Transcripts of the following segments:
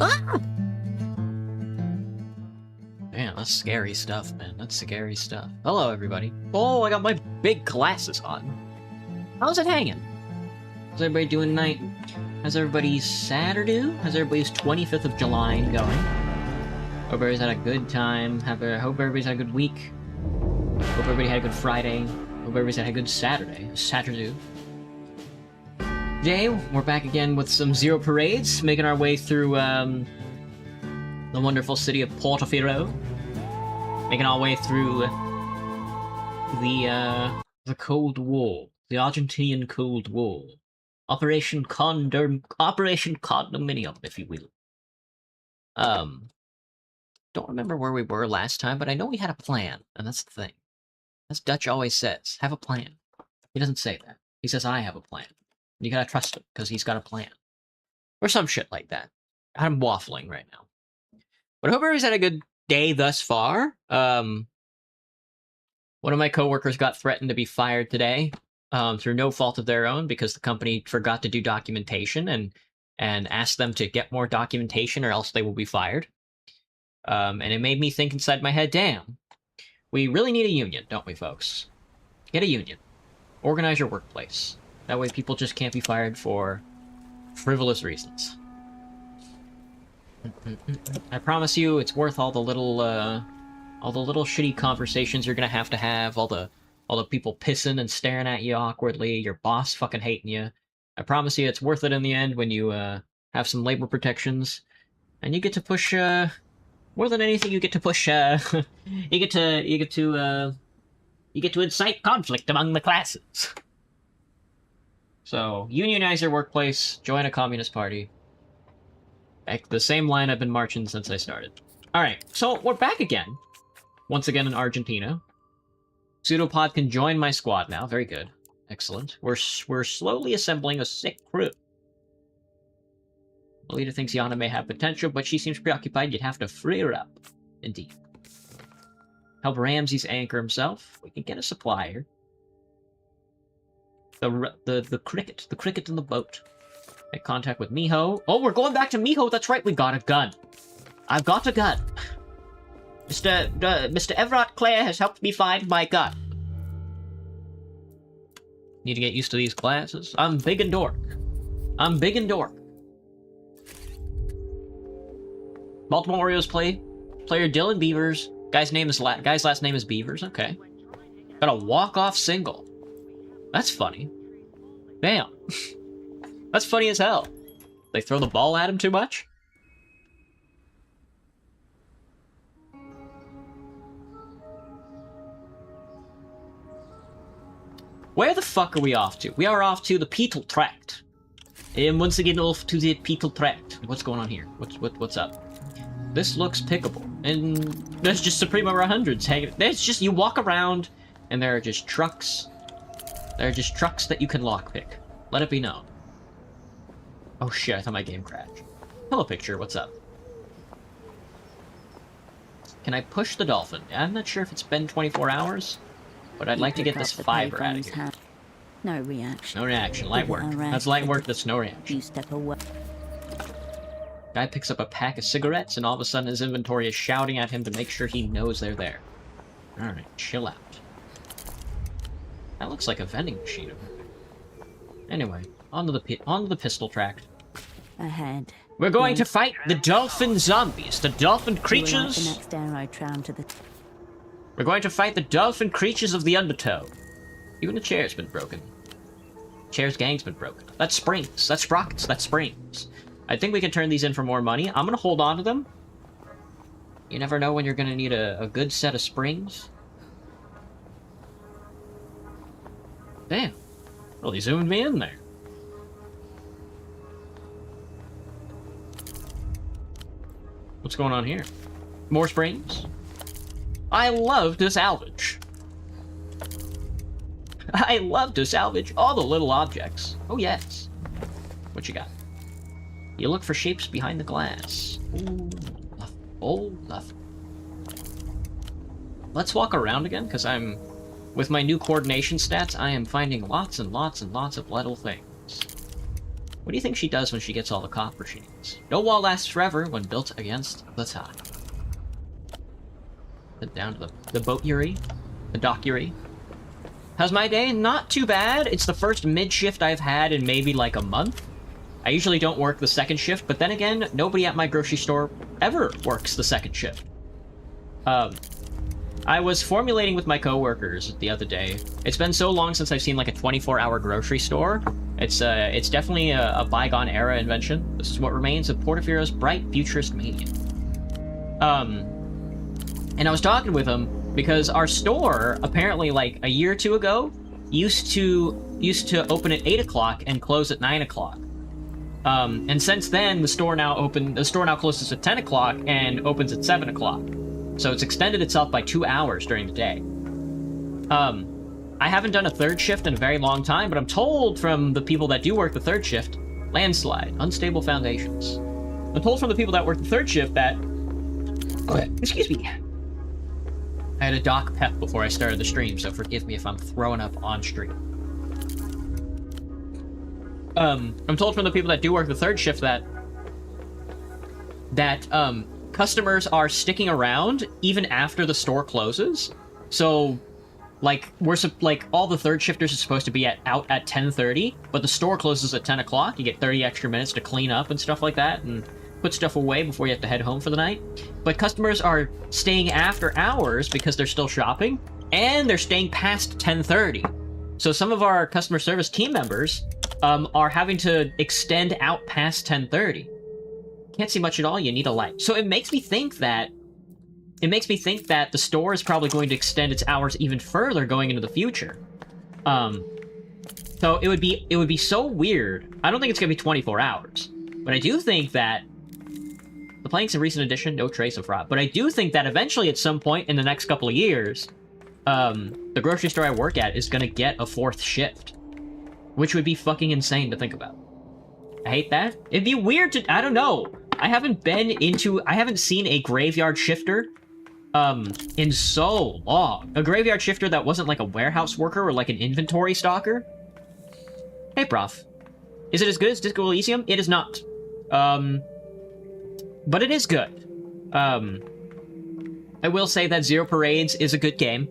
Ah! Man, that's scary stuff, man. That's scary stuff. Hello, everybody. Oh, I got my big glasses on. How's it hanging? How's everybody doing tonight? How's everybody's Saturday? How's everybody's 25th of July going? Hope everybody's had a good time. Hope everybody's had a good week. Hope everybody had a good Friday. Hope everybody's had a good Saturday. Saturday. Today, we're back again with some Zero Parades, making our way through, the wonderful city of Portofino. Making our way through the Cold War. The Argentinian Cold War. Operation Condominium, if you will. Don't remember where we were last time, but I know we had a plan, and that's the thing. As Dutch always says, have a plan. He doesn't say that. He says, I have a plan. You gotta trust him, because he's got a plan. Or some shit like that. I'm waffling right now. But I hope everybody's had a good day thus far. One of my coworkers got threatened to be fired today, through no fault of their own, because the company forgot to do documentation and asked them to get more documentation or else they will be fired. And it made me think inside my head, damn, we really need a union, don't we, folks? Get a union. Organize your workplace. That way people just can't be fired for frivolous reasons. I promise you, it's worth all the little shitty conversations you're gonna have, all the people pissing and staring at you awkwardly, your boss fucking hating you. I promise you, it's worth it in the end when you have some labor protections, and you get to push. More than anything, you get to push. You get to incite conflict among the classes. So unionize your workplace, join a communist party. The same line I've been marching since I started. Alright, so we're back again. Once again in Argentina. Pseudopod can join my squad now. Very good. Excellent. We're slowly assembling a sick crew. The leader thinks Yana may have potential, but she seems preoccupied. You'd have to free her up. Indeed. Help Ramses anchor himself. We can get a supplier. The cricket in the boat. Make contact with Miho. Oh, we're going back to Miho. That's right. We got a gun. I've got a gun. Mr. Everett Clare has helped me find my gun. Need to get used to these classes. I'm big and dork. Baltimore Orioles player Dylan Beavers. Guy's last name is Beavers. Okay. Got a walk-off single. That's funny. Damn. That's funny as hell. They throw the ball at him too much? Where the fuck are we off to? We are off to the Petal Tract. And once again, off to the Petal Tract. What's going on here? What's up? This looks pickable. And there's just Suprema 100s hanging. There's just, you walk around, and there are just trucks. There are just trucks that you can lockpick. Let it be known. Oh shit, I thought my game crashed. Hello, picture, what's up? Can I push the dolphin? I'm not sure if it's been 24 hours, but I'd like to get this fiber out of here. No reaction. No reaction, light work. That's light work, that's no reaction. You step away. Guy picks up a pack of cigarettes, and all of a sudden his inventory is shouting at him to make sure he knows they're there. Alright, chill out. That looks like a vending machine. Anyway, onto the pistol tract. Ahead. We're going to fight the dolphin zombies, the dolphin creatures. The next arrow tram to the. We're going to fight the dolphin creatures of the undertow. Even the chair's been broken. Chair's gang's been broken. That's springs. That's sprockets. That's springs. I think we can turn these in for more money. I'm gonna hold on to them. You never know when you're gonna need a good set of springs. Damn. Really zoomed me in there. What's going on here? More springs? I love to salvage. I love to salvage all the little objects. Oh, yes. What you got? You look for shapes behind the glass. Ooh, love. Oh, love. Let's walk around again, because with my new coordination stats, I am finding lots and lots and lots of little things. What do you think she does when she gets all the copper she needs? No wall lasts forever when built against the tide. Head down to the boat-ury, the dock-ury. How's my day? Not too bad. It's the first mid-shift I've had in maybe like a month. I usually don't work the second shift, but then again, nobody at my grocery store ever works the second shift. I was formulating with my coworkers the other day. It's been so long since I've seen like a 24-hour grocery store. It's definitely a bygone era invention. This is what remains of Portofiero's bright futurist mania. And I was talking with him because our store, apparently like a year or two ago, used to open at 8 o'clock and close at 9 o'clock. And since then, the store now closes at 10 o'clock and opens at 7 o'clock. So it's extended itself by 2 hours during the day. I haven't done a third shift in a very long time, but I'm told from the people that do work the third shift, landslide, unstable foundations. I'm told from the people that work the third shift that... Excuse me. I had a doc pep before I started the stream, so forgive me if I'm throwing up on stream. I'm told from the people that do work the third shift that customers are sticking around even after the store closes. So, like, all the third shifters are supposed to be out at 10:30, but the store closes at 10 o'clock. You get 30 extra minutes to clean up and stuff like that, and put stuff away before you have to head home for the night. But customers are staying after hours because they're still shopping, and they're staying past 10:30. So some of our customer service team members are having to extend out past 10:30. Can't see much at all, you need a light. So it makes me think that the store is probably going to extend its hours even further going into the future. So it would be so weird. I don't think it's gonna be 24 hours. But I do think that the plank's a recent addition, no trace of rot. But I do think that eventually at some point in the next couple of years, the grocery store I work at is gonna get a fourth shift. Which would be fucking insane to think about. I hate that. It'd be weird to, I don't know. I haven't seen a graveyard shifter in so long. A graveyard shifter that wasn't like a warehouse worker or like an inventory stalker. Hey, prof. Is it as good as Disco Elysium? It is not. But it is good. I will say that Zero Parades is a good game.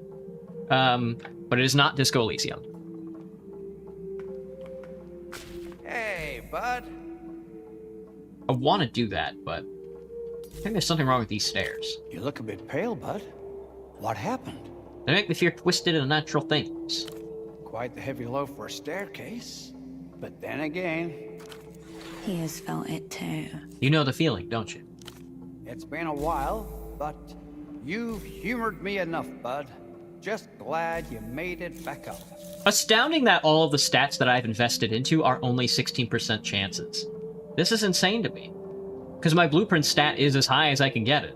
But it is not Disco Elysium. Hey, bud. I want to do that, but I think there's something wrong with these stairs. You look a bit pale, bud. What happened? They make me fear twisted and unnatural things. Quite the heavy load for a staircase. But then again, He has felt it too. You know the feeling, don't you? it's been a while, but you've humored me enough, bud. Just glad you made it back up. Astounding that all of the stats that I've invested into are only 16% chances. This is insane to me. Because my blueprint stat is as high as I can get it.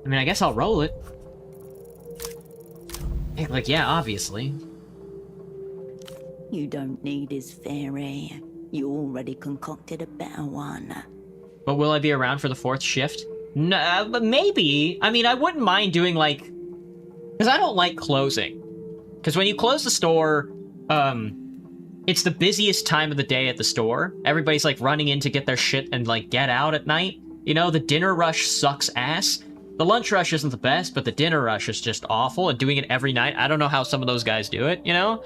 I mean, I guess I'll roll it. Hey, like, yeah, obviously. You don't need his fairy. You already concocted a better one. But will I be around for the fourth shift? No, but maybe. I mean, I wouldn't mind doing, like... Because I don't like closing. Because when you close the store, it's the busiest time of the day at the store. Everybody's, like, running in to get their shit and, like, get out at night. You know, the dinner rush sucks ass. The lunch rush isn't the best, but the dinner rush is just awful, and doing it every night, I don't know how some of those guys do it, you know?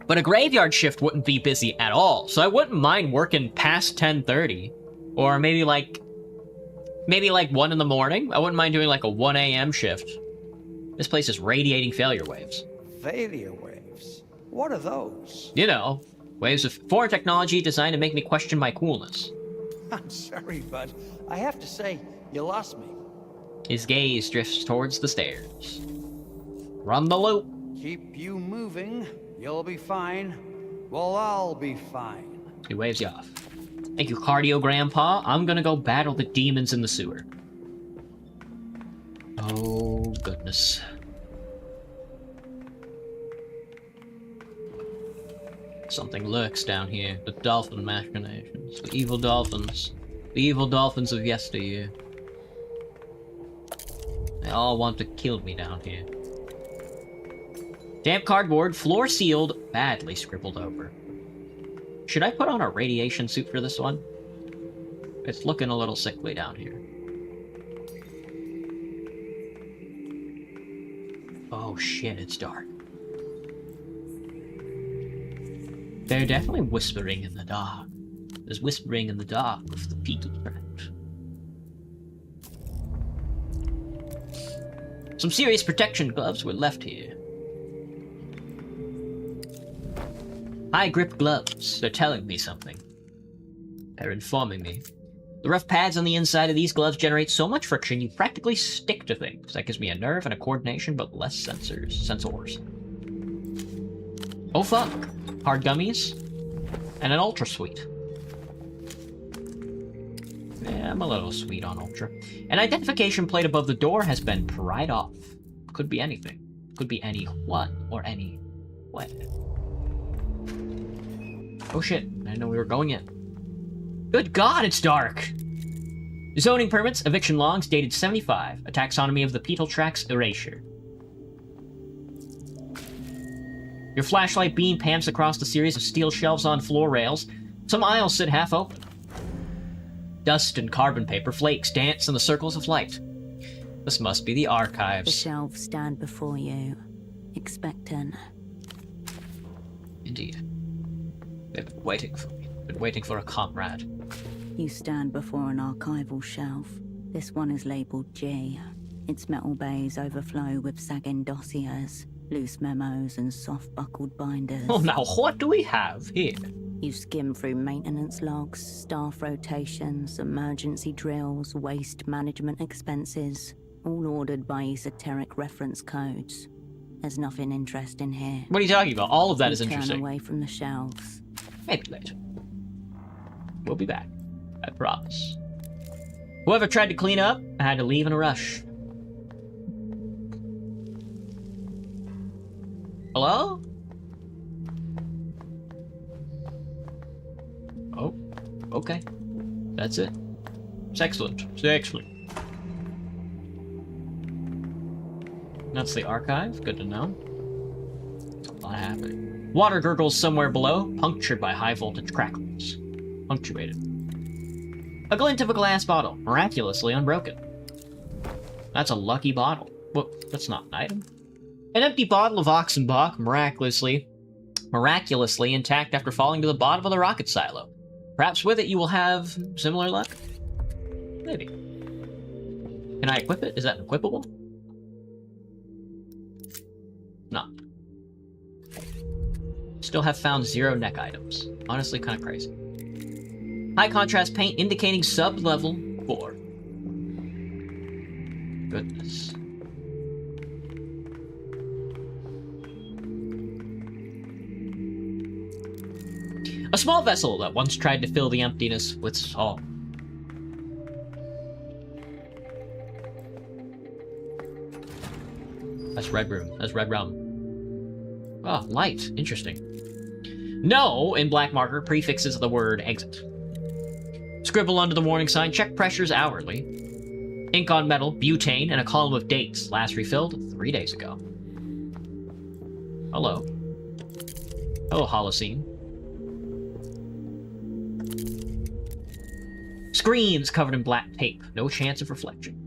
But a graveyard shift wouldn't be busy at all, so I wouldn't mind working past 10:30. Or maybe like 1 in the morning. I wouldn't mind doing like a 1 a.m. shift. This place is radiating failure waves. Failure waves? What are those? You know, waves of foreign technology designed to make me question my coolness. I'm sorry, bud. I have to say, you lost me. His gaze drifts towards the stairs. Run the loop. Keep you moving. You'll be fine. We'll all be fine. He waves you off. Thank you, Cardio Grandpa. I'm gonna go battle the demons in the sewer. Oh, goodness. Something lurks down here. The dolphin machinations. The evil dolphins. The evil dolphins of yesteryear. They all want to kill me down here. Damp cardboard, floor sealed, badly scribbled over. Should I put on a radiation suit for this one? It's looking a little sickly down here. Oh shit, it's dark. They're definitely whispering in the dark. There's whispering in the dark of the Beetle Tract. Some serious protection gloves were left here. High grip gloves. They're telling me something. They're informing me. The rough pads on the inside of these gloves generate so much friction you practically stick to things. That gives me a nerve and a coordination, but less sensors. Oh fuck. Hard gummies. And an Ultra Sweet. Yeah, I'm a little sweet on Ultra. An identification plate above the door has been pried off. Could be anything. Could be any what or any what. Oh shit, I didn't know we were going in. Good god, it's dark! Zoning permits, eviction logs dated 75. A taxonomy of the Beetle Tract's erasure. Your flashlight beam pans across the series of steel shelves on floor rails. Some aisles sit half open. Dust and carbon paper flakes dance in the circles of light. This must be the The archives. shelves stand before you, expectant. Indeed. They've been waiting for me. Been waiting for a comrade. You stand before an archival shelf. This one is labeled G. Its metal bays overflow with sagging dossiers, loose memos, and soft-buckled binders. Oh, now what do we have here? You skim through maintenance logs, staff rotations, emergency drills, waste management expenses, all ordered by esoteric reference codes. There's nothing interesting here. What are you talking about? All of that is Turn interesting. away from the shelves. Maybe later. We'll be back. I promise. Whoever tried to clean up, I had to leave in a rush. Hello? Oh, okay. That's it. It's excellent. It's excellent. That's the archive. Good to know. There's a lot happening. Water gurgles somewhere below, punctured by high voltage crackles. Punctuated. A glint of a glass bottle, miraculously unbroken. That's a lucky bottle. Well, that's not an item. An empty bottle of Oxenbach, miraculously intact after falling to the bottom of the rocket silo. Perhaps with it you will have similar luck? Maybe. Can I equip it? Is that equipable? No. Still have found 0 neck items. Honestly, kind of crazy. High contrast paint indicating sub-level 4. Goodness. A small vessel that once tried to fill the emptiness with salt. That's red room. That's red rum. Oh, light. Interesting. No, in black marker, prefixes the word exit. Scribble under the warning sign, check pressures hourly. Ink on metal, butane, and a column of dates. Last refilled 3 days ago. Hello. Hello, Holocene. Screens covered in black tape. No chance of reflection.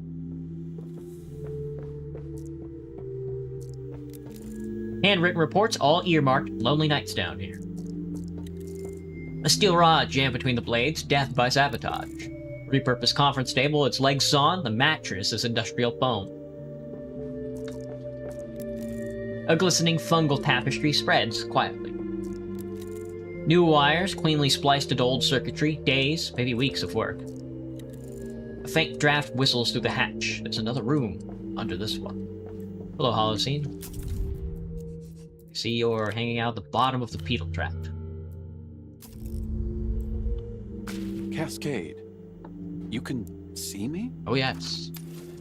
Handwritten reports, all earmarked. Lonely nights down here. A steel rod jammed between the blades. Death by sabotage. Repurposed conference table, its legs sawn. The mattress is industrial foam. A glistening fungal tapestry spreads quietly. New wires, cleanly spliced into old circuitry. Days, maybe weeks of work. A faint draft whistles through the hatch. There's another room under this one. Hello, Holocene. See you're hanging out at the bottom of the Beetle Tract. Cascade, you can see me? Oh yes.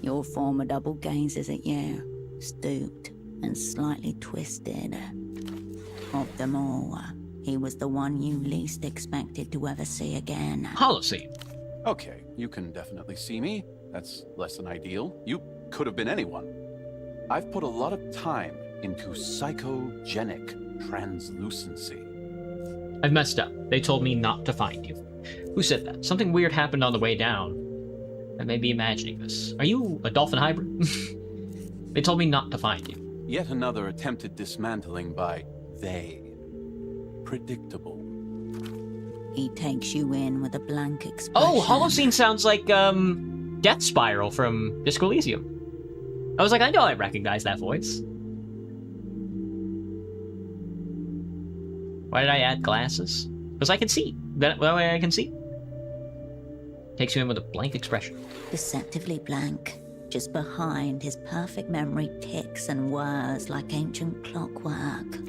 Your formidable gazes at you, stooped and slightly twisted. Of them all, he was the one you least expected to ever see again. Holocene. Okay, you can definitely see me. That's less than ideal. You could have been anyone. I've put a lot of time into psychogenic translucency. I've messed up. They told me not to find you. Who said that? Something weird happened on the way down. I may be imagining this. Are you a dolphin hybrid? They told me not to find you. Yet another attempted dismantling by they. Predictable. He takes you in with a blank expression. Oh, Holocene sounds like, Death Spiral from Disco Elysium. I was like, I know I recognize that voice. Why did I add glasses? Because I can see. That way I can see. Takes you in with a blank expression. Deceptively blank. Just behind his perfect memory ticks and whirs like ancient clockwork.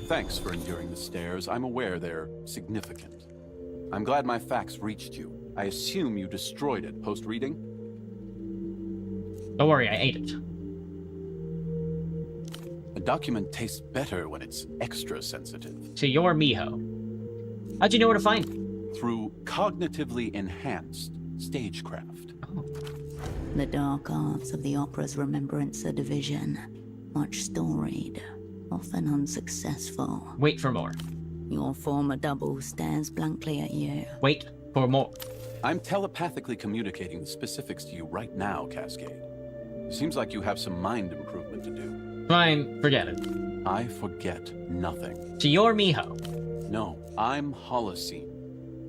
Thanks for enduring the stares. I'm aware they're significant. I'm glad my facts reached you. I assume you destroyed it post-reading? Don't worry, I ate it. A document tastes better when it's extra sensitive. So you're Miho. How'd you know where to find me? Through cognitively enhanced stagecraft. Oh. The dark arts of the opera's Remembrancer division. Much storied, often unsuccessful. Wait for more. Your former double stares blankly at you. Wait for more. I'm telepathically communicating the specifics to you right now, Cascade. Seems like you have some mind improvement to do. Fine, forget it. I forget nothing. So you're Miho. No, I'm Holocene.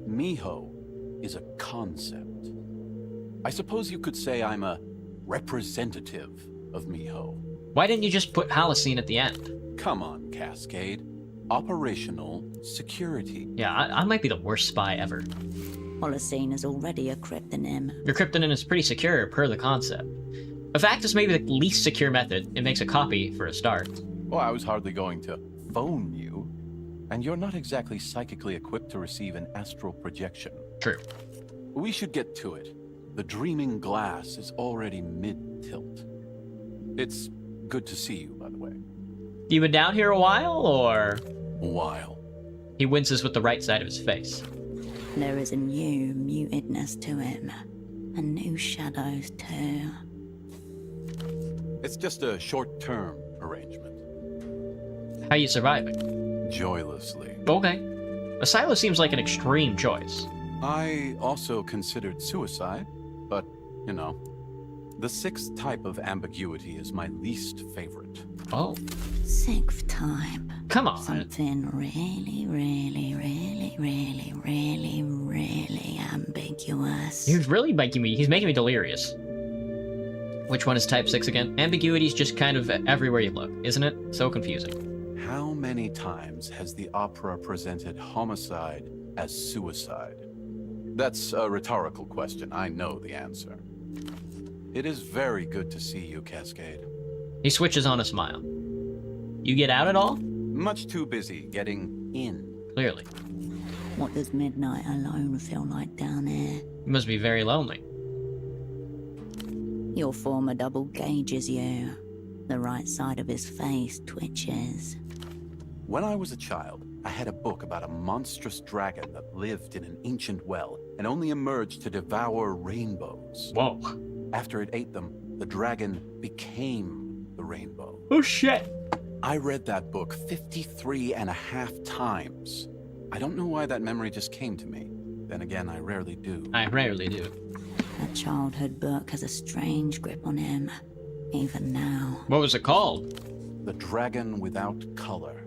Miho is a concept. I suppose you could say I'm a representative of Miho. Why didn't you just put Holocene at the end? Come on, Cascade. Operational security. Yeah, I might be the worst spy ever. Holocene is already a cryptonym. Your cryptonym is pretty secure per the concept. In fact, it's maybe the least secure method. It makes a copy for a start. Well, I was hardly going to phone you. And you're not exactly psychically equipped to receive an astral projection. True. We should get to it. The dreaming glass is already mid-tilt. It's good to see you, by the way. You been down here a while, or...? A while. He winces with the right side of his face. There is a new mutedness to him. And new shadows, too. It's just a short-term arrangement. How you surviving? Joylessly. Okay. A silo seems like an extreme choice. I also considered suicide, but, you know, the sixth type of ambiguity is my least favorite. Oh. Sixth type. Come on. Something really, really, really, really, really, really ambiguous. He's really making me delirious. Which one is type 6 again? Ambiguity's just kind of everywhere you look, isn't it? So confusing. How many times has the opera presented homicide as suicide? That's a rhetorical question. I know the answer. It is very good to see you, Cascade. He switches on a smile. You get out at all? Much too busy getting in. Clearly. What does midnight alone feel like down here? You must be very lonely. Your former double gauges you. The right side of his face twitches. When I was a child, I had a book about a monstrous dragon that lived in an ancient well and only emerged to devour rainbows. Whoa. After it ate them, the dragon became the rainbow. Oh shit. I read that book 53 and a half times. I don't know why that memory just came to me. Then again, I rarely do. I rarely do. That childhood book has a strange grip on him, even now. What was it called? The Dragon Without Color.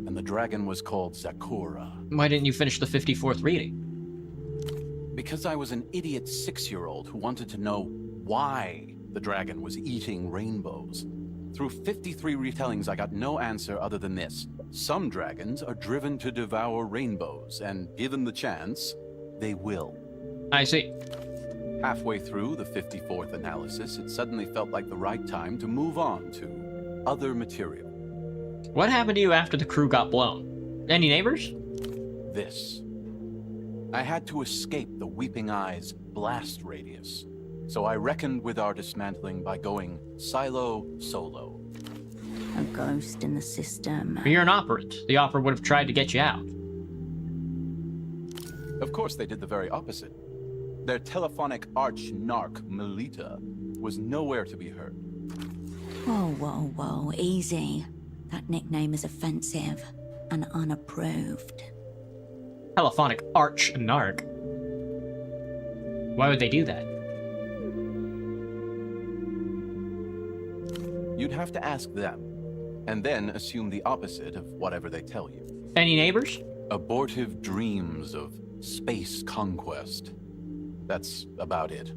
And the dragon was called Zakura. Why didn't you finish the 54th reading? Because I was an idiot 6-year-old who wanted to know why the dragon was eating rainbows. Through 53 retellings, I got no answer other than this. Some dragons are driven to devour rainbows, and given the chance, they will. I see. Halfway through the 54th analysis, it suddenly felt like the right time to move on to other material. What happened to you after the crew got blown? Any neighbors? This. I had to escape the Weeping Eye's blast radius, so I reckoned with our dismantling by going solo. A ghost in the system. You're an operant. The opera would have tried to get you out. Of course, they did the very opposite. Their telephonic arch-narc, Melita, was nowhere to be heard. Whoa, whoa, whoa, easy. That nickname is offensive and unapproved. Telephonic arch narc. Why would they do that? You'd have to ask them, and then assume the opposite of whatever they tell you. Any neighbors? Abortive dreams of space conquest. That's about it.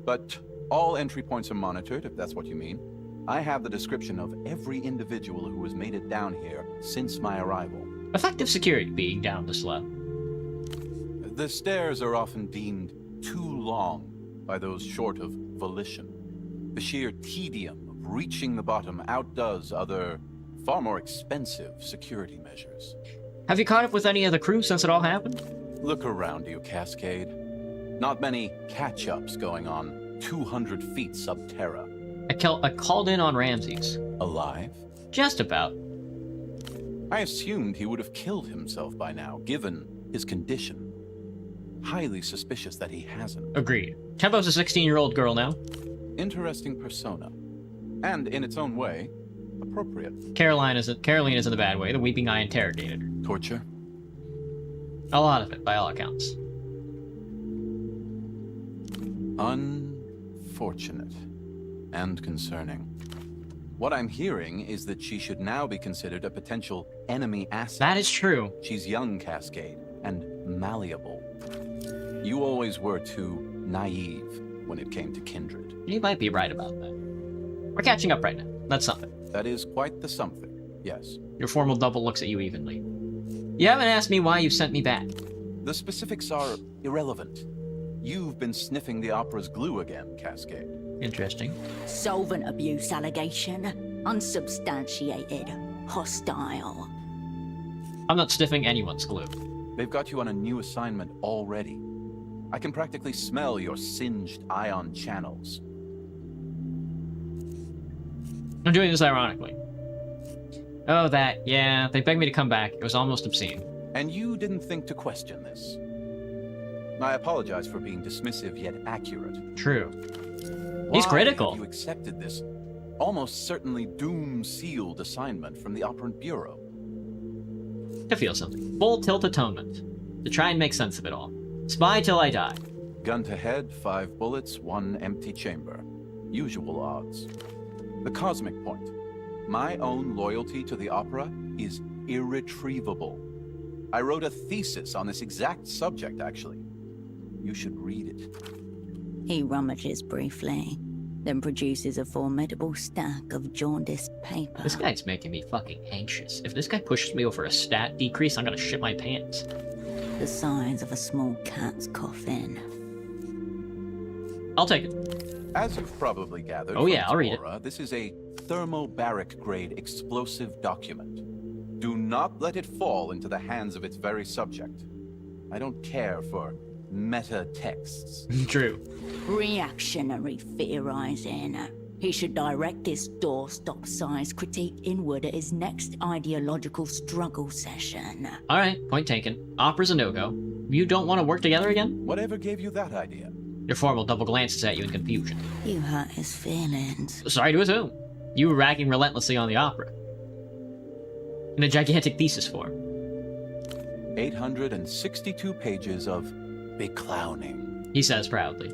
But all entry points are monitored, if that's what you mean. I have the description of every individual who has made it down here since my arrival. Effective security being down this low. The stairs are often deemed too long by those short of volition. The sheer tedium of reaching the bottom outdoes other, far more expensive security measures. Have you caught up with any of the crew since it all happened? Look around you, Cascade. Not many catch-ups going on 200 feet sub terra. I called in on Ramses. Alive? Just about. I assumed he would have killed himself by now, given his condition. Highly suspicious that he hasn't. Agreed. Tempo's a 16-year-old girl now. Interesting persona. And in its own way, appropriate. Caroline isn't the bad way. The Weeping Eye interrogated her. Torture? A lot of it, by all accounts. Unfortunate. And concerning. What I'm hearing is that she should now be considered a potential enemy asset. That is true. She's young, Cascade, and malleable. You always were too naive when it came to Kindred. You might be right about that. We're catching up right now. That's something. That is quite the something, yes. Your formal double looks at you evenly. You haven't asked me why you sent me back. The specifics are irrelevant. You've been sniffing the opera's glue again, Cascade. Interesting. Solvent abuse allegation. Unsubstantiated. Hostile. I'm not sniffing anyone's glue. They've got you on a new assignment already. I can practically smell your singed ion channels. I'm doing this ironically. Oh, that. Yeah, they begged me to come back. It was almost obscene. And you didn't think to question this. I apologize for being dismissive yet accurate. True. He's Why critical. have you accepted this almost certainly doom-sealed assignment from the Operant Bureau? To feel something. Full tilt atonement. To try and make sense of it all. Spy till I die. Gun to head, 5 bullets, 1 empty chamber. Usual odds. The cosmic point. My own loyalty to the opera is irretrievable. I wrote a thesis on this exact subject, actually. You should read it. He rummages briefly, then produces a formidable stack of jaundiced paper. This guy's making me fucking anxious. If this guy pushes me over a stat decrease, I'm gonna shit my pants. The size of a small cat's coffin. I'll take it. As you've probably gathered, Oh, yeah, from I'll read it. Tamora, this is a thermobaric-grade explosive document. Do not let it fall into the hands of its very subject. I don't care for meta-texts. True. Reactionary theorizing. He should direct this doorstop-sized critique inward at his next ideological struggle session. Alright, point taken. Opera's a no-go. You don't want to work together again? Whatever gave you that idea? Your formal double glances at you in confusion. You hurt his feelings. Sorry to assume. You were ragging relentlessly on the opera. In a gigantic thesis form. 862 pages of beclowning. He says proudly.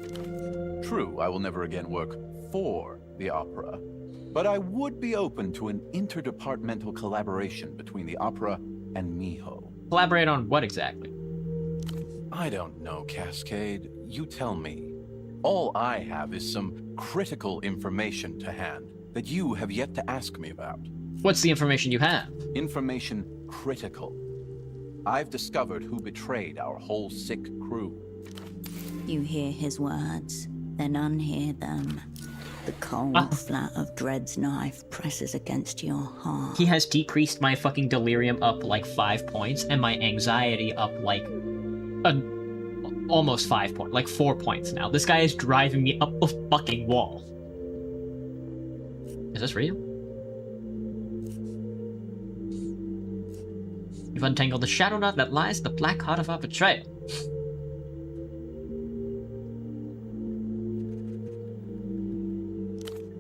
True, I will never again work for the opera, but I would be open to an interdepartmental collaboration between the opera and Miho. Collaborate on what exactly? I don't know, Cascade. You tell me. All I have is some critical information to hand that you have yet to ask me about. What's the information you have? Information critical. I've discovered who betrayed our whole sick crew. You hear his words, then unhear them. The cold flat of Dread's knife presses against your heart. He has decreased my fucking delirium up like 5 points, and my anxiety up like almost 5 points, like 4 points now. This guy is driving me up a fucking wall. Is this real? You've untangled the shadow knot that lies at the black heart of our betrayal.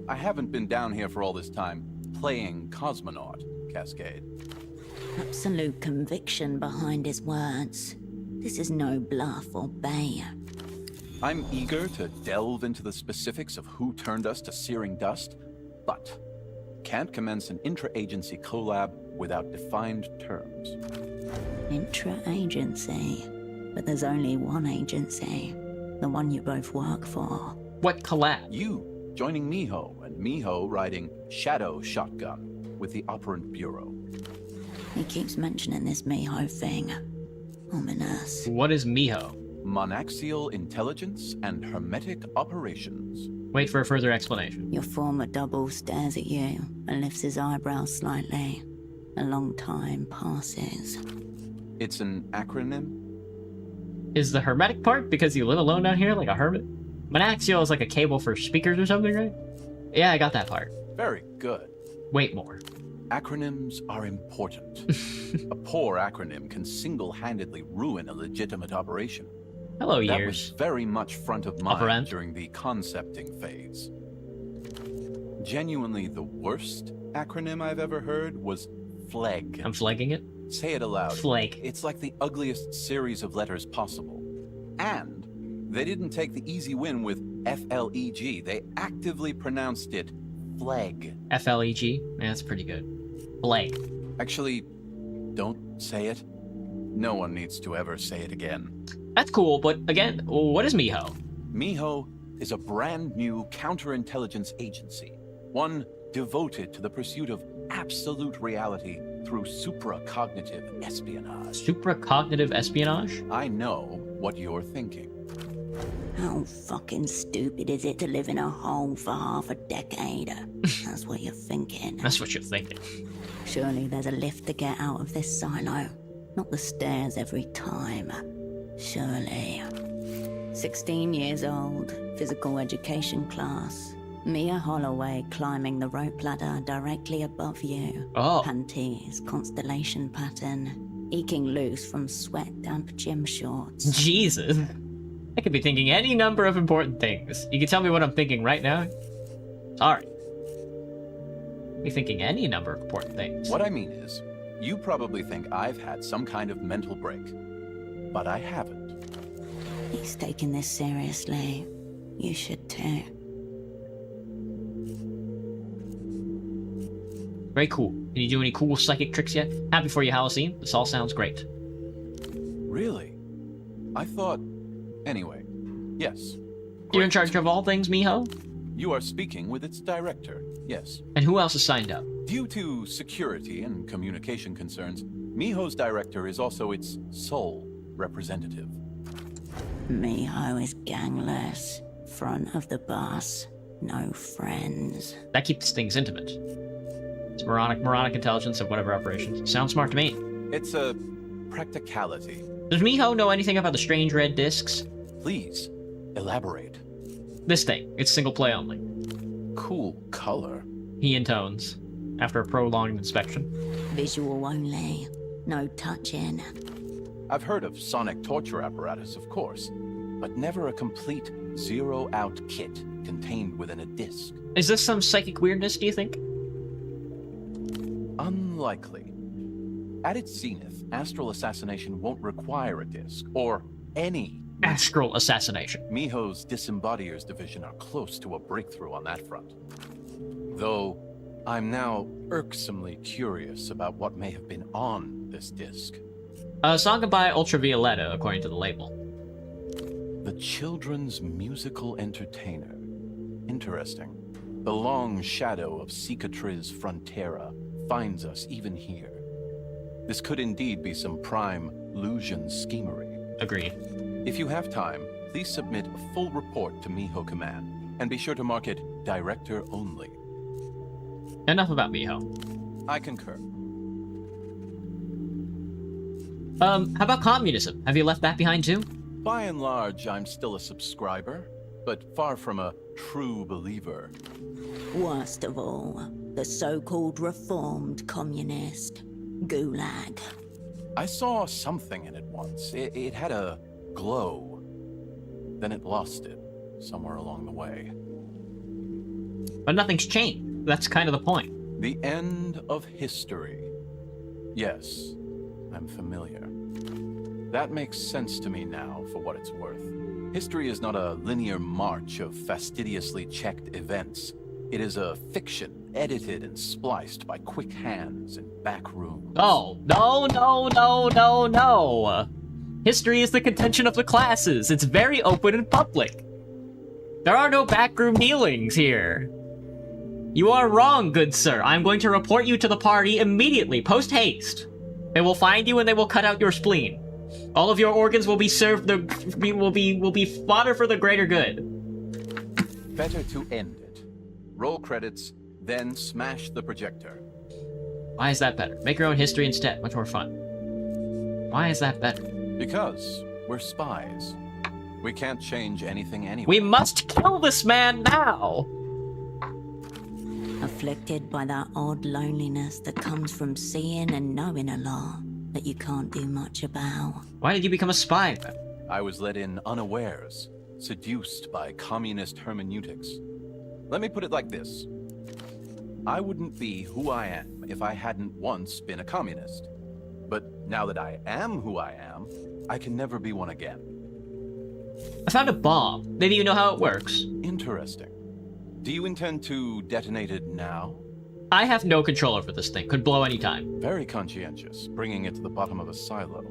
I haven't been down here for all this time playing cosmonaut, Cascade. Absolute conviction behind his words. This is no bluff or bay. I'm eager to delve into the specifics of who turned us to searing dust, but can't commence an intra-agency collab without defined terms. Intra-agency. But there's only one agency. The one you both work for. What collab? You joining Miho, and Miho riding Shadow Shotgun with the Operant Bureau. He keeps mentioning this Miho thing. Ominous. What is Miho? Monaxial Intelligence and Hermetic Operations. Wait for a further explanation. Your former double stares at you and lifts his eyebrows slightly. A long time passes. It's an acronym? Is the hermetic part because you live alone down here like a hermit? Monaxial is like a cable for speakers or something, right? Yeah, I got that part. Very good. Wait more. Acronyms are important. A poor acronym can single-handedly ruin a legitimate operation. Hello, That was years. very much front of mind Operant. during the concepting phase. Genuinely the worst acronym I've ever heard was FLEG. I'm flagging it. Say it aloud. Flag. It's like the ugliest series of letters possible. And they didn't take the easy win with FLEG. They actively pronounced it FLEG. FLEG. Yeah, that's pretty good. Flag. Actually, don't say it. No one needs to ever say it again. That's cool, but again, what is Miho? Miho is a brand new counterintelligence agency, one devoted to the pursuit of absolute reality through supracognitive espionage. Supracognitive espionage? I know what you're thinking. How fucking stupid is it to live in a hole for half a decade? That's what you're thinking. That's what you're thinking. Surely there's a lift to get out of this silo. Not the stairs every time. Surely. 16 years old, physical education class. Mia Holloway climbing the rope ladder directly above you. Oh. Panties, constellation pattern. Eking loose from sweat-damp gym shorts. Jesus. I could be thinking any number of important things. You can tell me what I'm thinking right now? Sorry. Be thinking any number of important things. What I mean is, you probably think I've had some kind of mental break, but I haven't. He's taking this seriously. You should too. Very cool. Can you do any cool psychic tricks yet? Happy for you, Halcyon. This all sounds great. Really? I thought... Anyway, yes. You're in Great. charge of all things, Miho? You are speaking with its director, yes. And who else is signed up? Due to security and communication concerns, Miho's director is also its sole representative. Miho is gangless. Front of the bus. No friends. That keeps things intimate. It's moronic intelligence of whatever operations. Sounds smart to me. It's a practicality. Does Miho know anything about the strange red discs? Please, elaborate. This thing. It's single play only. Cool color. He intones, after a prolonged inspection. Visual only. No touching. I've heard of sonic torture apparatus, of course, but never a complete zero-out kit contained within a disc. Is this some psychic weirdness, do you think? Unlikely. At its zenith, astral assassination won't require a disc, or any. Astral assassination. Miho's Disembodiers division are close to a breakthrough on that front. Though, I'm now irksomely curious about what may have been on this disc. Saga by Ultravioletta, according to the label. The children's musical entertainer. Interesting. The long shadow of Cicatriz Frontera finds us even here. This could indeed be some prime Lusian schemery. Agreed. If you have time, please submit a full report to Miho Command, and be sure to mark it Director Only. Enough about Miho. I concur. How about communism? Have you left that behind too? By and large, I'm still a subscriber, but far from a true believer. Worst of all, the so-called reformed communist. Gulag. I saw something in it once. It had a glow. Then it lost it, somewhere along the way. But nothing's changed. That's kind of the point. The end of history. Yes, I'm familiar. That makes sense to me now, for what it's worth. History is not a linear march of fastidiously checked events. It is a fiction, edited and spliced by quick hands in back rooms. Oh, no. History is the contention of the classes. It's very open and public. There are no backroom dealings here. You are wrong, good sir. I'm going to report you to the party immediately, post haste. They will find you and they will cut out your spleen. All of your organs will be served. Will be fodder for the greater good. Better to end it. Roll credits, then smash the projector. Why is that better? Make your own history instead. Much more fun. Why is that better? Because we're spies. We can't change anything anyway. We must kill this man now! Afflicted by that odd loneliness that comes from seeing and knowing a lot that you can't do much about. Why did you become a spy then? I was let in unawares, seduced by communist hermeneutics. Let me put it like this. I wouldn't be who I am if I hadn't once been a communist. But now that I am who I am, I can never be one again. I found a bomb. Maybe you know how it works. Interesting. Do you intend to detonate it now? I have no control over this thing. Could blow any time. Very conscientious, bringing it to the bottom of a silo.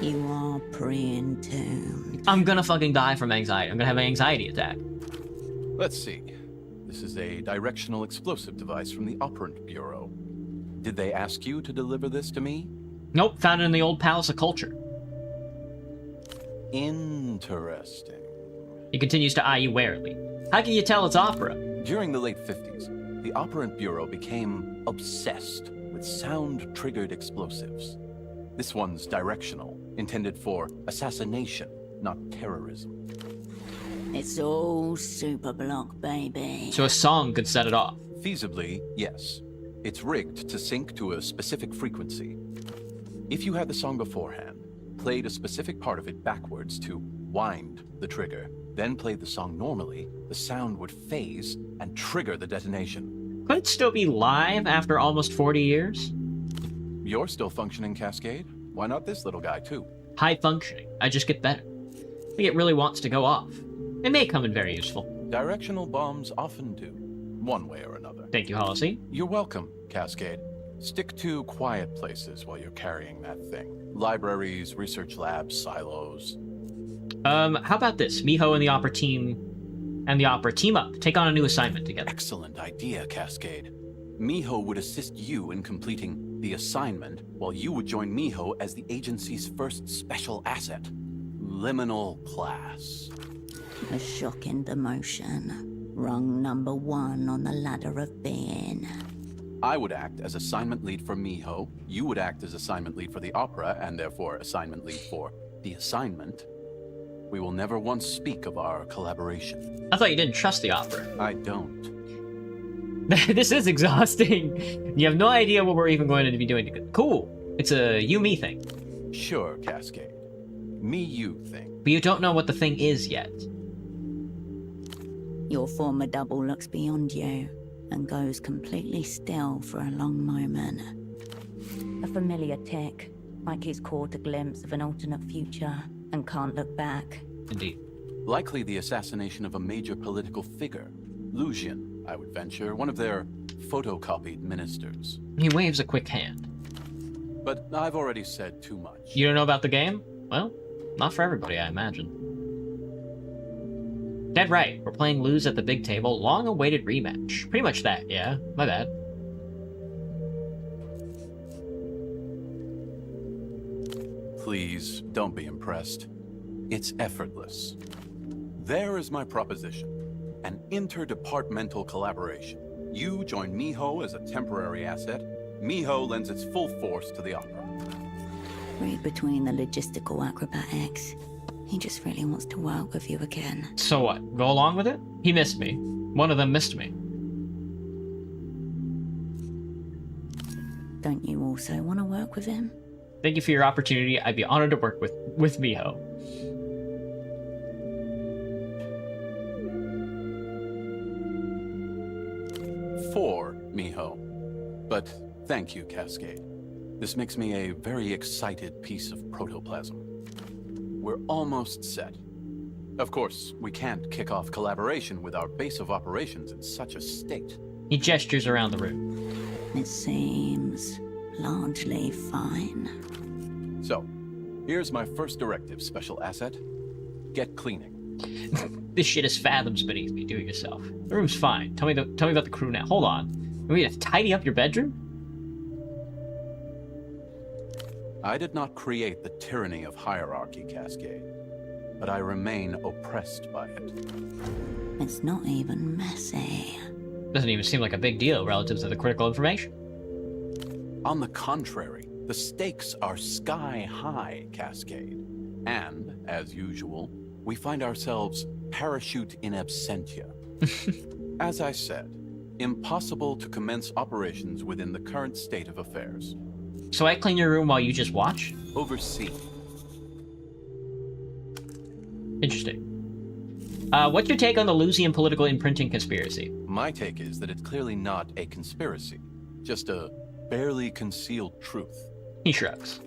You are pre-entombed. I'm gonna fucking die from anxiety. I'm gonna have an anxiety attack. Let's see. This is a directional explosive device from the Operant Bureau. Did they ask you to deliver this to me? Nope, found it in the old Palace of Culture. Interesting. He continues to eye you warily. How can you tell it's opera? During the late 50s, the Operant Bureau became obsessed with sound-triggered explosives. This one's directional, intended for assassination, not terrorism. It's all Superblock, baby. So a song could set it off. Feasibly, yes. It's rigged to sync to a specific frequency. If you had the song beforehand, played a specific part of it backwards to wind the trigger, then played the song normally, the sound would phase and trigger the detonation. Could it still be live after almost 40 years? You're still functioning, Cascade. Why not this little guy, too? High functioning. I just get better. I think it really wants to go off. It may come in very useful. Directional bombs often do, one way or another. Thank you, Halsey. You're welcome, Cascade. Stick to quiet places while you're carrying that thing. Libraries, research labs, silos. How about this? Miho and the opera team up. Take on a new assignment together. Excellent idea, Cascade. Miho would assist you in completing the assignment, while you would join Miho as the agency's first special asset. Liminal class. A shocking demotion. Rung number 1 on the ladder of being. I would act as assignment lead for Miho, you would act as assignment lead for the opera, and therefore assignment lead for the assignment. We will never once speak of our collaboration. I thought you didn't trust the opera. I don't. This is exhausting. You have no idea what we're even going to be doing. Cool. It's a you-me thing. Sure, Cascade. Me-you thing. But you don't know what the thing is yet. Your former double looks beyond you and goes completely still for a long moment. A familiar tick, like he's caught a glimpse of an alternate future and can't look back. Indeed. Likely the assassination of a major political figure. Lucian, I would venture, one of their photocopied ministers. He waves a quick hand. But I've already said too much. You don't know about the game? Well, not for everybody, I imagine. Dead right. We're playing Lose at the Big Table. Long-awaited rematch. Pretty much that, yeah. My bad. Please, don't be impressed. It's effortless. There is my proposition. An interdepartmental collaboration. You join Miho as a temporary asset. Miho lends its full force to the opera. Read between the logistical acrobatics. He just really wants to work with you again. So what? Go along with it? He missed me. One of them missed me. Don't you also want to work with him? Thank you for your opportunity. I'd be honored to work with Miho. For Miho. But thank you, Cascade. This makes me a very excited piece of protoplasm. We're almost set. Of course, we can't kick off collaboration with our base of operations in such a state. He gestures around the room. It seems largely fine. So, here's my first directive, Special Asset. Get cleaning. This shit is fathoms beneath me. Do it yourself. The room's fine. Tell me about the crew now. Hold on. We need to tidy up your bedroom? I did not create the tyranny of hierarchy, Cascade, but I remain oppressed by it. It's not even messy. Doesn't even seem like a big deal relative to the critical information. On the contrary, the stakes are sky high, Cascade. And, as usual, we find ourselves parachute in absentia. As I said, impossible to commence operations within the current state of affairs. So I clean your room while you just watch? Oversee. Interesting. What's your take on the Lusian political imprinting conspiracy? My take is that it's clearly not a conspiracy, just a barely concealed truth. He shrugs.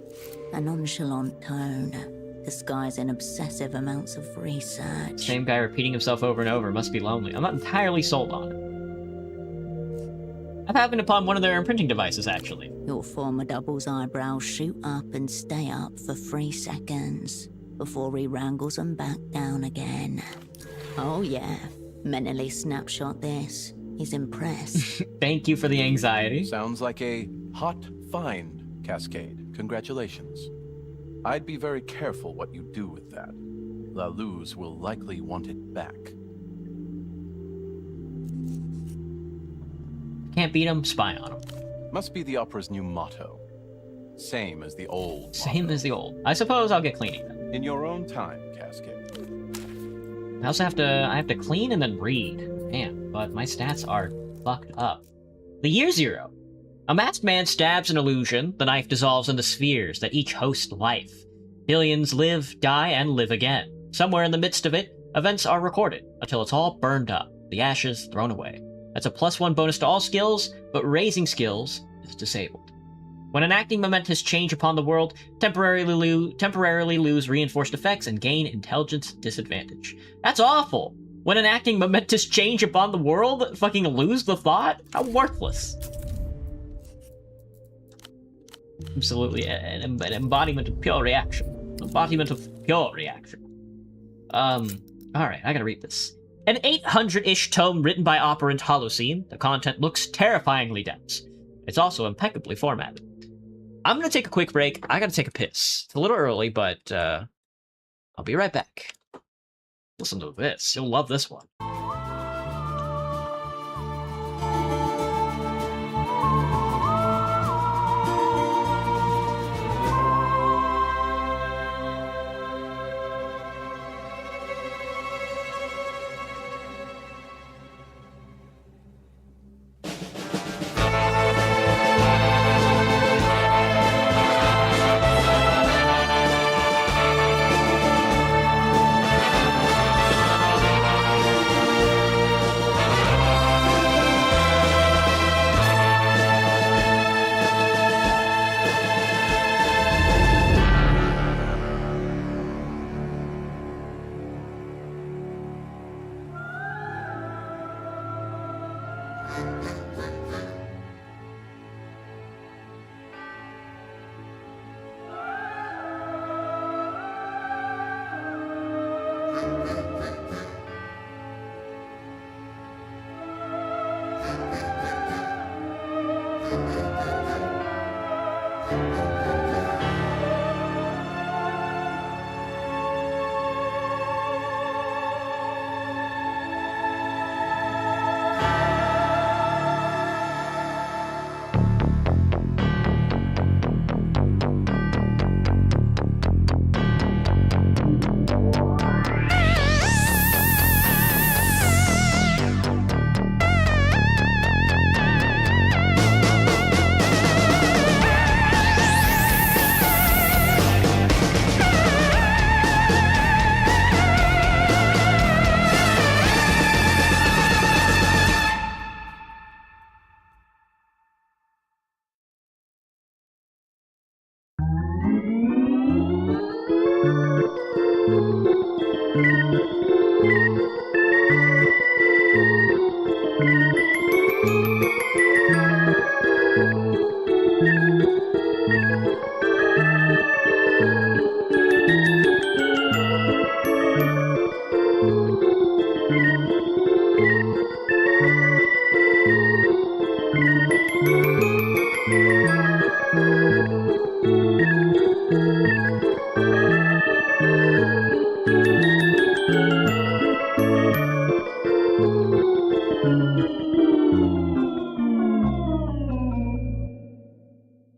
A nonchalant tone, disguising obsessive amounts of research. Same guy repeating himself over and over must be lonely. I'm not entirely sold on it. I've happened upon one of their imprinting devices, actually. Your former double's eyebrows shoot up and stay up for 3 seconds before he wrangles them back down again. Oh yeah, mentally snapshot this. He's impressed. Thank you for the anxiety. Sounds like a hot find, Cascade. Congratulations. I'd be very careful what you do with that. La Luz will likely want it back. Can't beat him, spy on him. Must be the opera's new motto. Same as the old Same motto. as the old. I suppose I'll get cleaning then. In your own time, Cascade. I also have to clean and then read. Man, but my stats are fucked up. The year 0. A masked man stabs an illusion. The knife dissolves into spheres that each host life. Billions live, die, and live again. Somewhere in the midst of it, events are recorded until it's all burned up, the ashes thrown away. That's a +1 bonus to all skills, but raising skills is disabled. When enacting momentous change upon the world, temporarily lose reinforced effects and gain intelligence disadvantage. That's awful! When enacting momentous change upon the world, fucking lose the thought? How worthless. Absolutely, an embodiment of pure reaction. Embodiment of pure reaction. Alright, I gotta read this. An 800-ish tome written by operant Holocene, the content looks terrifyingly dense. It's also impeccably formatted. I'm gonna take a quick break. I gotta take a piss. It's a little early, but I'll be right back. Listen to this. You'll love this one.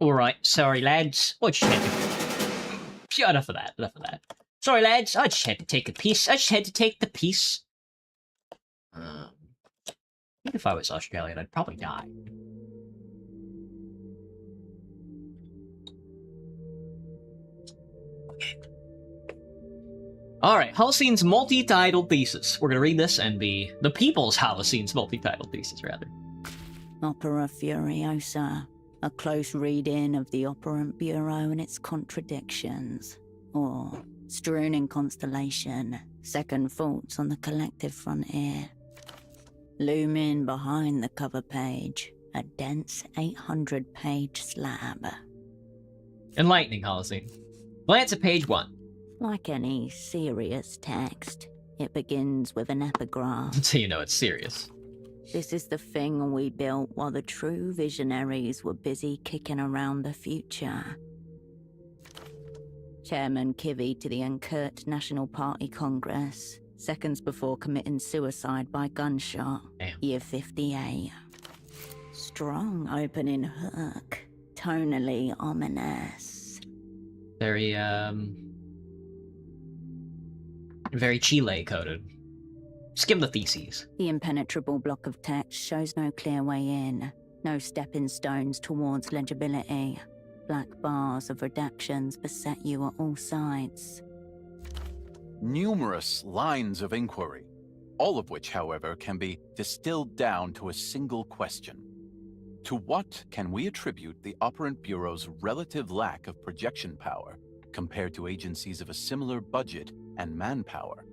Alright, sorry lads. I just had to... Yeah, enough of that, enough of that. Sorry lads, I just had to take a piece. I just had to take the piece. I think if I was Australian, I'd probably die. Alright, Holocene multi-titled thesis. We're gonna read this and be the People's Holocene multi-titled thesis, rather. Opera Furiosa, a close read-in of the Operant Bureau and its contradictions. Or, strewn in constellation, second thoughts on the collective frontier. Looming behind the cover page, a dense 800-page slab. Enlightening, Holocene. Glance at page 1. Like any serious text, it begins with an epigraph. So you know it's serious. This is the thing we built while the true visionaries were busy kicking around the future. Chairman Kivy to the Unkurt National Party Congress, seconds before committing suicide by gunshot, Damn. year 58. Strong opening hook, tonally ominous. Very Chile coded. Skim the theses. The impenetrable block of text shows no clear way in, no stepping stones towards legibility. Black bars of redactions beset you at all sides. Numerous lines of inquiry, all of which, however, can be distilled down to a single question. To what can we attribute the Operant Bureau's relative lack of projection power compared to agencies of a similar budget and manpower?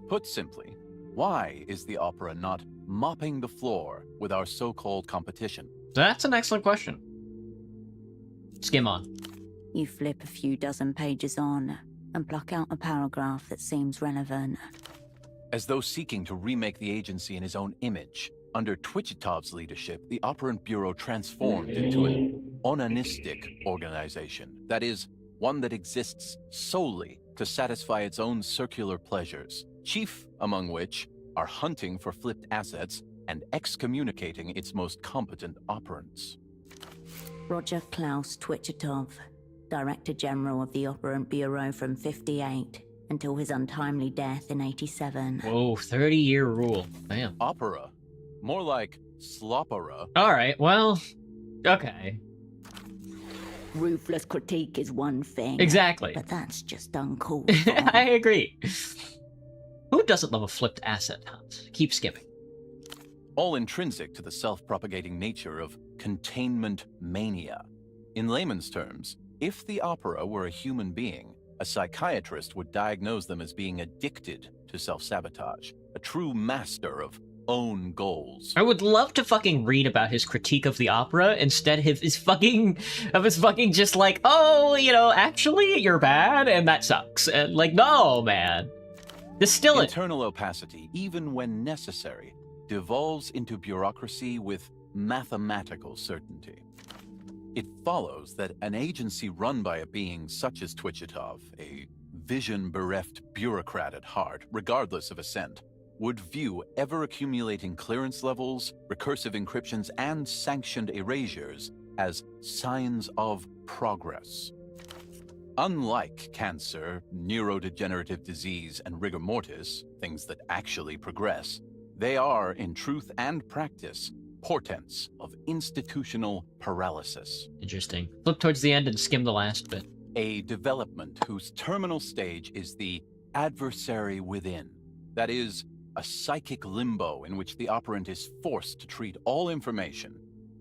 Put simply, why is the Opera not mopping the floor with our so-called competition? That's an excellent question. Skim on. You flip a few dozen pages on and pluck out a paragraph that seems relevant. As though seeking to remake the agency in his own image, under Twichitov's leadership, the Operant Bureau transformed into an onanistic organization. That is, one that exists solely to satisfy its own circular pleasures, chief among which are hunting for flipped assets and excommunicating its most competent operants. Roger Klaus Twichitov, Director General of the Operant Bureau from 58 until his untimely death in 87. Whoa, 30-year rule. Damn. Opera? More like slopera. Alright, well, okay. Ruthless critique is one thing. Exactly. But that's just uncalled for. I agree. Who doesn't love a flipped asset hunt? Keep skimming. All intrinsic to the self-propagating nature of containment mania. In layman's terms, if the Opera were a human being, a psychiatrist would diagnose them as being addicted to self-sabotage, a true master of own goals. I would love to fucking read about his critique of the Opera instead of his fucking just like, oh, you know, actually you're bad and that sucks. And like, no, man. Distill it. Internal opacity, even when necessary, devolves into bureaucracy with mathematical certainty. It follows that an agency run by a being such as Twichitov, a vision-bereft bureaucrat at heart, regardless of assent, would view ever-accumulating clearance levels, recursive encryptions, and sanctioned erasures as signs of progress. Unlike cancer, neurodegenerative disease, and rigor mortis, things that actually progress, they are, in truth and practice, portents of institutional paralysis. Interesting. Flip towards the end and skim the last bit. A development whose terminal stage is the adversary within. That is, a psychic limbo in which the operant is forced to treat all information,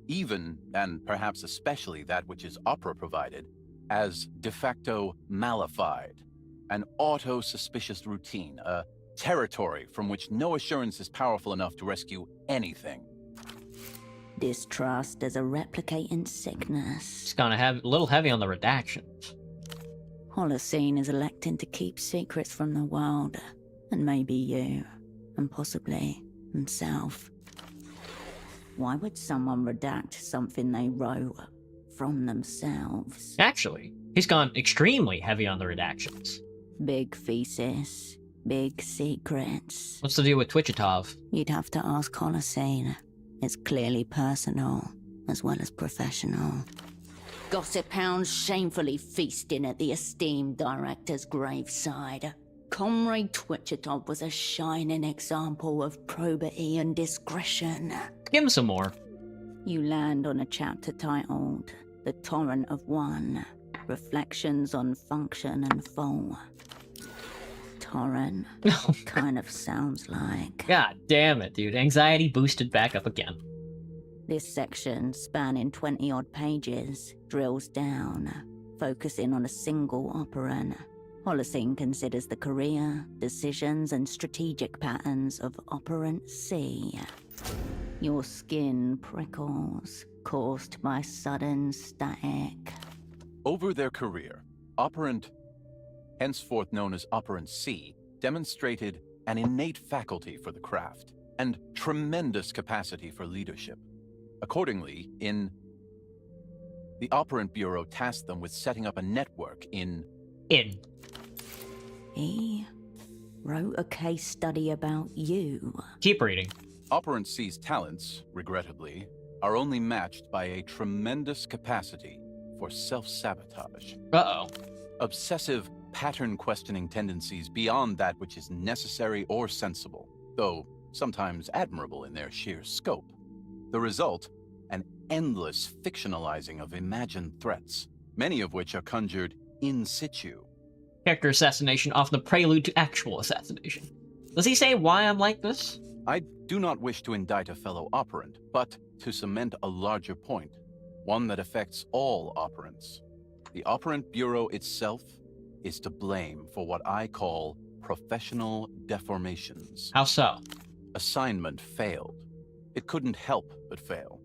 even, and perhaps especially that which is opera-provided, as de facto malified, an auto-suspicious routine, a territory from which no assurance is powerful enough to rescue anything. Distrust as a replicating sickness. It's gonna have a little heavy on the redactions. Holocene is electing to keep secrets from the world, And maybe you, and possibly himself. Why would someone redact something they wrote from themselves? Actually, he's gone extremely heavy on the redactions. Big thesis, big secrets. What's the deal with Twitchetov? You'd have to ask Holocene. It's clearly personal, as well as professional. Gossip hounds shamefully feasting at the esteemed director's graveside. Comrade Twitchetov was a shining example of probity and discretion. Give him some more. You land on a chapter titled The Torrent of One, Reflections on Function and Fall. Torrent kind of sounds like... God damn it, dude. Anxiety boosted back up again. This section, spanning 20-odd pages, drills down, focusing on a single operand. Holocene considers the career, decisions, and strategic patterns of Operant C. Your skin prickles, caused by sudden static. Over their career, Operant, henceforth known as Operant C, demonstrated an innate faculty for the craft and tremendous capacity for leadership. Accordingly, the Operant Bureau tasked them with setting up a network in... He wrote a case study about you. Keep reading. Operant C's talents, regrettably, are only matched by a tremendous capacity for self-sabotage. Uh-oh. Obsessive, pattern-questioning tendencies beyond that which is necessary or sensible, though sometimes admirable in their sheer scope. The result, an endless fictionalizing of imagined threats, many of which are conjured in situ. Character assassination, often the prelude to actual assassination. Does he say why I'm like this? I do not wish to indict a fellow operant, but to cement a larger point, one that affects all operants. The Operant Bureau itself is to blame for what I call professional deformations. How so? Assignment failed. It couldn't help but fail.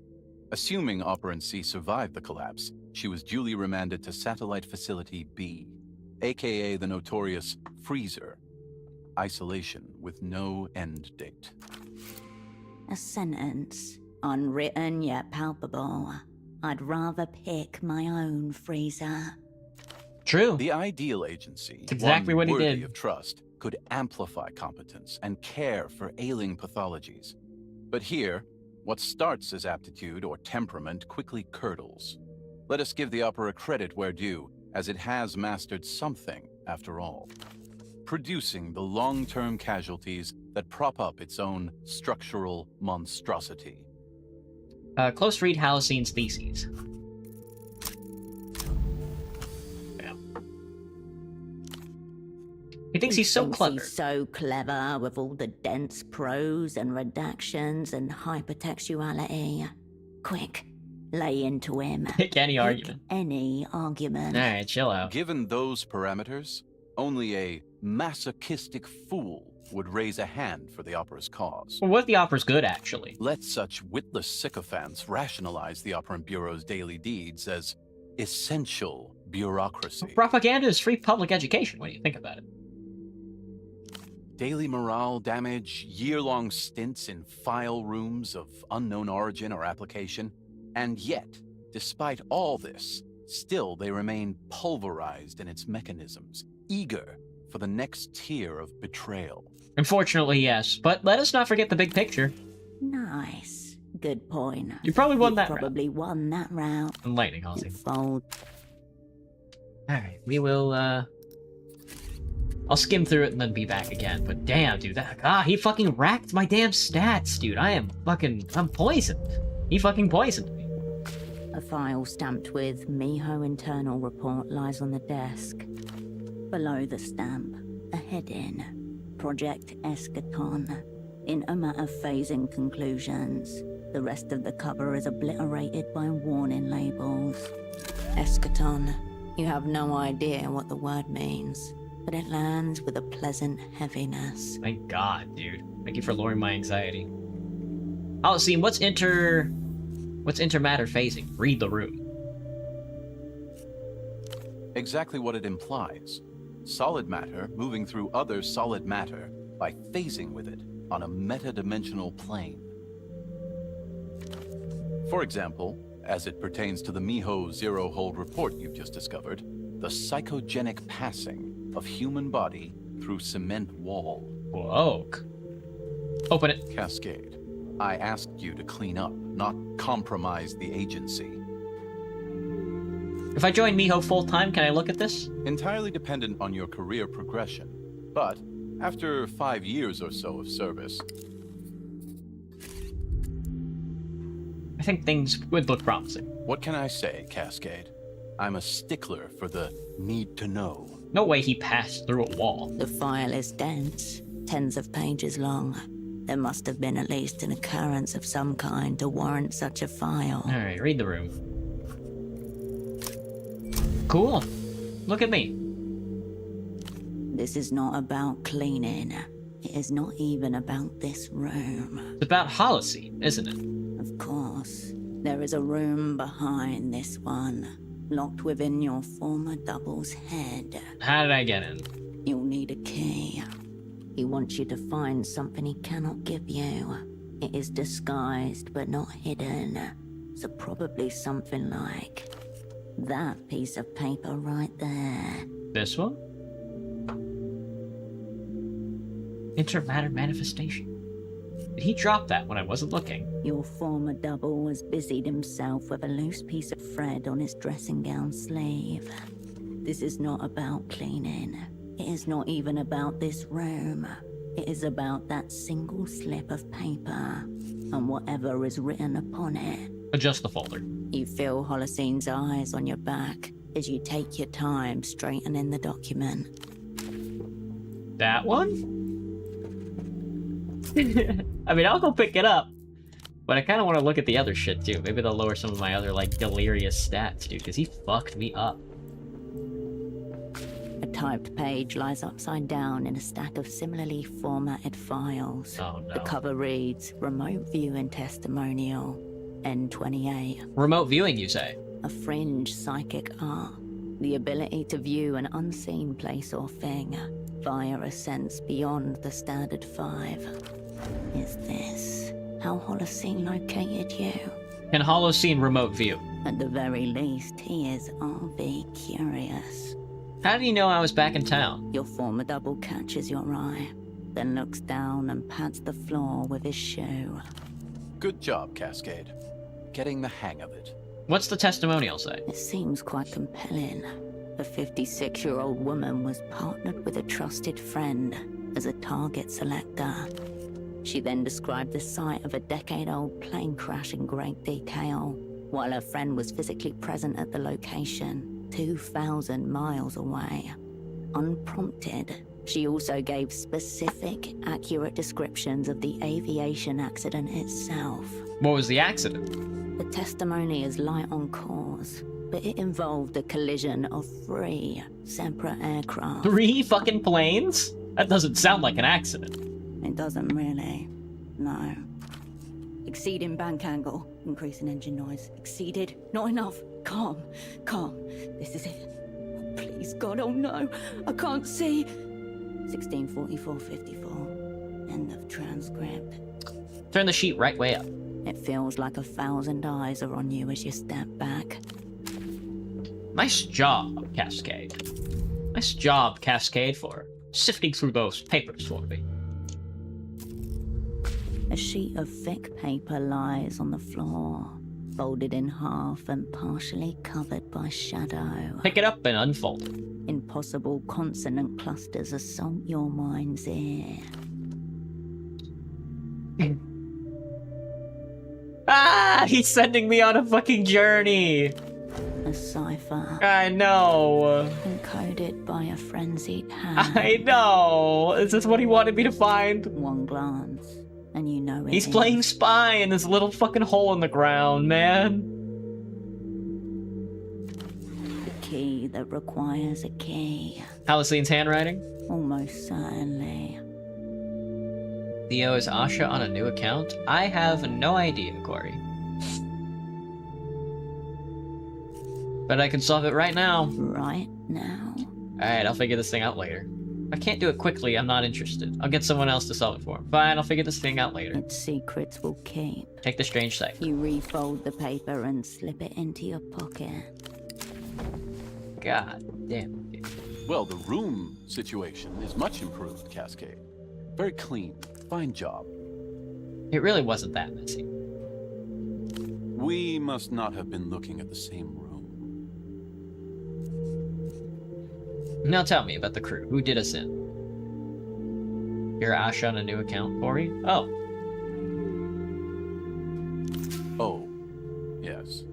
Assuming Operant C survived the collapse, she was duly remanded to Satellite Facility B, aka the notorious Freezer. Isolation with no end date. A sentence, unwritten yet palpable. I'd rather pick my own freezer. True. The ideal agency, That's exactly one what he worthy did. of trust, could amplify competence and care for ailing pathologies. But here, what starts as aptitude or temperament quickly curdles. Let us give the opera credit where due, as it has mastered something, after all. Producing the long-term casualties that prop up its own structural monstrosity. Close read Halocene's theses. Yeah. He thinks he's so clever. He's so clever with all the dense prose and redactions and hypertextuality. Quick, lay into him. Pick any argument. Any argument. Alright, chill out. Given those parameters, only a masochistic fool would raise a hand for the opera's cause. Well, what if the opera's good, actually? Let such witless sycophants rationalize the Operant Bureau's daily deeds as essential bureaucracy. Propaganda is free public education. What do you think about it? Daily morale damage, year-long stints in file rooms of unknown origin or application, and yet, despite all this, still they remain pulverized in its mechanisms, eager for the next tier of betrayal. Unfortunately, yes. But let us not forget the big picture. Nice. Good point. You probably won that Probably won that round. Enlightening, Halsey. Fold. Alright, we will, I'll skim through it and then be back again. But damn, dude, he fucking racked my damn stats, dude. I'm poisoned. He fucking poisoned me. A file stamped with Miho internal report lies on the desk. Below the stamp, a heading. Project Eschaton. In a matter phasing conclusions. The rest of the cover is obliterated by warning labels. Eschaton. You have no idea what the word means, but it lands with a pleasant heaviness. Thank God, dude. Thank you for lowering my anxiety. Holocene, what's intermatter phasing? Read the room. Exactly what it implies. Solid matter moving through other solid matter by phasing with it on a metadimensional plane. For example, as it pertains to the Miho Zero Hold report you've just discovered, the psychogenic passing of human body through cement wall. Whoa. Open it. Cascade, I asked you to clean up, not compromise the agency. If I join Miho full-time, can I look at this? Entirely dependent on your career progression. But after 5 years or so of service, I think things would look promising. what can I say, Cascade? I'm a stickler for the need to know. No way he passed through a wall. The file is dense, tens of pages long. There must have been at least an occurrence of some kind to warrant such a file. Alright, read the room. Cool. Look at me. This is not about cleaning. It is not even about this room. It's about Holocene, isn't it? Of course, there is a room behind this one, locked within your former double's head. How did I get in? You'll need a key. He wants you to find something he cannot give you. It is disguised but not hidden. So probably something like that piece of paper right there. This one? Intermatter manifestation. Did he drop that when I wasn't looking? Your former double has busied himself with a loose piece of thread on his dressing gown sleeve. This is not about cleaning. It is not even about this room. It is about that single slip of paper and whatever is written upon it. Adjust the folder. You feel Holocene's eyes on your back as you take your time straightening the document. That one? I mean, I'll go pick it up. But I kind of want to look at the other shit, too. Maybe they'll lower some of my other, like, delirious stats, dude, because he fucked me up. A typed page lies upside down in a stack of similarly formatted files. Oh, no. The cover reads, Remote Viewing Testimonial, N28. Remote viewing, you say? A fringe psychic art. The ability to view an unseen place or thing via a sense beyond the standard 5. Is this how Holocene located you? Can Holocene remote view? At the very least, he is RV curious. How did he know I was back in town? Your former double catches your eye, then looks down and pats the floor with his shoe. Good job, Cascade. Getting the hang of it. What's the testimonial say? It seems quite compelling. A 56-year-old woman was partnered with a trusted friend as a target selector. She then described the site of a decade-old plane crash in great detail, while her friend was physically present at the location, 2,000 miles away. Unprompted, she also gave specific, accurate descriptions of the aviation accident itself. What was the accident? The testimony is light on cause, but it involved a collision of 3 separate aircraft. 3 fucking planes? That doesn't sound like an accident. It doesn't really. No. Exceeding bank angle. Increasing engine noise. Exceeded. Not enough. Calm. Calm. This is it. Oh, please, God. Oh, no. I can't see. 1644.54. End of transcript. Turn the sheet right way up. It feels like 1,000 eyes are on you as you step back. Nice job, Cascade. Nice job, Cascade, for sifting through those papers for me. A sheet of thick paper lies on the floor, folded in half and partially covered by shadow. Pick it up and unfold it. Impossible consonant clusters assault your mind's ear. Ah! He's sending me on a fucking journey! A cipher, I know! encoded by a frenzied hand. I know! Is this what he wanted me to find? One glance, and you know it He's is. playing spy in this little fucking hole in the ground, man. The key that requires a key. Halocene's handwriting? Almost certainly. Theo, is Asha on a new account? I have no idea, Corey. But I can solve it right now. Right now. Alright, I'll figure this thing out later. I can't do it quickly, I'm not interested. I'll get someone else to solve it for me. Fine, I'll figure this thing out later. Its secrets will keep. Take the strange cipher. You refold the paper and slip it into your pocket. God damn it. Well, the room situation is much improved, Cascade. Very clean. Fine job. It really wasn't that messy. We must not have been looking at the same room. Now tell me about the crew. Who did us in? You're Asha on a new account, Ori? Oh. Oh, yes.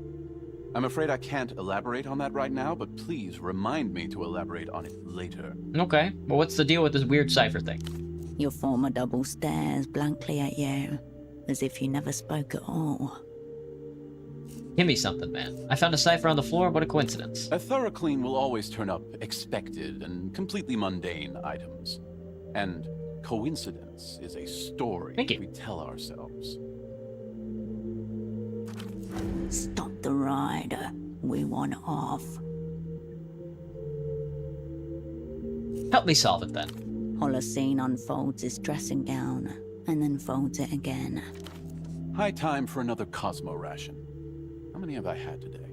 I'm afraid I can't elaborate on that right now, but please remind me to elaborate on it later. Okay. Well, what's the deal with this weird cipher thing? Your former double stares blankly at you, as if you never spoke at all. Give me something, man. I found a cipher on the floor. What a coincidence. A thorough clean will always turn up expected and completely mundane items. And coincidence is a story Thank you. we tell ourselves. Stop the ride. We want off. Help me solve it then. Holocene unfolds his dressing gown, and then folds it again. High time for another Cosmo ration. How many have I had today?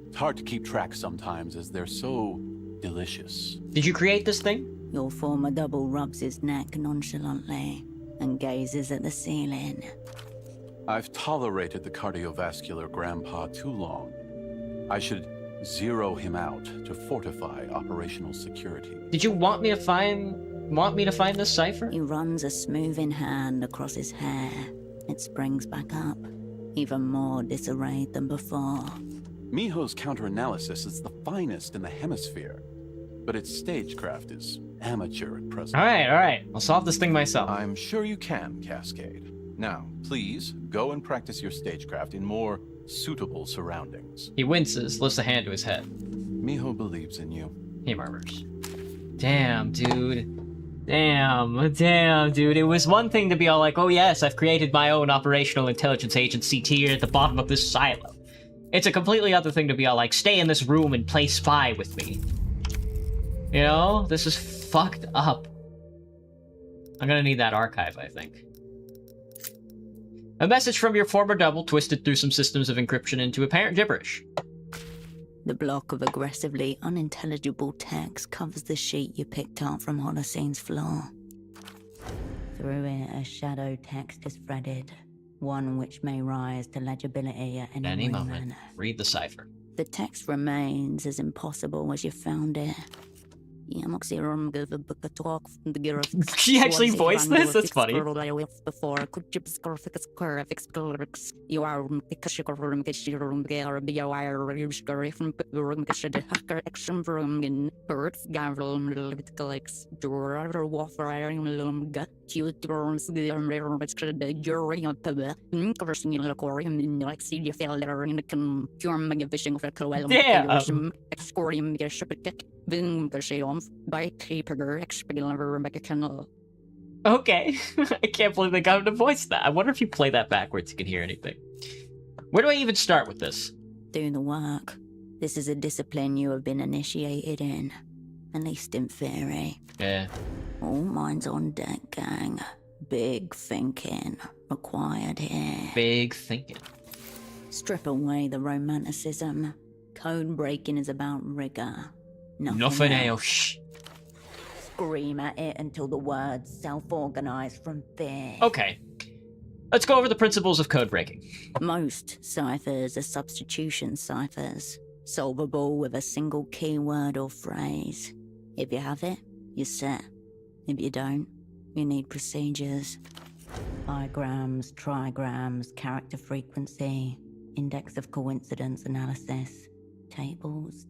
It's hard to keep track sometimes as they're so delicious. Did you create this thing? Your former double rubs his neck nonchalantly and gazes at the ceiling. I've tolerated the cardiovascular grandpa too long. I should zero him out to fortify operational security. Did you want me to find this cipher? He runs a smoothing hand across his hair. It springs back up, even more disarrayed than before. Miho's counter-analysis is the finest in the hemisphere, but its stagecraft is amateur at present. Alright. I'll solve this thing myself. I'm sure you can, Cascade. Now, please, go and practice your stagecraft in more suitable surroundings. He winces, lifts a hand to his head. Miho believes in you. He murmurs. Damn, dude. Damn, dude. It was one thing to be all like, oh yes, I've created my own operational intelligence agency tier at the bottom of this silo. It's a completely other thing to be all like, stay in this room and play spy with me. You know? This is fucked up. I'm gonna need that archive, I think. A message from your former double twisted through some systems of encryption into apparent gibberish. The block of aggressively unintelligible text covers the sheet you picked up from Holocene's floor. Through it, a shadow text is threaded, one which may rise to legibility at any moment. Read the cipher. The text remains as impossible as you found it. She actually voiced this? That's funny. Okay. I can't believe they got him to voice that. I wonder if you play that backwards you can hear anything. Where do I even start with this? Do the work. This is a discipline you have been initiated in, at least in theory. Yeah. All minds on deck, gang. Big thinking required here. Big thinking. Strip away the romanticism. Code breaking is about rigor. Nothing else. Scream at it until the words self-organize from fear. Okay. Let's go over the principles of code breaking. Most ciphers are substitution ciphers, solvable with a single keyword or phrase. If you have it, you're set. If you don't, you need procedures. Bigrams, trigrams, character frequency, index of coincidence analysis, tables,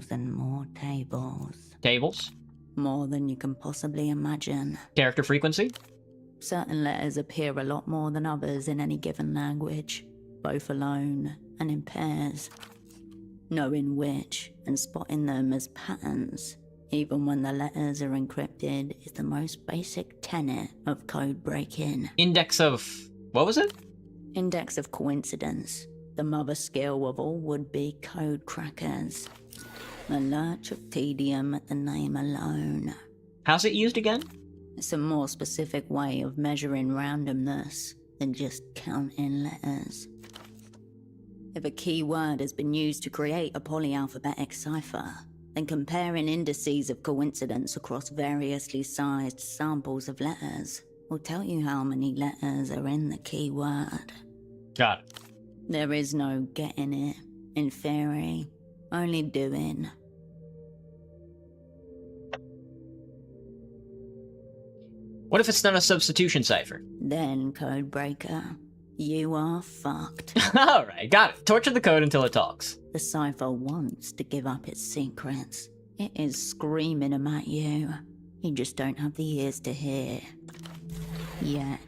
and more tables. Tables. More than you can possibly imagine. Character frequency. Certain letters appear a lot more than others in any given language, both alone and in pairs. Knowing which and spotting them as patterns, even when the letters are encrypted, is the most basic tenet of code breaking. Index of... what was it? Index of coincidence. The mother skill of all would-be code crackers. A lurch of tedium at the name alone. How's it used again? It's a more specific way of measuring randomness than just counting letters. If a keyword has been used to create a polyalphabetic cipher, then comparing indices of coincidence across variously sized samples of letters will tell you how many letters are in the keyword. Got it. There is no getting it, in theory, only doing. What if it's not a substitution cipher? Then, Codebreaker, you are fucked. Alright, got it. Torture the code until it talks. The cipher wants to give up its secrets. It is screaming them at you. You just don't have the ears to hear. Yet.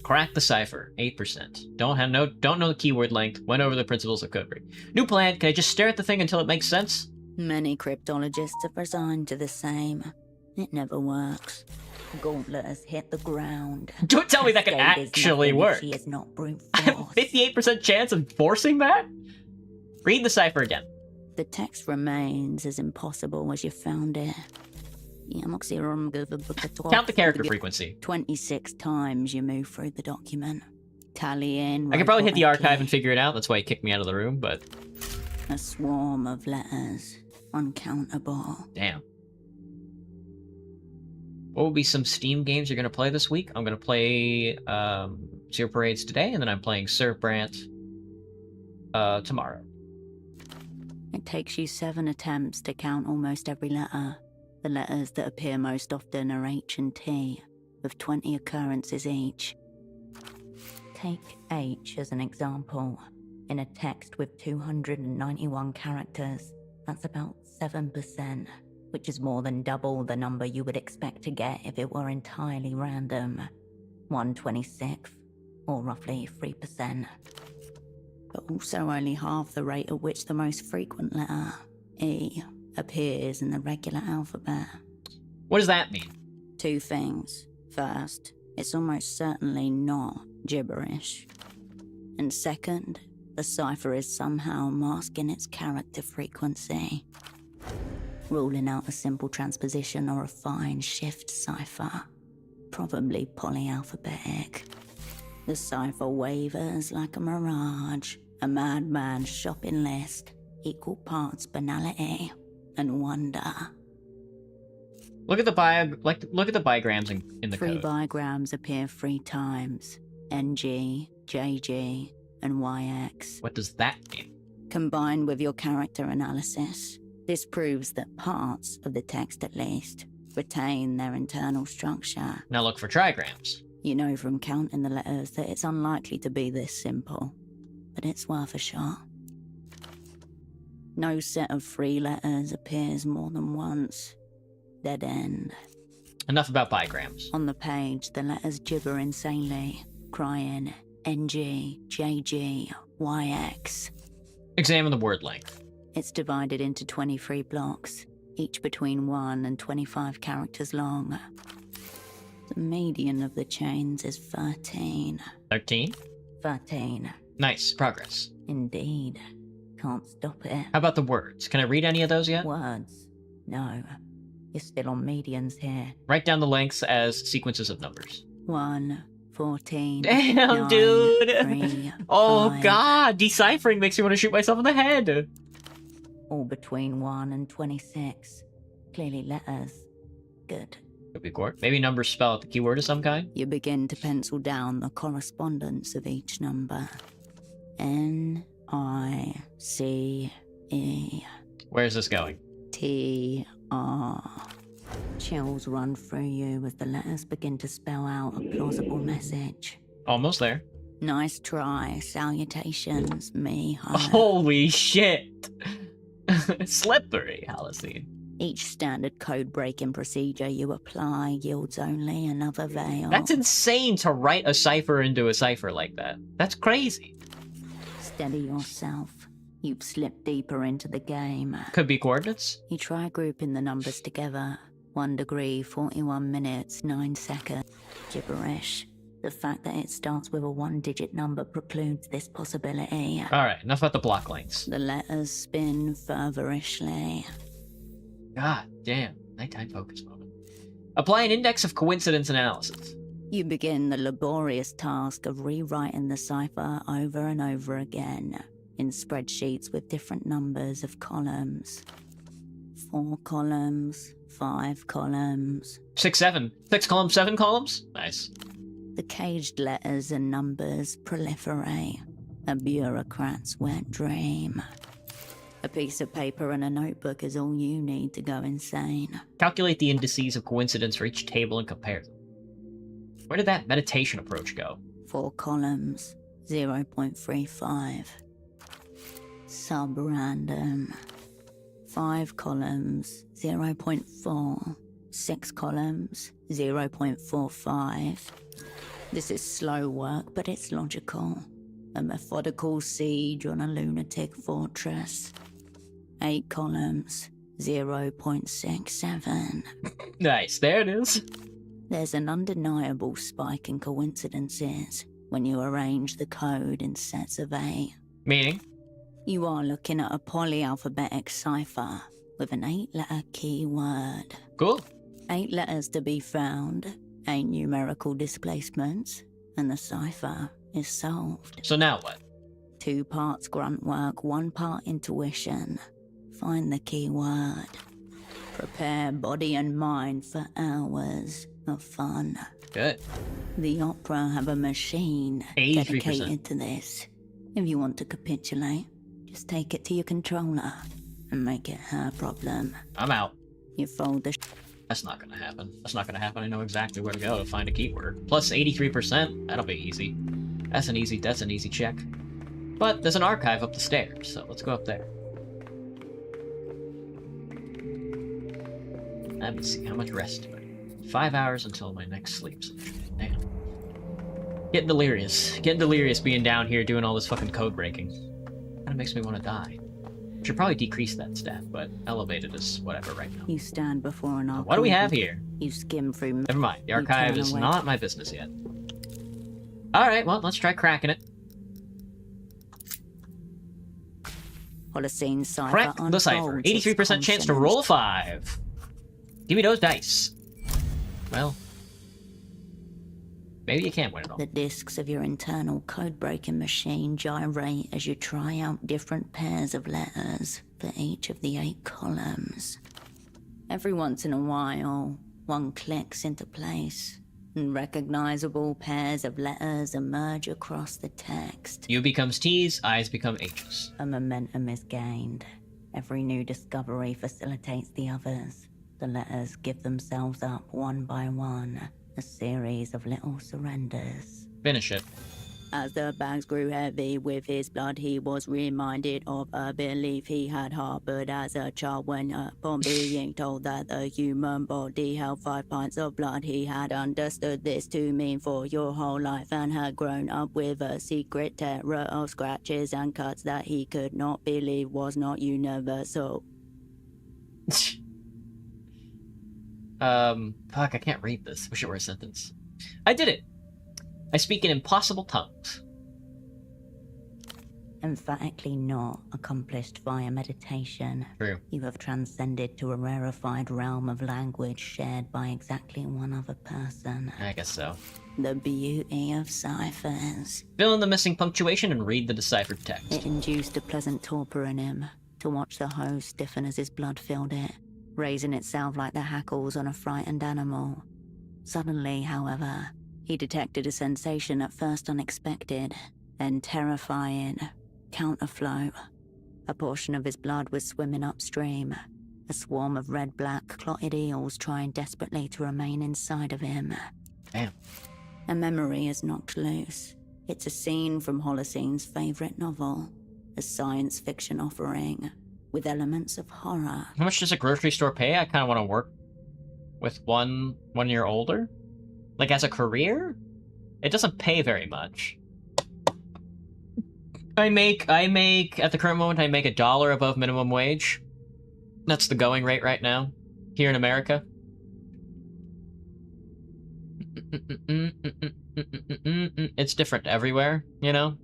Crack the cipher, 8%. Don't know the keyword length. Went over the principles of codebreak. New plan, can I just stare at the thing until it makes sense? Many cryptologists have resigned to the same. It never works. Gauntlet has hit the ground. Don't tell me that can Cascade is actually nothing if work. She is not brute I have a force. 58% chance of forcing that? Read the cipher again. The text remains as impossible as you found it. Count the character frequency. 26 times you move through the document. Tally in. I could probably hit the robotic archive key. and figure it out. That's why he kicked me out of the room, but A swarm of letters. Uncountable. damn. What will be some Steam games you're going to play this week? I'm going to play Zero Parades today, and then I'm playing Sir Brant tomorrow. It takes you 7 attempts to count almost every letter. The letters that appear most often are H and T, with 20 occurrences each. Take H as an example. In a text with 291 characters, that's about 7%, which is more than double the number you would expect to get if it were entirely random. 1/26th, or roughly 3%. But also only half the rate at which the most frequent letter, E, appears in the regular alphabet. What does that mean? 2 things. First, it's almost certainly not gibberish. And second, the cipher is somehow masking its character frequency. Ruling out a simple transposition or a fine shift cipher. Probably polyalphabetic. The cipher wavers like a mirage, a madman's shopping list, equal parts banality and wonder. Look at the bigrams in the 3 code. bigrams appear 3 times. NG, JG, and YX. What does that mean? Combined with your character analysis, this proves that parts of the text at least retain their internal structure. Now look for trigrams. You know from counting the letters that it's unlikely to be this simple, but it's worth a shot. No set of 3 letters appears more than once. Dead end. Enough about bigrams. On the page, the letters gibber insanely, crying NG, JG, YX. Examine the word length. It's divided into 23 blocks, each between 1 and 25 characters long. The median of the chains is 13. 13? 13. Nice, progress. Indeed. Can't stop it. How about the words? Can I read any of those yet? Words? No. You're still on medians here. Write down the lengths as sequences of numbers. 1, 14. Damn, 9, dude! 3, Oh 5, god, deciphering makes me want to shoot myself in the head. All between 1 and 26. Clearly letters. Good. Could be court. Maybe numbers spell out the keyword of some kind. You begin to pencil down the correspondence of each number. N, I, C, E, Where's this going? T, R. Chills run through you as the letters begin to spell out a plausible message. Almost there. Nice try, salutations, me, ho. Holy shit! Slippery, Halcyon. Each standard code-breaking procedure you apply yields only another veil. That's insane to write a cipher into a cipher like that. That's crazy. Steady yourself. You've slipped deeper into the game. Could be coordinates. You try grouping the numbers together. 1 degree, 41 minutes, 9 seconds. Gibberish. The fact that it starts with a 1-digit number precludes this possibility. Alright, enough about the block lengths. The letters spin fervorishly. God damn. Nighttime focus moment. Apply an index of coincidence analysis. You begin the laborious task of rewriting the cipher over and over again in spreadsheets with different numbers of columns. 4 columns, 5 columns. 6, 7. 6 columns, 7 columns? Nice. The caged letters and numbers proliferate. A bureaucrat's wet dream. A piece of paper and a notebook is all you need to go insane. Calculate the indices of coincidence for each table and compare them. Where did that meditation approach go? 4 columns, 0.35. Sub-random. 5 columns, 0.4. 6 columns, 0.45. This is slow work, but it's logical. A methodical siege on a lunatic fortress. 8 columns, 0.67. Nice, there it is. There's an undeniable spike in coincidences when you arrange the code in sets of 8. Meaning? You are looking at a polyalphabetic cipher with an 8-letter keyword. Cool. 8 letters to be found, 8 numerical displacements, and the cipher is solved. So now what? 2 parts grunt work, 1 part intuition. Find the keyword. Prepare body and mind for hours of fun. Good. The opera have a machine 83%. dedicated to this. If you want to capitulate, just take it to your controller and make it her problem. I'm out. You fold the That's not gonna happen. That's not gonna happen. I know exactly where to go to find a keyword. Plus 83%. That'll be easy. That's an easy check. But there's an archive up the stairs, so let's go up there. Let me see, how much rest do I need? 5 hours until my next sleep session. Damn. Getting delirious being down here doing all this fucking code breaking. Kinda makes me want to die. Should probably decrease that stat, but elevated is whatever right now. You stand before an archive. What do we have here? You skim through. Never mind, the You archive turn is away. not my business yet. Alright, well, let's try cracking it. Holocene cipher. Crack the cipher. unfolds its 83% chance to roll a 5. Give me those dice. Well, maybe you can't win it all. The discs of your internal code-breaking machine gyrate as you try out different pairs of letters for each of the 8 columns. Every once in a while, one clicks into place, and recognizable pairs of letters emerge across the text. U becomes T's, I's become H's. A momentum is gained. Every new discovery facilitates the others. The letters give themselves up one by one, a series of little surrenders. Finish it. As the bags grew heavy with his blood, he was reminded of a belief he had harbored as a child when upon being told that the human body held 5 pints of blood. He had understood this to mean for your whole life and had grown up with a secret terror of scratches and cuts that he could not believe was not universal. Fuck, I can't read this. Wish it were a sentence. I did it! I speak in impossible tongues. Emphatically not accomplished via meditation. True. You have transcended to a rarefied realm of language shared by exactly one other person. I guess so. The beauty of ciphers. Fill in the missing punctuation and read the deciphered text. It induced a pleasant torpor in him to watch the hose stiffen as his blood filled it, raising itself like the hackles on a frightened animal. Suddenly, however, he detected a sensation at first unexpected, then terrifying. Counterflow. A portion of his blood was swimming upstream, a swarm of red-black clotted eels trying desperately to remain inside of him. Damn. A memory is knocked loose. It's a scene from Holocene's favourite novel, a science fiction offering, with elements of horror. How much does a grocery store pay? I kind of want to work with one year older. Like, as a career? It doesn't pay very much. I make, at the current moment, I make $1 above minimum wage. That's the going rate right now, here in America. It's different everywhere, you know?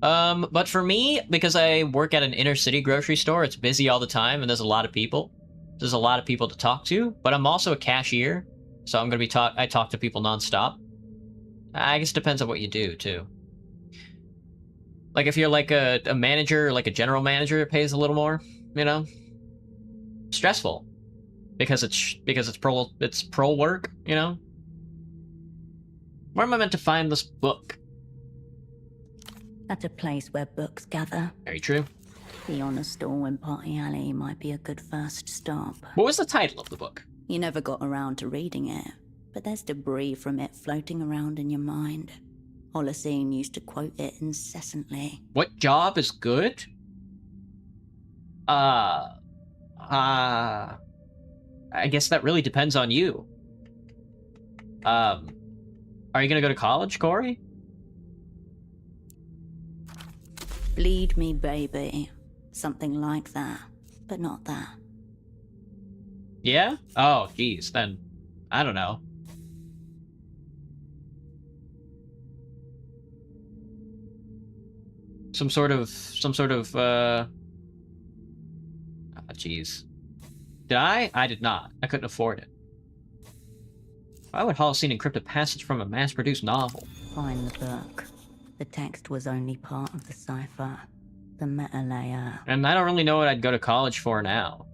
But for me, because I work at an inner city grocery store, it's busy all the time and there's a lot of people. There's a lot of people to talk to, but I'm also a cashier, so I'm gonna be I talk to people nonstop. I guess it depends on what you do too. Like if you're like a manager, like a general manager, it pays a little more, you know? Stressful. Because it's pro work, you know? Where am I meant to find this book? At a place where books gather. Very true. The Honor Stall in Party Alley might be a good first stop. What was the title of the book? You never got around to reading it, but there's debris from it floating around in your mind. Holocene used to quote it incessantly. What job is good? I guess that really depends on you. Are you gonna go to college, Corey? Bleed me, baby. Something like that, but not that. Yeah? Oh, geez, then I don't know. Some sort of jeez. Did I? I did not. I couldn't afford it. Why would Holocene encrypt a passage from a mass-produced novel? Find the book. The text was only part of the cipher. The meta layer. And I don't really know what I'd go to college for now.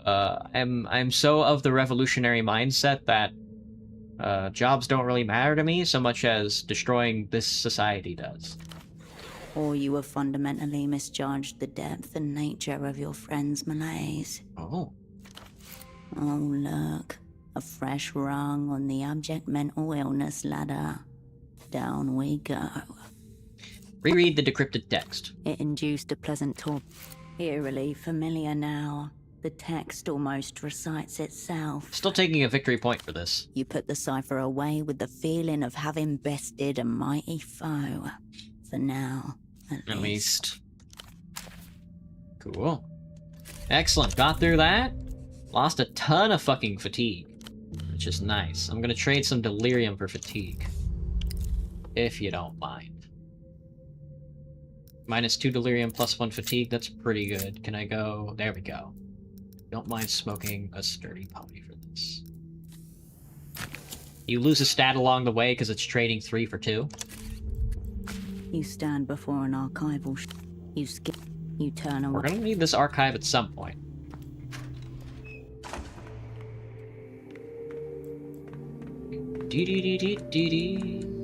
I'm so of the revolutionary mindset that jobs don't really matter to me so much as destroying this society does. Or you have fundamentally misjudged the depth and nature of your friend's malaise. Oh. Oh, look. A fresh rung on the abject mental illness ladder. Down we go. Reread the decrypted text. It induced a pleasant talk. Eerily familiar now. The text almost recites itself. Still taking a victory point for this. You put the cipher away with the feeling of having bested a mighty foe. For now, at least. Cool. Excellent. Got through that. Lost a ton of fucking fatigue, which is nice. I'm gonna trade some delirium for fatigue. If you don't mind. -2 delirium, +1 fatigue. That's pretty good. Can I go? There we go. Don't mind smoking a sturdy pony for this. You lose a stat along the way because it's trading 3 for 2. You stand before an archival. You skip. You turn away. We're gonna need this archive at some point.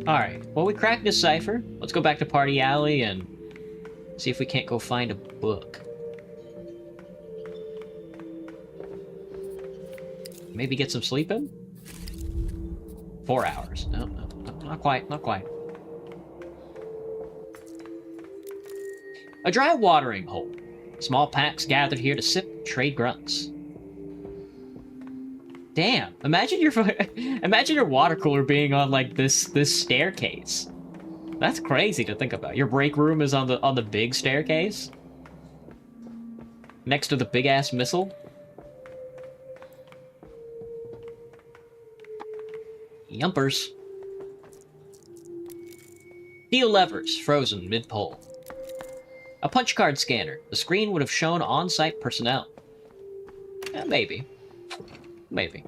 Alright, well, we cracked this cipher. Let's go back to Party Alley and see if we can't go find a book. Maybe get some sleep in? 4 hours. No, not quite, not quite. A dry watering hole. Small packs gathered here to sip, trade grunts. Damn! Imagine your water cooler being on like this staircase. That's crazy to think about. Your break room is on the big staircase, next to the big ass missile. Yumpers. Steel levers frozen mid-pole. A punch card scanner. The screen would have shown on-site personnel. Maybe. Maybe.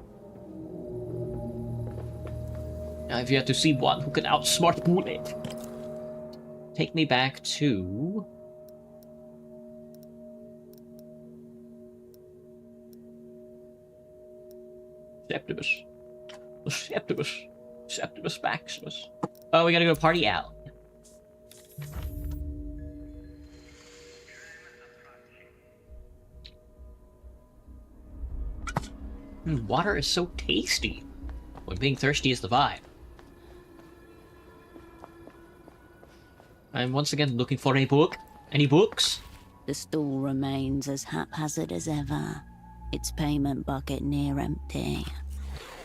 I've yet to see one who can outsmart Bullet. Take me back to... Septimus Maximus. Oh, we gotta go to Party Alley. Water is so tasty. When being thirsty is the vibe. I'm once again looking for a book. Any books? The stall remains as haphazard as ever. Its payment bucket near empty.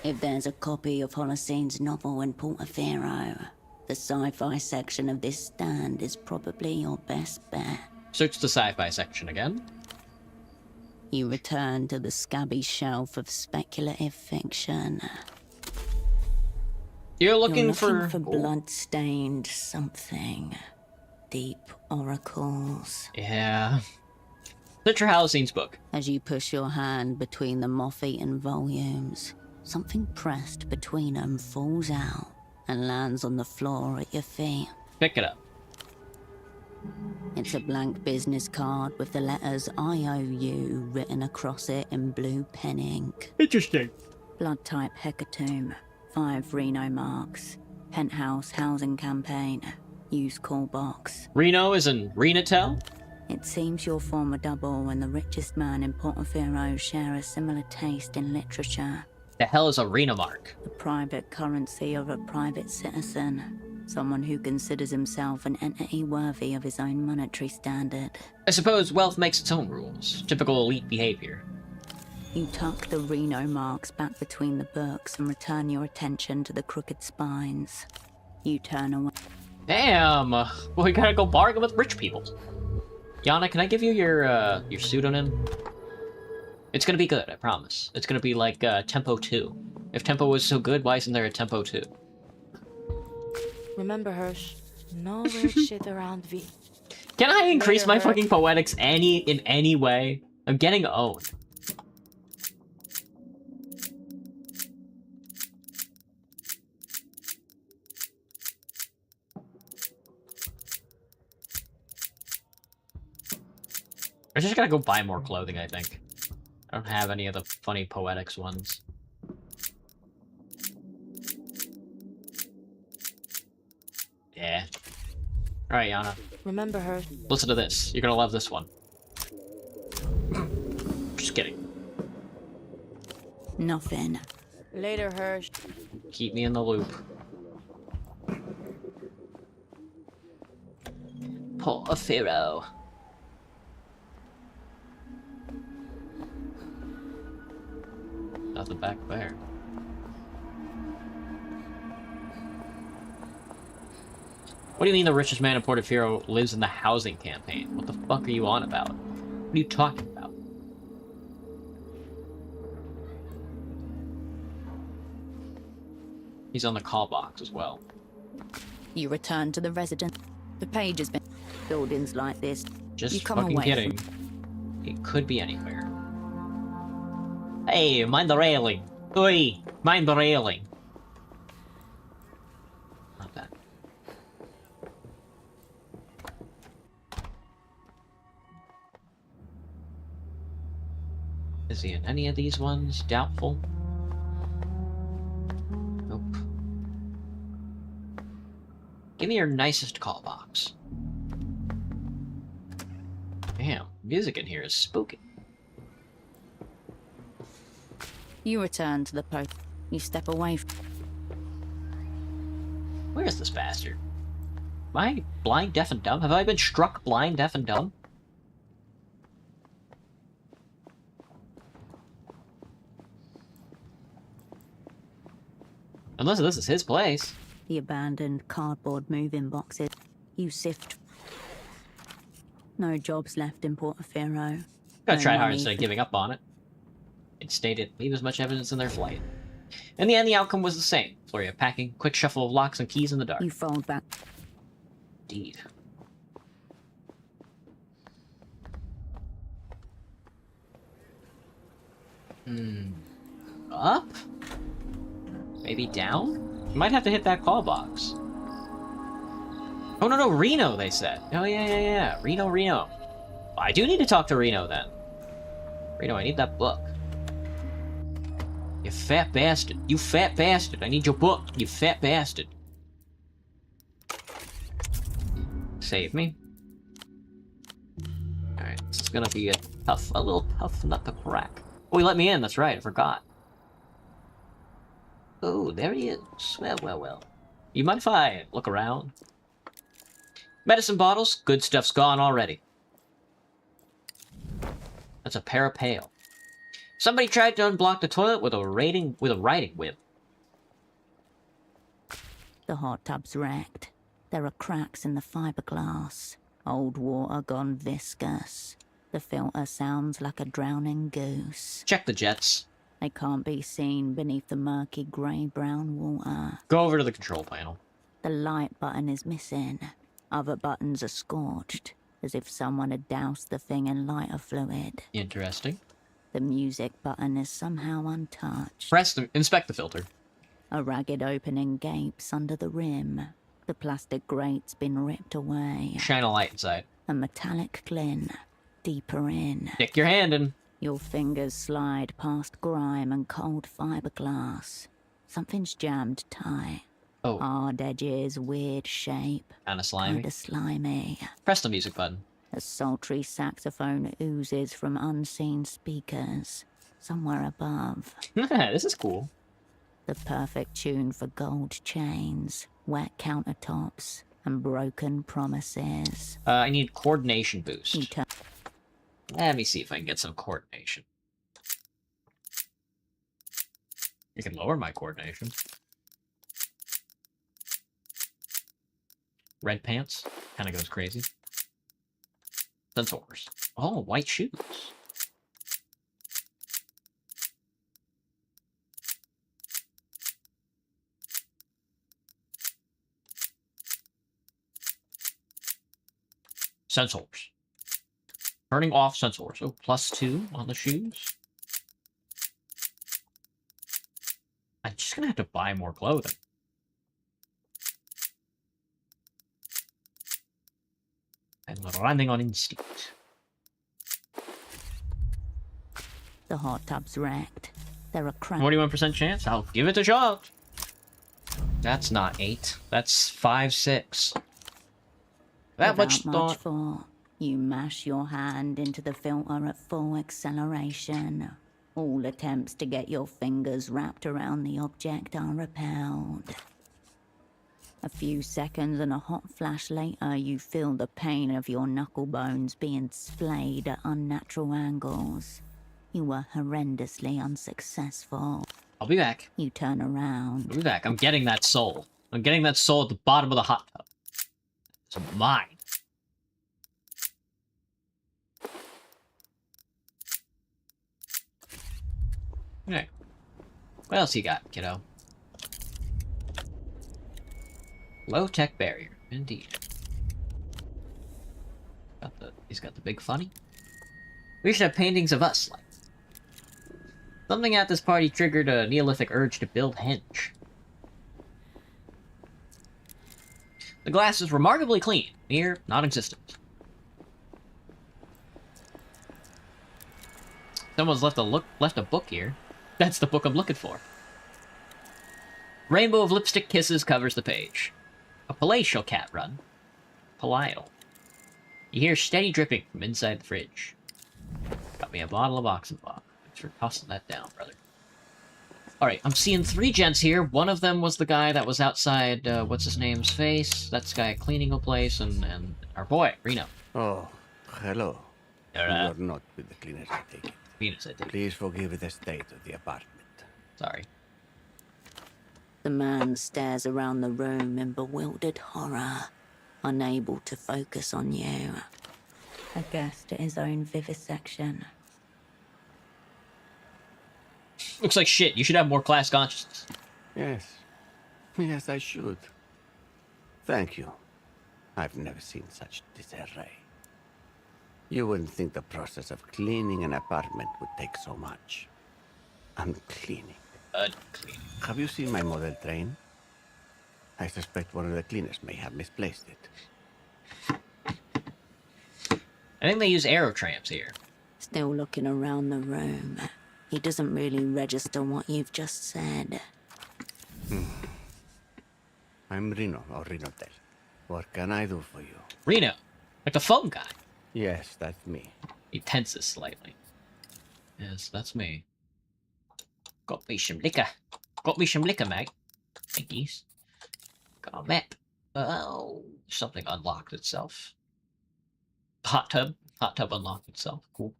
If there's a copy of Holocene's novel in Portofino, the sci-fi section of this stand is probably your best bet. Search the sci-fi section again. You return to the scabby shelf of speculative fiction. You're looking You're for blood-stained something. deep oracles. Yeah. Such your Halcyon's book. As you push your hand between the moth-eaten volumes, something pressed between them falls out and lands on the floor at your feet. Pick it up. It's a blank business card with the letters IOU written across it in blue pen ink. Interesting. Blood type hecatomb, 5 Reno marks, penthouse housing campaign, use call box. Reno is in Renatel? It seems your former double and the richest man in Portofino share a similar taste in literature. The hell is a Reno mark? The private currency of a private citizen. Someone who considers himself an entity worthy of his own monetary standard. I suppose wealth makes its own rules. Typical elite behavior. You tuck the Reno marks back between the books and return your attention to the crooked spines. You turn away. Damn! Well, we gotta go bargain with rich people. Yana, can I give you your pseudonym? It's gonna be good, I promise. It's gonna be like, Tempo 2. If Tempo was so good, why isn't there a Tempo 2? Remember, Hirsch, no weird shit around V. Can I increase my Later, fucking poetics in any way? I'm getting owned. I just gotta go buy more clothing, I think. I don't have any of the funny poetics ones. Yeah. Alright, Yana. Remember, Hirsch. Listen to this. You're gonna love this one. Just kidding. Nothing. Later, Hirsch. Keep me in the loop. Portofino. Nothing back there. What do you mean the richest man in Portofino lives in the housing campaign? What the fuck are you on about? What are you talking about? He's on the call box as well. You return to the residence. The page has been... Buildings like this. Just You come fucking away kidding. It could be anywhere. Hey, mind the railing. Oi, mind the railing. Not that. Is he in any of these ones? Doubtful. Nope. Give me your nicest call box. Damn, music in here is spooky. You return to the post. You step away from... Where is this bastard? Am I blind, deaf, and dumb? Have I been struck blind, deaf, and dumb? Unless this is his place. the abandoned cardboard moving boxes. You sift. No jobs left in Portofino. Gotta No try hard money instead of for- giving up on it. It stated, leave as much evidence in their flight. In the end, the outcome was the same. Flurry of packing, quick shuffle of locks and keys in the dark. You fold back. Indeed. Up? Maybe down? You might have to hit that call box. Oh, no, Reno, they said. Oh, yeah. Reno. I do need to talk to Reno, then. Reno, I need that book. You fat bastard. You fat bastard. I need your book, you fat bastard. Save me. Alright, this is gonna be a little tough nut to crack. Oh, he let me in, that's right, I forgot. Oh, there he is. Well. You mind if I look around? Medicine bottles, good stuff's gone already. That's a pair of pail. Somebody tried to unblock the toilet with a riding whip. The hot tub's wrecked. There are cracks in the fiberglass. Old water gone viscous. The filter sounds like a drowning goose. Check the jets. They can't be seen beneath the murky grey-brown water. Go over to the control panel. The light button is missing. Other buttons are scorched, as if someone had doused the thing in lighter fluid. Interesting. The music button is somehow untouched. Inspect the filter. A ragged opening gapes under the rim. The plastic grate's been ripped away. Shine a light inside. A metallic glint, deeper in. Stick your hand in. Your fingers slide past grime and cold fiberglass. Something's jammed tight. Oh, Hard edges, weird shape. kinda slimy. Kinda slimy. Press the music button. A sultry saxophone oozes from unseen speakers. Somewhere above. This is cool. The perfect tune for gold chains, wet countertops, and broken promises. I need coordination You boost. turn Let me see if I can get some coordination. You can lower my coordination. Red pants. Kind of goes crazy. Sensors. Oh, white shoes. Sensors. Turning off sensors. Oh, +2 on the shoes. I'm just gonna have to buy more clothing. I'm running on instinct. the hot tub's wrecked. There are cracks. 41% chance? I'll give it a shot. That's not 8. That's 5, 6. That much thought. for. You mash your hand into the filter at full acceleration. All attempts to get your fingers wrapped around the object are repelled. A few seconds and a hot flash later, you feel the pain of your knuckle bones being splayed at unnatural angles. You were horrendously unsuccessful. I'll be back. You turn around. I'll be back. I'm getting that soul. I'm getting that soul at the bottom of the hot tub. It's mine. Okay. What else you got, kiddo? Low-tech barrier, indeed. He's got the big funny. We should have paintings of us, like. Something at this party triggered a Neolithic urge to build henge. The glass is remarkably clean, near non-existent. Someone's left a book here. That's the book I'm looking for. Rainbow of lipstick kisses covers the page. A palatial cat run. Palatal. You hear steady dripping from inside the fridge. Got me a bottle of Oxenbock. Thanks for tossing that down, brother. Alright, I'm seeing 3 gents here. One of them was the guy that was outside, what's his name's face? That's the guy cleaning a place, and our boy, Reno. Oh, hello. You Uh, are not with the cleaners, I take it. Venus, I think. Please forgive the state of the apartment. Sorry. The man stares around the room in bewildered horror, unable to focus on you. A guest at his own vivisection. Looks like shit. You should have more class consciousness. Yes. Yes, I should. Thank you. I've never seen such disarray. You wouldn't think the process of cleaning an apartment would take so much. I'm cleaning. Clean. Have you seen my model train? I suspect one of the cleaners may have misplaced it. I think they use aerotrams here. Still looking around the room. He doesn't really register what you've just said. I'm Reno, or Rinotel. What can I do for you? Reno. Like the phone guy. Yes, that's me. He tenses slightly. Yes, that's me. Got me some liquor. Got me some liquor, mate. Thankies. Got a map. Oh, something unlocked itself. Hot tub. Hot tub unlocked itself. Cool.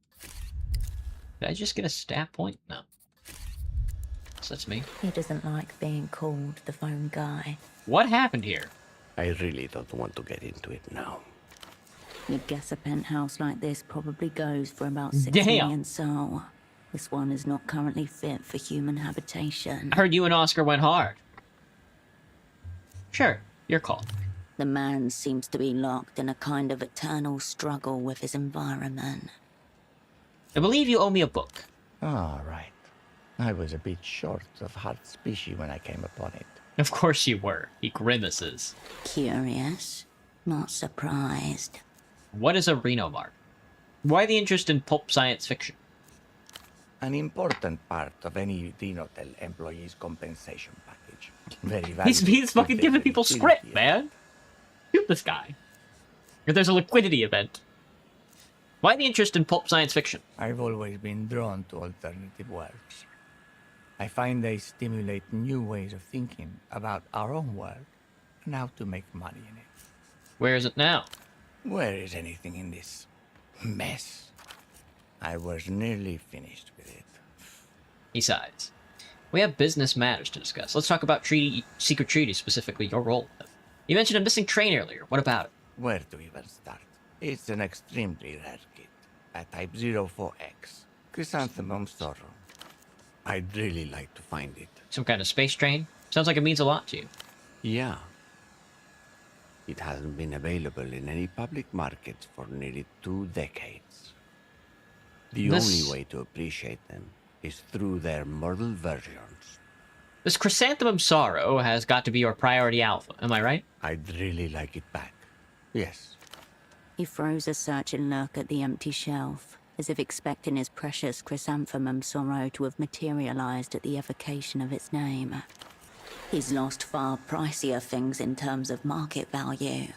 Did I just get a stat point? No. So that's me. He doesn't like being called the phone guy. What happened here? I really don't want to get into it now. You'd guess a penthouse like this probably goes for about 6 Damn. million so. This one is not currently fit for human habitation. I heard you and Oscar went hard. Sure, your call. The man seems to be locked in a kind of eternal struggle with his environment. I believe you owe me a book. All right. I was a bit short of hard species when I came upon it. Of course you were. He grimaces. Curious, not surprised. What is a Renomark? Why the interest in pulp science fiction? An important part of any Dinotel employee's compensation package. Very He's valuable fucking if giving there's people any script, utility. man. Shoot this guy. If there's a liquidity event. Why the interest in pulp science fiction? I've always been drawn to alternative worlds. I find they stimulate new ways of thinking about our own world and how to make money in it. Where is it now? Where is anything in this mess? I was nearly finished with it. He sighs. We have business matters to discuss. Let's talk about secret treaties, specifically your role in them. You mentioned a missing train earlier. What about it? Where to even start? It's an extremely rare kit. A Type 04X. Chrysanthemum sorrow. I'd really like to find it. Some kind of space train? Sounds like it means a lot to you. Yeah. It hasn't been available in any public markets for nearly 2 decades. The This- only way to appreciate them is through their model versions. This Chrysanthemum Sorrow has got to be your priority alpha, am I right? I'd really like it back. Yes. He throws a searching look at the empty shelf, as if expecting his precious chrysanthemum sorrow to have materialized at the evocation of its name. He's lost far pricier things in terms of market value,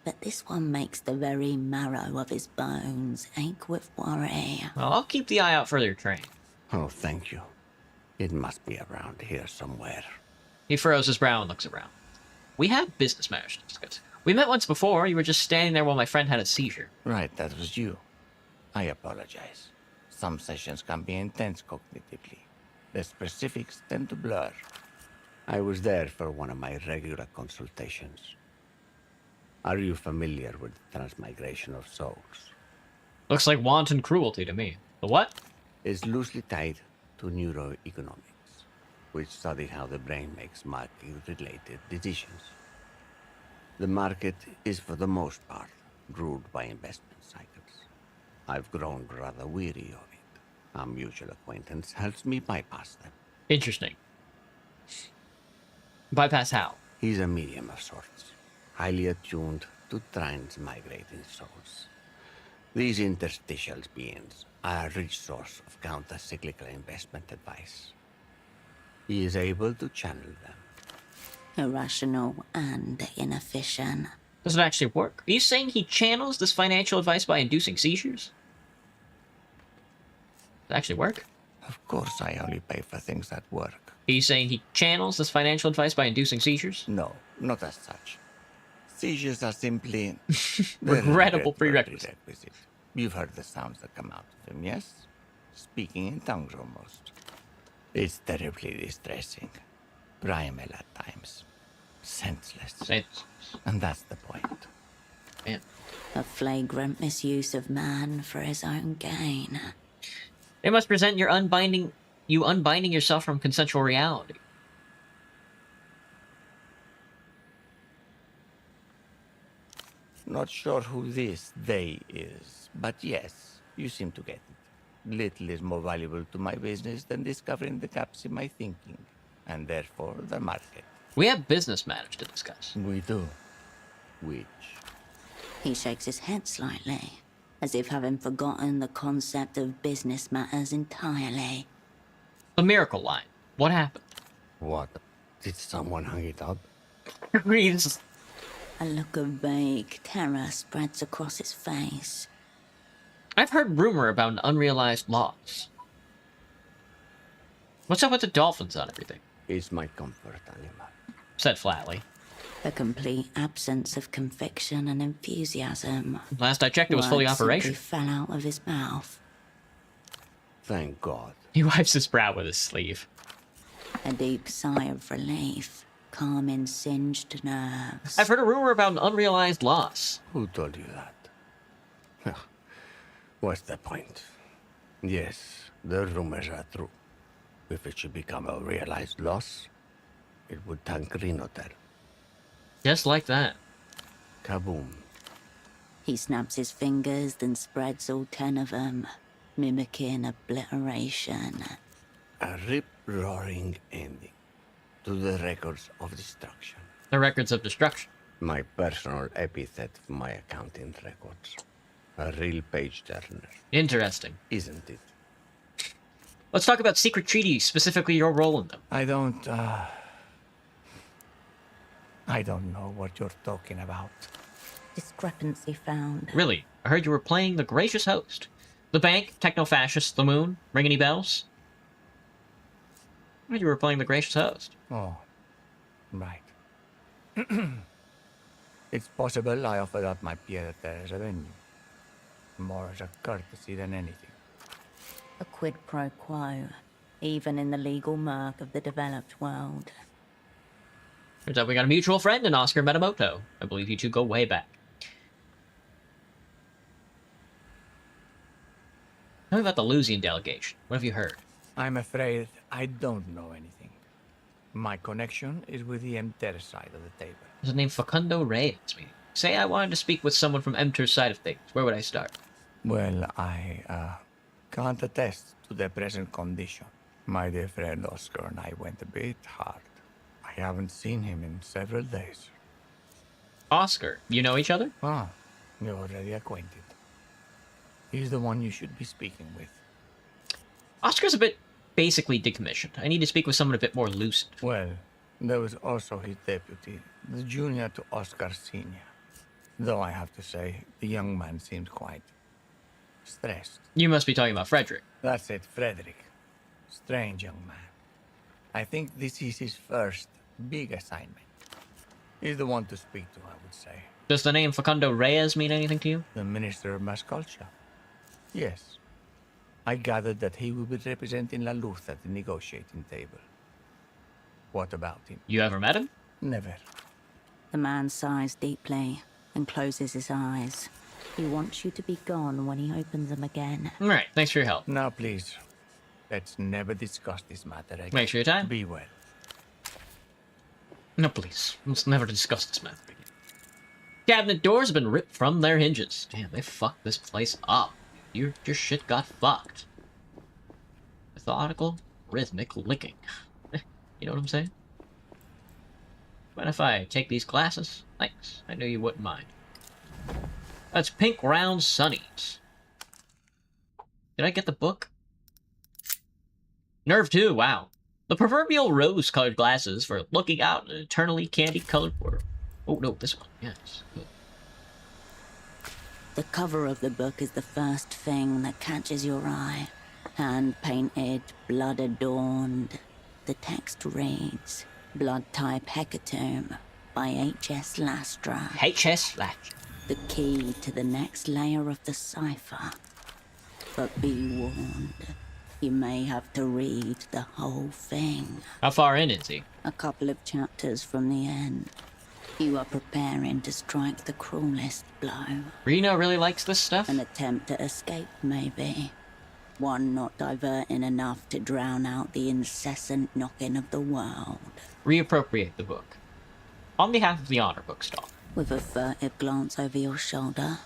but this one makes the very marrow of his bones ache with worry. Well, I'll keep the eye out for your train. Oh, thank you. It must be around here somewhere. He furrows his brow and looks around. We have business matters to discuss. We met once before. You were just standing there while my friend had a seizure. Right, that was you. I apologize. Some sessions can be intense cognitively. The specifics tend to blur. I was there for one of my regular consultations. Are you familiar with the transmigration of souls? Looks like wanton cruelty to me. The what? It's loosely tied to neuroeconomics, which study how the brain makes market-related decisions. The market is, for the most part, ruled by investment cycles. I've grown rather weary of it. A mutual acquaintance helps me bypass them. Interesting. Bypass how? He's a medium of sorts, highly attuned to transmigrating souls. These interstitial beings are a rich source of counter-cyclical investment advice. He is able to channel them. Irrational and inefficient. Does it actually work? Are you saying he channels this financial advice by inducing seizures? Does it actually work? Of course, I only pay for things that work. Are you saying he channels this financial advice by inducing seizures? No, not as such. Seizures are simply... Regrettable they're a prerequisite. You've heard the sounds that come out of them, yes? Speaking in tongues almost. It's terribly distressing. Primal at times. Senseless. And that's the point. Man. A flagrant misuse of man for his own gain. They must present you unbinding yourself from consensual reality. Not sure who this they is, but yes, you seem to get it. Little is more valuable to my business than discovering the gaps in my thinking, and therefore the market. We have business matters to discuss. We do. Which, He shakes his head slightly, as if having forgotten the concept of business matters entirely. The miracle line. What happened? what? Did someone hang it up? He's- A look of vague terror spreads across his face. I've heard rumor about an unrealized loss. What's up with the dolphins on everything? It's my comfort animal. Said flatly. The complete absence of conviction and enthusiasm. Last I checked, it was fully Words simply operational. fell out of his mouth. Thank God. He wipes his brow with his sleeve. A deep sigh of relief, calming singed nerves. I've heard a rumor about an unrealized loss. Who told you that? What's the point? Yes, the rumors are true. If it should become a realized loss, it would tank Renoter. Just like that. Kaboom. He snaps his fingers, then spreads all 10 of them, mimicking obliteration. A rip-roaring ending to the records of destruction. The records of destruction. My personal epithet for my accounting records. A real page-turner, Interesting. isn't it? Let's talk about secret treaties, specifically your role in them. I don't know what you're talking about. Discrepancy found. Really? I heard you were playing the gracious host. The bank, techno-fascists, the moon. Ring any bells? I heard you were playing the gracious host. Oh, right. It's possible I offered up my pieta as a venue. More as a courtesy than anything. A quid pro quo, even in the legal murk of the developed world. Turns out we got a mutual friend in Oscar Metamoto. I believe you two go way back. Tell me about the Lusian delegation. What have you heard? I'm afraid I don't know anything. My connection is with the Emter side of the table. There's a name Facundo Reyes. Say I wanted to speak with someone from Emter's side of things. Where would I start? Well, I can't attest to their present condition. My dear friend Oscar and I went a bit hard. I haven't seen him in several days. Oscar. You know each other? Ah, you're already acquainted. He's the one you should be speaking with. Oscar's a bit basically decommissioned. I need to speak with someone a bit more lucid. Well, there was also his deputy, the junior to Oscar Sr. Though I have to say, the young man seemed quite stressed. You must be talking about Frederick. That's it, Frederick. Strange young man. I think this is his first big assignment. He's the one to speak to, I would say. Does the name Facundo Reyes mean anything to you? The Minister of Mass Culture. Yes. I gathered that he will be representing La Luz at the negotiating table. What about him? You ever met him? Never. The man sighs deeply and closes his eyes. He wants you to be gone when he opens them again. Alright, thanks for your help. Now, please, let's never discuss this matter again. Thanks for your time. Be well. No, please. Let's never discuss this matter again. Cabinet doors have been ripped from their hinges. Damn, they fucked this place up. Your shit got fucked. Methodical, rhythmic licking. You know what I'm saying? Mind if I take these glasses? Thanks. I knew you wouldn't mind. That's Pink Round Sunnies. Did I get the book? Nerve 2, wow. The proverbial rose-colored glasses for looking out in an eternally candy-colored world. Oh, no, this one. Yes. Good. The cover of the book is the first thing that catches your eye. Hand-painted, blood-adorned. The text reads, Blood-type Hecatomb by H.S. Lastra. H.S. Lastra. The key to the next layer of the cipher. But be warned, you may have to read the whole thing. How far in is he? A couple of chapters from the end. You are preparing to strike the cruelest blow. Reno really likes this stuff? An attempt to escape, maybe. One not diverting enough to drown out the incessant knocking of the world. Reappropriate the book. On behalf of the Honor Bookstall. With a furtive glance over your shoulder,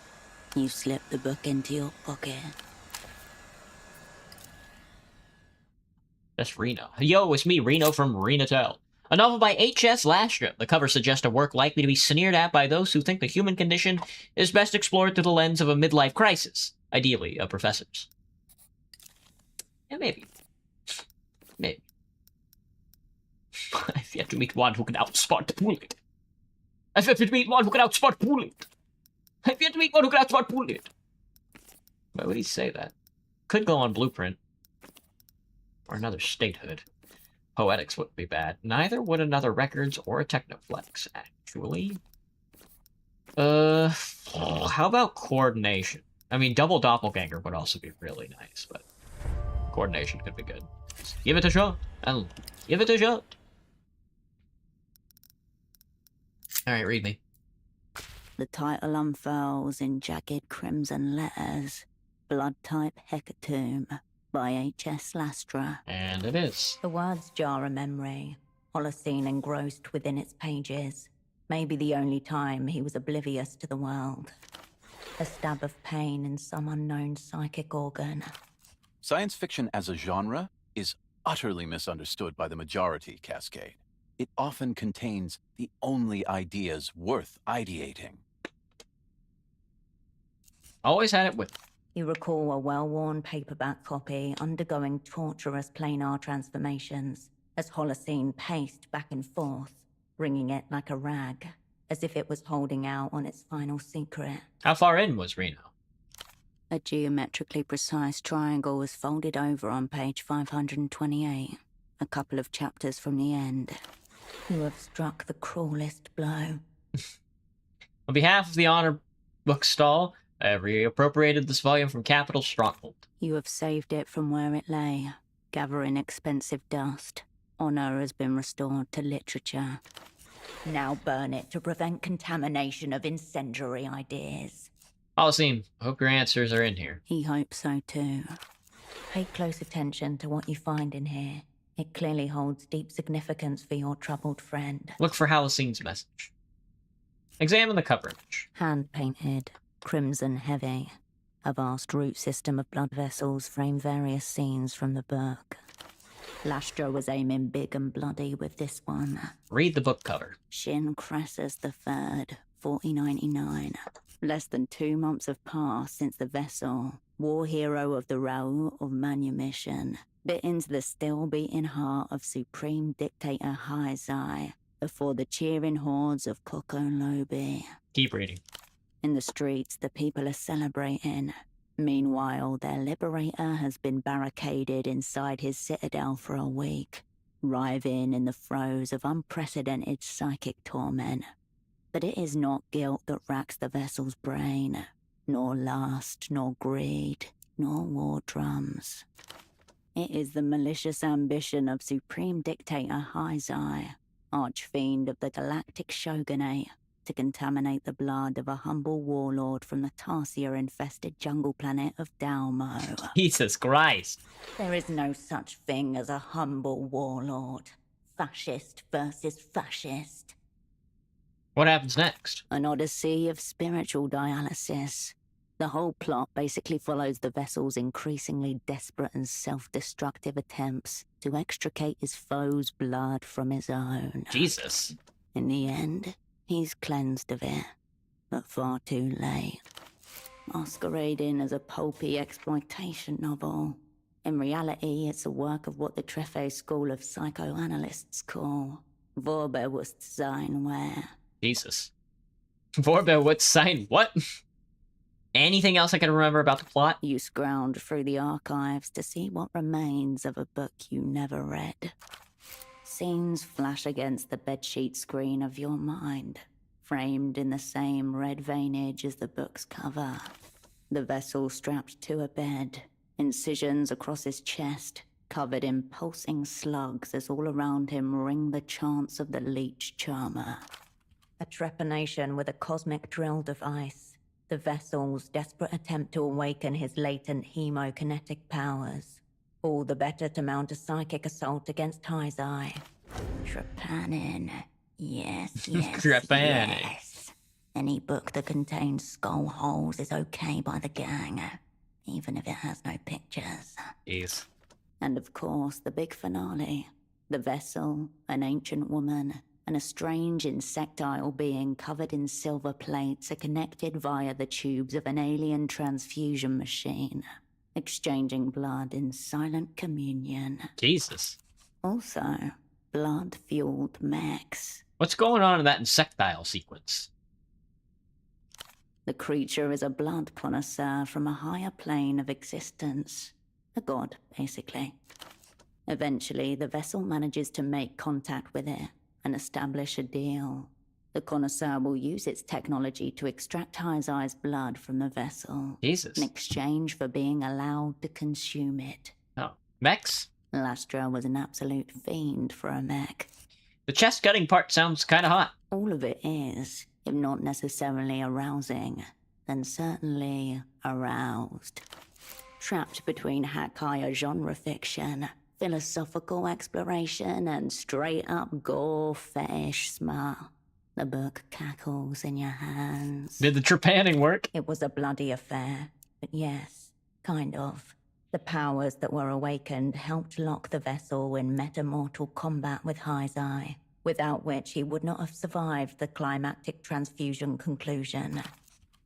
you slip the book into your pocket. That's Reno. Yo, it's me, Reno from Renatel. A novel by H.S. Lastra. The cover suggests a work likely to be sneered at by those who think the human condition is best explored through the lens of a midlife crisis. Ideally, a professor's. Yeah, maybe. Maybe. I've yet to meet one who can outsmart the bullet. I've yet to meet one who can outsmart bullet. I've yet to meet one who can outsmart bullet. Why would he say that? Could go on Blueprint. Or another statehood. Poetics wouldn't be bad. Neither would another Records or a Technoflex, actually. How about Coordination? I mean, Double Doppelganger would also be really nice, but Coordination could be good. Give it a shot, and give it a shot. Alright, read me. The title unfurls in jagged crimson letters. Blood-type Hecatomb by H.S. Lastra. And it is. The words jar a memory, Holocene engrossed within its pages. Maybe the only time he was oblivious to the world. A stab of pain in some unknown psychic organ. Science fiction as a genre is utterly misunderstood by the majority, Cascade. It often contains the only ideas worth ideating. Always had it with me. You recall a well-worn paperback copy undergoing torturous planar transformations as Holocene paced back and forth, wringing it like a rag, as if it was holding out on its final secret. How far in was Reno? A geometrically precise triangle was folded over on page 528, a couple of chapters from the end. You have struck the cruelest blow. On behalf of the Honor Book Stall, I have reappropriated this volume from Capital Stronghold. You have saved it from where it lay, gathering expensive dust. Honor has been restored to literature. Now burn it to prevent contamination of incendiary ideas. Holocene, I hope your answers are in here. He hopes so too. Pay close attention to what you find in here. It clearly holds deep significance for your troubled friend. Look for Holocene's message. Examine the cover image. Hand-painted, crimson heavy. A vast root system of blood vessels frame various scenes from the book. Lastra was aiming big and bloody with this one. Read the book cover. Shin Crassus III, 4099. Less than 2 months have passed since the vessel, war hero of the Rao of Manumission, bit into the still-beating heart of Supreme Dictator Haizai before the cheering hordes of Koko Lobi. Keep reading. In the streets, the people are celebrating. Meanwhile, their liberator has been barricaded inside his citadel for a week, writhing in the throes of unprecedented psychic torment. But it is not guilt that racks the vessel's brain, nor lust, nor greed, nor war drums. It is the malicious ambition of Supreme Dictator Haizai, archfiend of the Galactic Shogunate, to contaminate the blood of a humble warlord from the Tarsier-infested jungle planet of Dalmo. Jesus Christ. There is no such thing as a humble warlord. Fascist versus fascist. What happens next? An odyssey of spiritual dialysis. The whole plot basically follows the vessel's increasingly desperate and self-destructive attempts to extricate his foe's blood from his own. Jesus. In the end, he's cleansed of it, but far too late. Masquerading as a pulpy exploitation novel. In reality, it's a work of what the Treffe School of Psychoanalysts call Vorbewusstsein, where Jesus. Vorbewusstsein, what? Anything else I can remember about the plot? you scrounge through the archives to see what remains of a book you never read. Scenes flash against the bedsheet screen of your mind, framed in the same red veinage as the book's cover. The vessel strapped to a bed, incisions across his chest, covered in pulsing slugs as all around him ring the chants of the leech charmer. A trepanation with a cosmic drill device. The vessel's desperate attempt to awaken his latent hemokinetic powers. All the better to mount a psychic assault against Haizai. Trepanning. Yes, yes, Trepanning. yes. Any book that contains skull holes is okay by the gang, even if it has no pictures. Jeez. And of course, the big finale. The vessel, an ancient woman, and a strange insectile being covered in silver plates are connected via the tubes of an alien transfusion machine, exchanging blood in silent communion. Jesus. Also, blood-fueled mechs. What's going on in that insectile sequence? The creature is a blood connoisseur from a higher plane of existence. A god, basically. Eventually, the vessel manages to make contact with it and establish a deal. The connoisseur will use its technology to extract Haizai's blood from the vessel. Jesus. In exchange for being allowed to consume it. Oh. Mechs? Lastra was an absolute fiend for a mech. The chest cutting part sounds kinda hot. All of it is, if not necessarily arousing, then certainly aroused. Trapped between hackire genre fiction, philosophical exploration, and straight-up gore fetish smut. The book cackles in your hands. Did the trepanning work? It was a bloody affair, but yes, kind of. The powers that were awakened helped lock the vessel in metamortal combat with Hyzai, without which he would not have survived the climactic transfusion conclusion.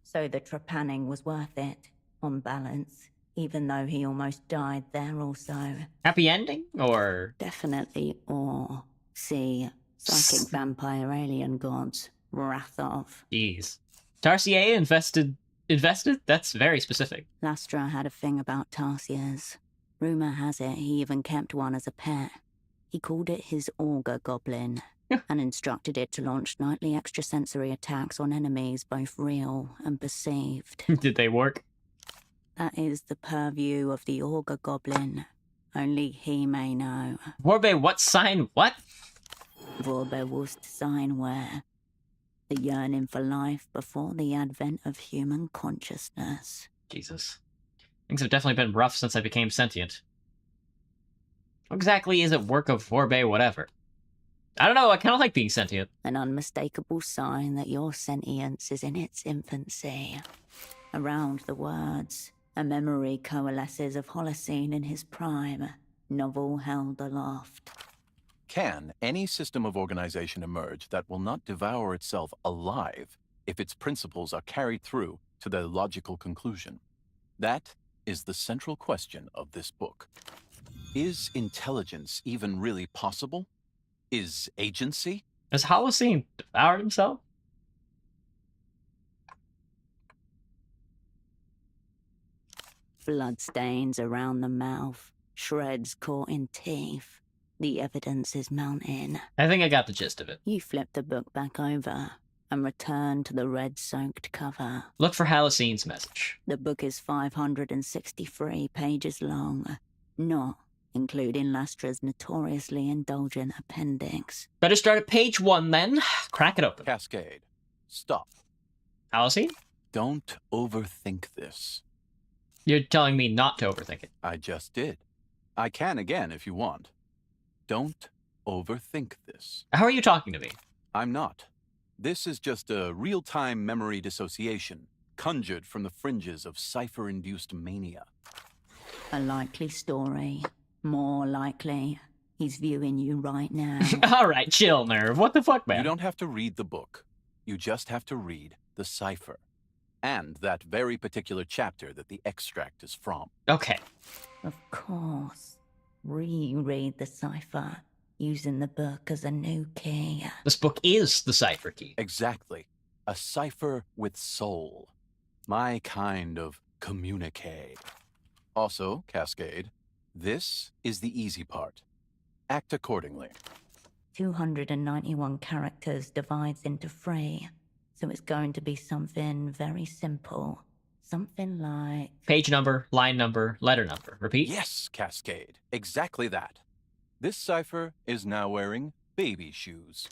So the trepanning was worth it, on balance, even though he almost died there also. Happy ending? Or... Definitely awe. See, psychic vampire alien gods, wrath of. Jeez. Tarsier invested? That's very specific. Lastra had a thing about Tarsiers. Rumor has it he even kept one as a pet. He called it his auger goblin, and instructed it to launch nightly extrasensory attacks on enemies both real and perceived. Did they work? That is the purview of the auger goblin. Only he may know. Vorbe, what sign? What? Vorbewusst sein where. The yearning for life before the advent of human consciousness. Jesus. Things have definitely been rough since I became sentient. What exactly is it work of Vorbe whatever? I don't know, I kind of like being sentient. An unmistakable sign that your sentience is in its infancy. Around the words, a memory coalesces of Holocene in his prime, novel held aloft. Can any system of organization emerge that will not devour itself alive if its principles are carried through to their logical conclusion? That is the central question of this book. Is intelligence even really possible? Is agency? Has Holocene devoured himself? Bloodstains around the mouth, shreds caught in teeth. The evidence is mounting. I think I got the gist of it. You flip the book back over and return to the red-soaked cover. Look for Halocene's message. The book is 563 pages long, not including Lastra's notoriously indulgent appendix. Better start at page 1 then. Crack it open. Cascade. Stop. Halocene? Don't overthink this. You're telling me not to overthink it. I just did. I can again if you want. Don't overthink this. How are you talking to me? I'm not. This is just a real-time memory dissociation, conjured from the fringes of cipher-induced mania. A likely story. More likely. He's viewing you right now. Alright, chill, Nerve. What the fuck, man? You don't have to read the book. You just have to read the cipher. And that very particular chapter that the extract is from. Okay. Of course. Reread the cipher, using the book as a new key. This book is the cipher key. Exactly. A cipher with soul. My kind of communique. Also, Cascade, this is the easy part. Act accordingly. 291 characters divides into 3, so it's going to be something very simple. Something like... Page number, line number, letter number. Repeat? Yes, Cascade. Exactly that. This cipher is now wearing baby shoes.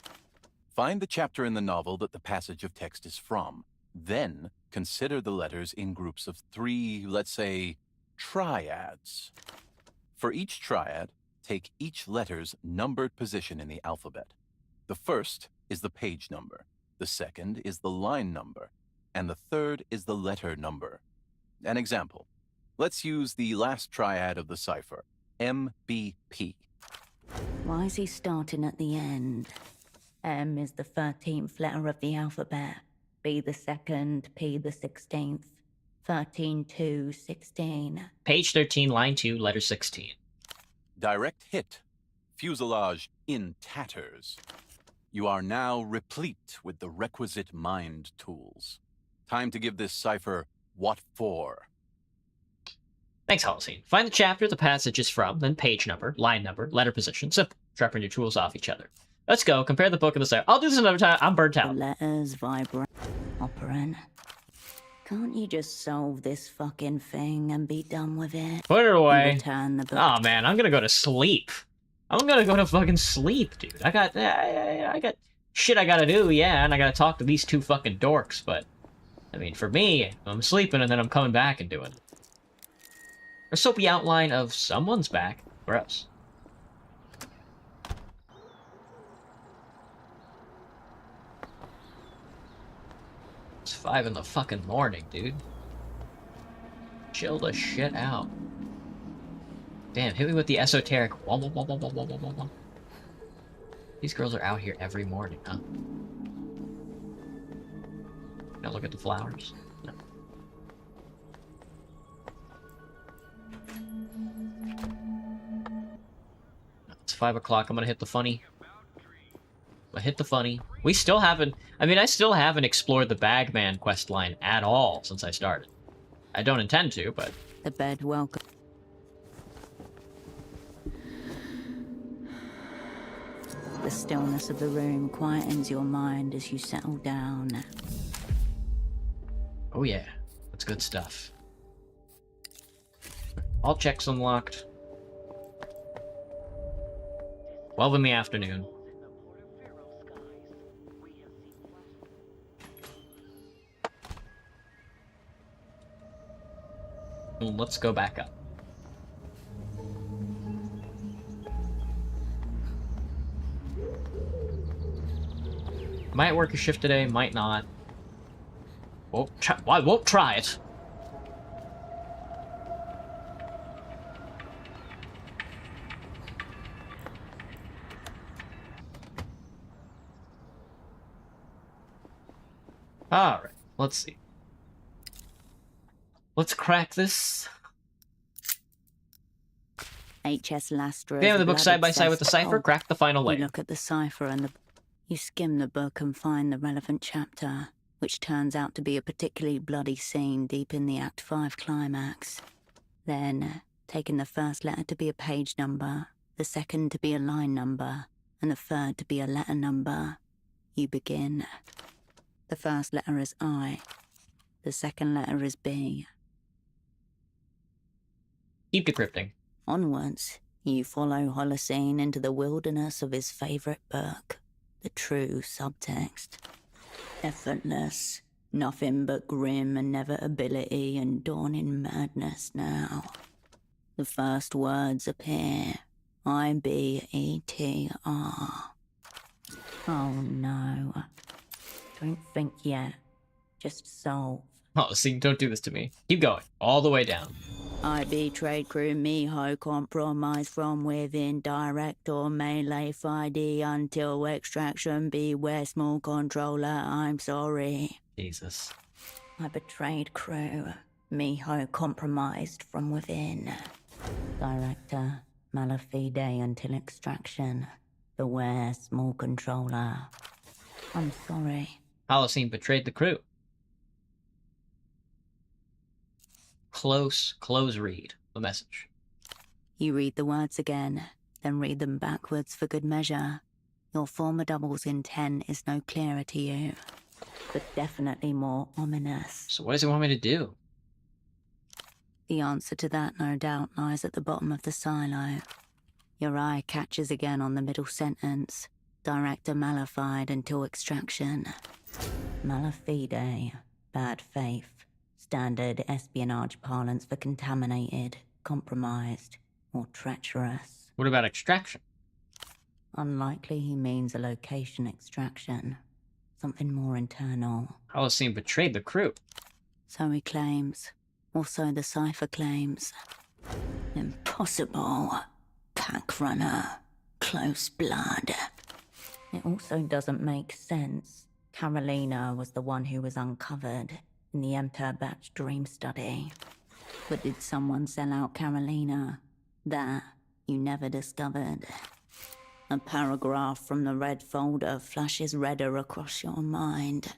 Find the chapter in the novel that the passage of text is from. Then consider the letters in groups of 3, let's say, triads. For each triad, take each letter's numbered position in the alphabet. The first is the page number. The second is the line number. And the third is the letter number. An example. Let's use the last triad of the cipher, MBP. Why is he starting at the end? M is the 13th letter of the alphabet. B the 2nd, P the 16th. 13, 2, 16. Page 13, line 2, letter 16. Direct hit. Fuselage in tatters. You are now replete with the requisite mind tools. Time to give this cipher what for. Thanks, Holocene. Find the chapter the passage is from, then page number, line number, letter position. Simple. Sharpen your tools off each other. Let's go. Compare the book and the cipher. I'll do this another time. I'm burnt The out. letters vibrate. Operant. Can't you just solve this fucking thing and be done with it? Put it away. Return the book. Oh man, I'm gonna go to sleep. I'm gonna go to fucking sleep, dude. I got shit I gotta do, yeah, and I gotta talk to these 2 fucking dorks, but I mean, for me, I'm sleeping and then I'm coming back and doing it. A soapy outline of someone's back. Gross. 5 in the fucking morning, dude. Chill the shit out. Damn, hit me with the esoteric. Wah, wah, wah, wah, wah, wah, wah, wah, wah. These girls are out here every morning, huh? Now look at the flowers. No. It's 5 o'clock. I'm gonna hit the funny. I hit the funny. We still haven't... I mean, I still haven't explored the Bagman questline at all since I started. I don't intend to, but... The bed welcome. The stillness of the room quietens your mind as you settle down. Oh yeah, that's good stuff. All checks unlocked. 12 in the afternoon. Let's go back up. Might work a shift today, might not. I won't try it. Alright, let's see. Let's crack this. H.S. Lastra. Damn, the book side by side with the cipher. Crack the final You layer. look at the cipher and you skim the book and find the relevant chapter, which turns out to be a particularly bloody scene deep in the Act 5 climax. Then, taking the first letter to be a page number, the second to be a line number, and the third to be a letter number, you begin. The first letter is I. The second letter is B. Keep decrypting. Onwards, you follow Holocene into the wilderness of his favourite book, the true subtext. Effortless, nothing but grim inevitability and dawning madness now. The first words appear, I-B-E-T-R. Oh no. Don't think yet. Just solve. Oh, see, don't do this to me. Keep going. All the way down. I betrayed crew Miho, compromise from within, direct or melee FID until extraction, beware small controller, I'm sorry. Jesus. I betrayed crew, Miho compromised from within. Director, Malafide until extraction, beware small controller, I'm sorry. Holocene betrayed the crew. Close read the message. You read the words again, then read them backwards for good measure. Your former double's intent is no clearer to you, but definitely more ominous. So what does he want me to do? The answer to that, no doubt, lies at the bottom of the silo. Your eye catches again on the middle sentence. Director Malified until extraction. Malafide, bad faith. Standard espionage parlance for contaminated, compromised, or treacherous. What about extraction? Unlikely he means a location extraction. Something more internal. Holocene betrayed the crew. So he claims. Also the cipher claims. Impossible. Pack runner. Close blood. It also doesn't make sense. Carolina was the one who was uncovered in the Emter Batch dream study. But did someone sell out Carolina? That you never discovered. A paragraph from the red folder flashes redder across your mind.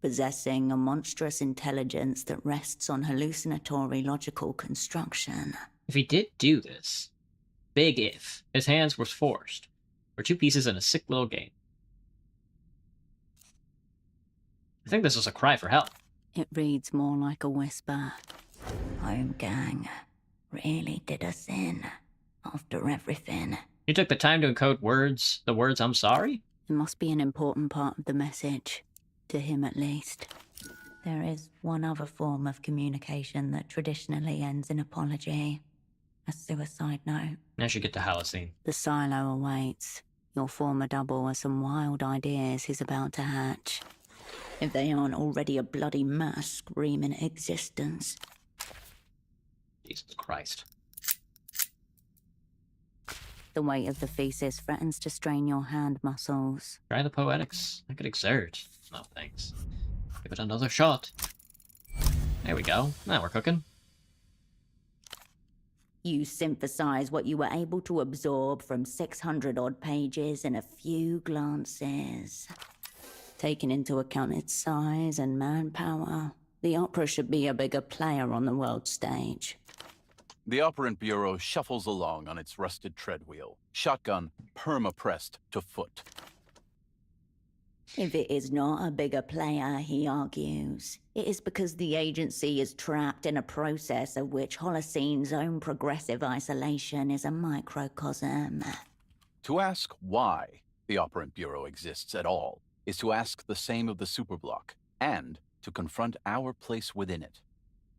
Possessing a monstrous intelligence that rests on hallucinatory logical construction. If he did do this, big if, his hands were forced, for 2 pieces in a sick little game. I think this was a cry for help. It reads more like a whisper. Home gang really did us in after everything. You took the time to encode the words I'm sorry? It must be an important part of the message, to him at least. There is one other form of communication that traditionally ends in apology. A suicide note. I should get to Holocene. The silo awaits. Your former double has some wild ideas he's about to hatch. if they aren't already a bloody mass screaming at existence. Jesus Christ. The weight of the thesis threatens to strain your hand muscles. Try the poetics. I could exert. No, thanks. Give it another shot. There we go. Now we're cooking. You synthesize what you were able to absorb from 600-odd pages in a few glances. Taking into account its size and manpower, the opera should be a bigger player on the world stage. The Operant Bureau shuffles along on its rusted treadwheel, shotgun perma-pressed to foot. If it is not a bigger player, he argues, it is because the agency is trapped in a process of which Holocene's own progressive isolation is a microcosm. To ask why the Operant Bureau exists at all is to ask the same of the Superblock, and to confront our place within it.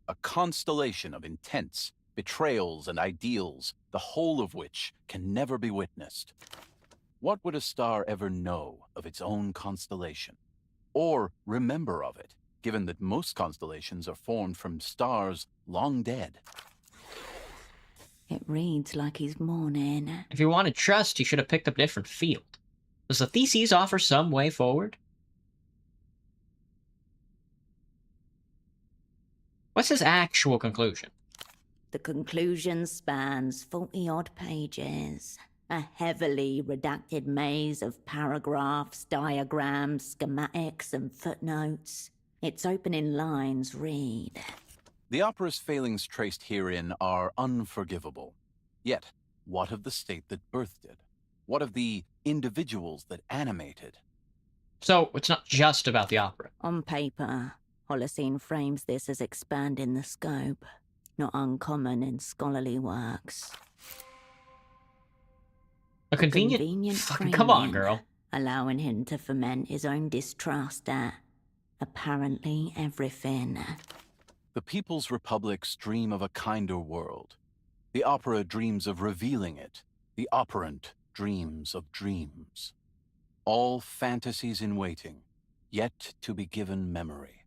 A constellation of intents, betrayals, and ideals, the whole of which can never be witnessed. What would a star ever know of its own constellation? Or remember of it, given that most constellations are formed from stars long dead? It reads like he's mourning. If he wanted trust, he should have picked up a different field. Does the theses offer some way forward? What's his actual conclusion? The conclusion spans 40-odd pages. A heavily redacted maze of paragraphs, diagrams, schematics, and footnotes. Its opening lines read: The opera's failings traced herein are unforgivable. Yet, what of the state that birthed it? What of the individuals that animate it? So, it's not just about the opera. On paper, Holocene frames this as expanding the scope, not uncommon in scholarly works. A convenient fucking come on, girl. Allowing him to foment his own distrust at apparently everything. The People's Republics dream of a kinder world. The opera dreams of revealing it. The operant dreams of dreams. All fantasies in waiting, yet to be given memory.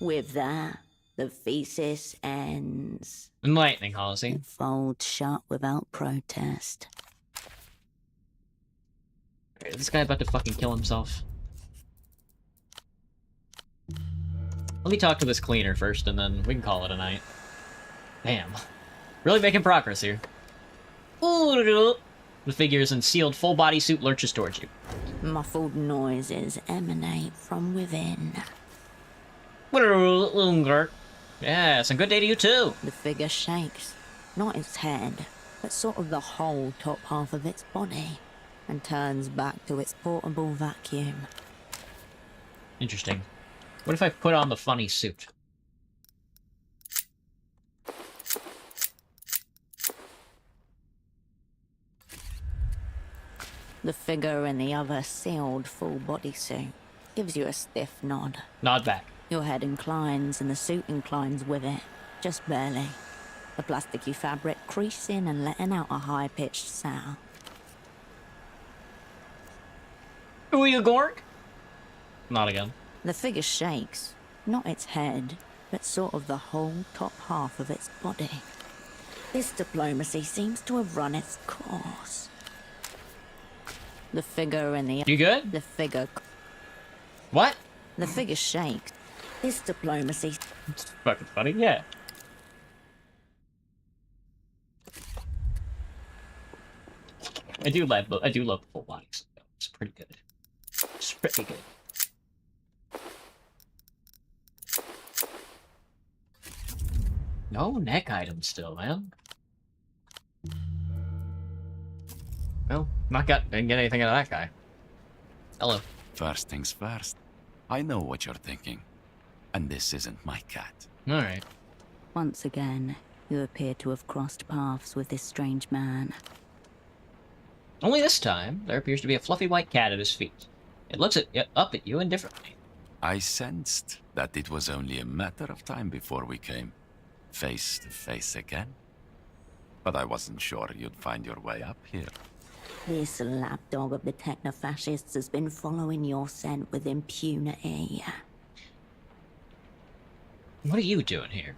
With that, the thesis ends. Enlightening, Halsey. It folds shut without protest. Is this guy about to fucking kill himself? Let me talk to this cleaner first, and then we can call it a night. Damn. Really making progress here. Ooh, the figures in sealed full bodysuit lurches towards you. Muffled noises emanate from within. Yeah, some good day to you too. The figure shakes, not its head, but sort of the whole top half of its body, and turns back to its portable vacuum. Interesting. What if I put on the funny suit? The figure in the other sealed full bodysuit gives you a stiff nod. Nod back. Your head inclines and the suit inclines with it, just barely. The plasticky fabric creasing and letting out a high-pitched sound. Who are you, Gorg? Not again. The figure shakes, not its head, but sort of the whole top half of its body. This diplomacy seems to have run its course. The figure in the... You good? The figure... What? The figure shakes. This diplomacy... It's fucking funny, yeah. I do love the full bodies. It's pretty good. It's pretty good. No neck items still, man. Well, didn't get anything out of that guy. Hello. First things first. I know what you're thinking. And this isn't my cat. Alright. Once again, you appear to have crossed paths with this strange man. Only this time, there appears to be a fluffy white cat at his feet. It looks up at you indifferently. I sensed that it was only a matter of time before we came face to face again. But I wasn't sure you'd find your way up here. This lapdog of the techno-fascists has been following your scent with impunity. What are you doing here?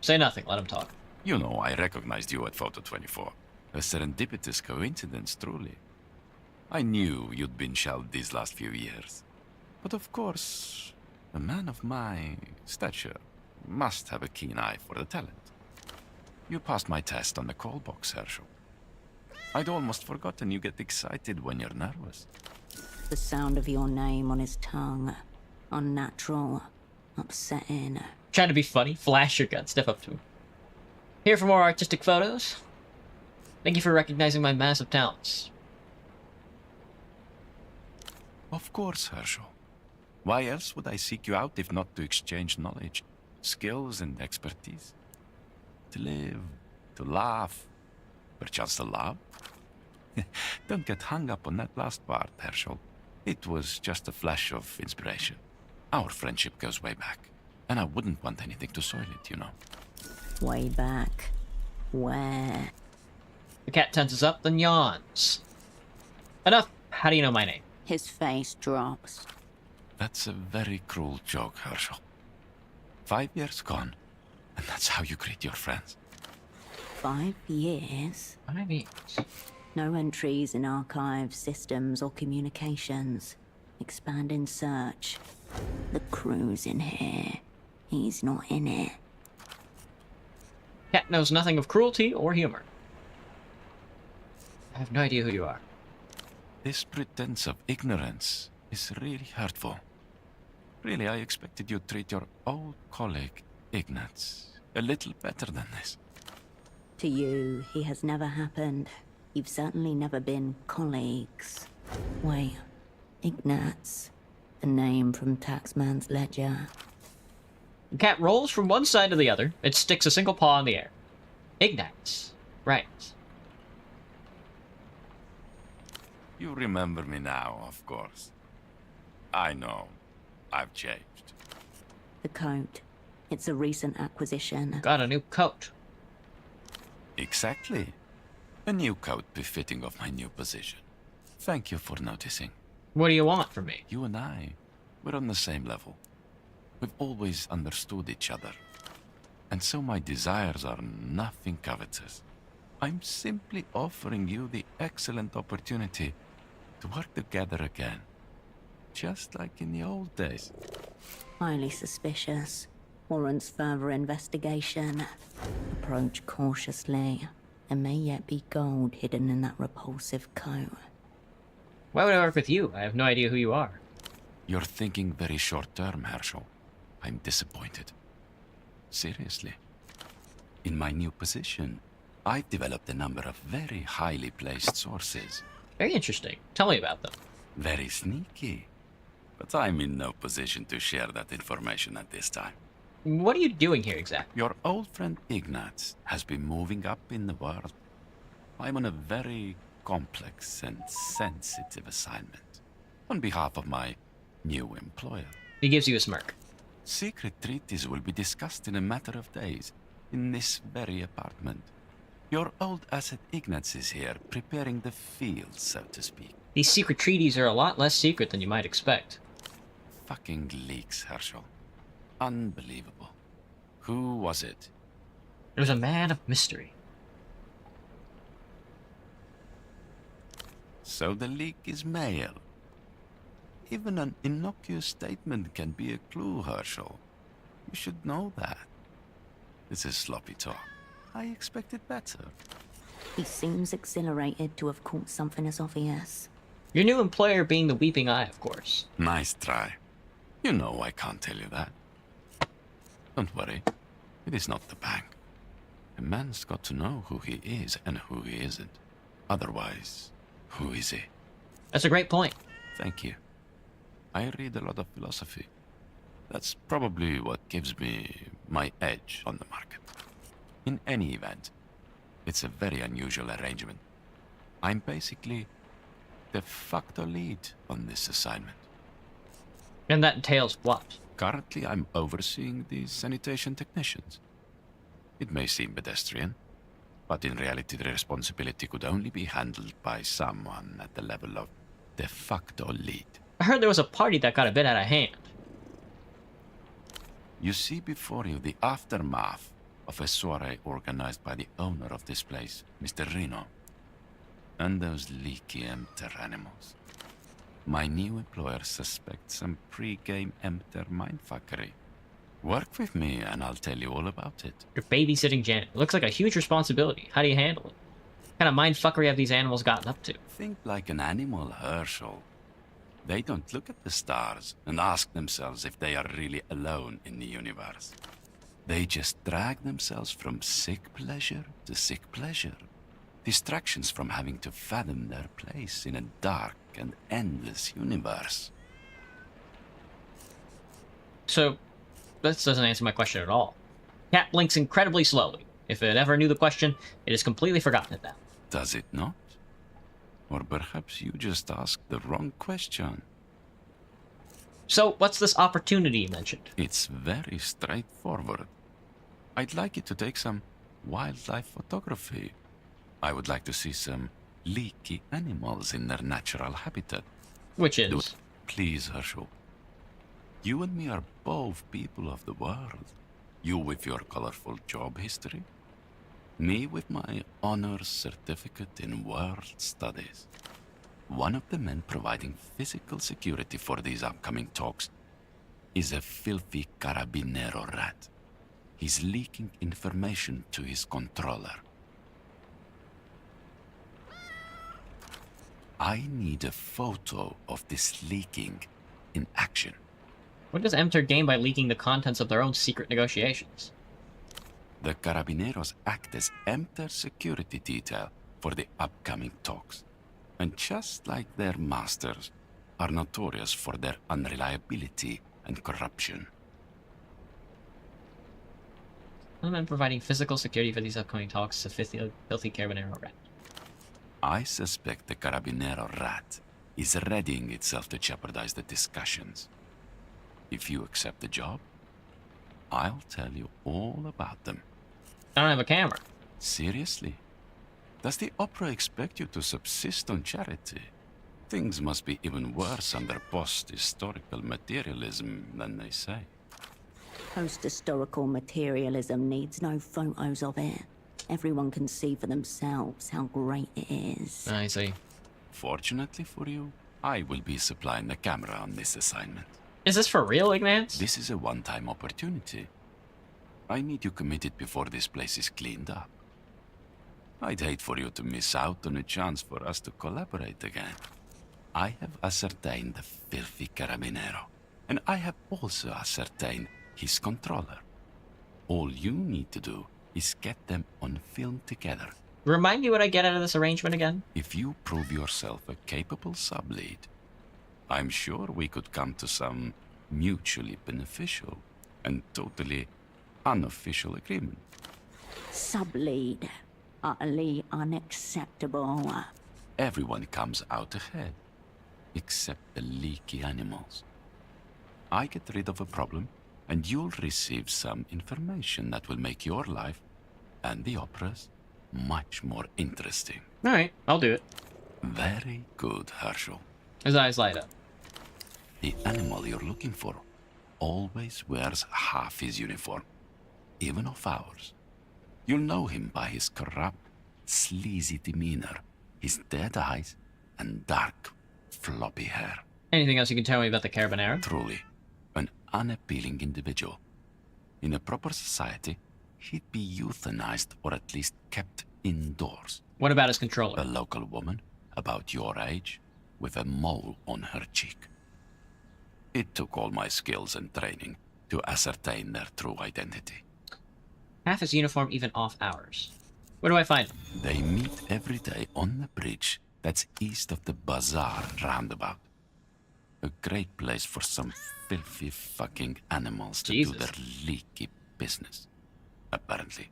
Say nothing, let him talk. You know, I recognized you at Photo 24. A serendipitous coincidence, truly. I knew you'd been shelved these last few years. But of course, a man of my stature must have a keen eye for the talent. You passed my test on the call box, Herschel. I'd almost forgotten you get excited when you're nervous. The sound of your name on his tongue. Unnatural. Upsetting. Trying to be funny, flash your gun, step up to him. Here for more artistic photos. Thank you for recognizing my massive talents. Of course, Herschel. Why else would I seek you out if not to exchange knowledge, skills, and expertise? To live, to laugh, perchance to love? Don't get hung up on that last part, Herschel. It was just a flash of inspiration. Our friendship goes way back, and I wouldn't want anything to soil it, you know. Way back. Where? The cat tenses up, then yawns. Enough. How do you know my name? His face drops. That's a very cruel joke, Herschel. 5 years gone, and that's how you greet your friends. 5 years? 5 years. No entries in archives, systems, or communications. Expand in search. The crew's in here. He's not in it. Cat knows nothing of cruelty or humor. I have no idea who you are. This pretense of ignorance is really hurtful. Really, I expected you'd treat your old colleague, Ignatz, a little better than this. To you, he has never happened. You've certainly never been colleagues. Wait, Ignatz. A name from Taxman's ledger. The cat rolls from one side to the other. It sticks a single paw in the air. Ignatz. Right. You remember me now, of course. I know. I've changed. The coat. It's a recent acquisition. Got a new coat. Exactly. A new coat befitting of my new position. Thank you for noticing. What do you want from me? You and I, we're on the same level. We've always understood each other. And so my desires are nothing covetous. I'm simply offering you the excellent opportunity to work together again. Just like in the old days. Highly suspicious. Warrants further investigation. Approach cautiously. There may yet be gold hidden in that repulsive coat. Why would I work with you? I have no idea who you are. You're thinking very short term, Herschel. I'm disappointed. Seriously. In my new position, I've developed a number of very highly placed sources. Very interesting. Tell me about them. Very sneaky. But I'm in no position to share that information at this time. What are you doing here exactly? Your old friend Ignatz has been moving up in the world. I'm on a very complex and sensitive assignment on behalf of my new employer. He gives you a smirk. Secret treaties will be discussed in a matter of days in this very apartment. Your old asset Ignatz is here, preparing the field, so to speak. These secret treaties are a lot less secret than you might expect. Fucking leaks, Herschel. Unbelievable. Who was it? It was a man of mystery. So the leak is mail. Even an innocuous statement can be a clue, Herschel. You should know that. This is sloppy talk. I expected better. He seems exhilarated to have caught something as obvious. Your new employer being the Weeping Eye, of course. Nice try. You know I can't tell you that. Don't worry. It is not the bank. A man's got to know who he is and who he isn't. Otherwise, who is he? That's a great point. Thank you. I read a lot of philosophy. That's probably what gives me my edge on the market. In any event, it's a very unusual arrangement. I'm basically de facto lead on this assignment. And that entails what? Currently, I'm overseeing the sanitation technicians. It may seem pedestrian, But in reality, the responsibility could only be handled by someone at the level of de facto lead. I heard there was a party that got a bit out of hand. You see before you the aftermath of a soiree organized by the owner of this place, Mr. Reno, and those leaky Empter animals. My new employer suspects some pre-game Empter mindfuckery. Work with me and I'll tell you all about it. You're babysitting Janet. It looks like a huge responsibility. How do you handle it? What kind of mindfuckery have these animals gotten up to? Think like an animal, Herschel. They don't look at the stars and ask themselves if they are really alone in the universe. They just drag themselves from sick pleasure to sick pleasure. Distractions from having to fathom their place in a dark and endless universe. So, this doesn't answer my question at all. Cat blinks incredibly slowly. If it ever knew the question, it has completely forgotten it now. Does it not? Or perhaps you just asked the wrong question. So, what's this opportunity you mentioned? It's very straightforward. I'd like you to take some wildlife photography. I would like to see some leaky animals in their natural habitat. Which Do is? it, please, Herschel. You and me are both people of the world. You with your colorful job history. Me with my honors certificate in world studies. One of the men providing physical security for these upcoming talks is a filthy carabinero rat. He's leaking information to his controller. I need a photo of this leaking in action. What does Empter gain by leaking the contents of their own secret negotiations? The Carabineros act as Empter security detail for the upcoming talks. And just like their masters, are notorious for their unreliability and corruption. I'm providing physical security for these upcoming talks to filthy Carabinero rat. I suspect the Carabinero rat is readying itself to jeopardize the discussions. If you accept the job, I'll tell you all about them. I don't have a camera. Seriously? Does the opera expect you to subsist on charity? Things must be even worse under post-historical materialism than they say. Post-historical materialism needs no photos of it. Everyone can see for themselves how great it is. I see. Fortunately for you, I will be supplying the camera on this assignment. Is this for real, Ignatz? This is a one-time opportunity. I need you committed before this place is cleaned up. I'd hate for you to miss out on a chance for us to collaborate again. I have ascertained the filthy Carabinero, and I have also ascertained his controller. All you need to do is get them on film together. Remind me what I get out of this arrangement again? If you prove yourself a capable sublead, I'm sure we could come to some mutually beneficial and totally unofficial agreement. Sublead. Utterly unacceptable. Everyone comes out ahead, except the leaky animals. I get rid of a problem, and you'll receive some information that will make your life and the opera's much more interesting. Alright, I'll do it. Very good, Herschel. His eyes light up. The animal you're looking for always wears half his uniform, even of ours. You'll know him by his corrupt, sleazy demeanor, his dead eyes, and dark, floppy hair. Anything else you can tell me about the Carabinero? Truly, an unappealing individual. In a proper society, he'd be euthanized or at least kept indoors. What about his controller? A local woman, about your age, with a mole on her cheek. It took all my skills and training to ascertain their true identity. Half his uniform even off hours. Where do I find him? They meet every day on the bridge that's east of the bazaar roundabout. A great place for some filthy fucking animals to do their leaky business. Apparently.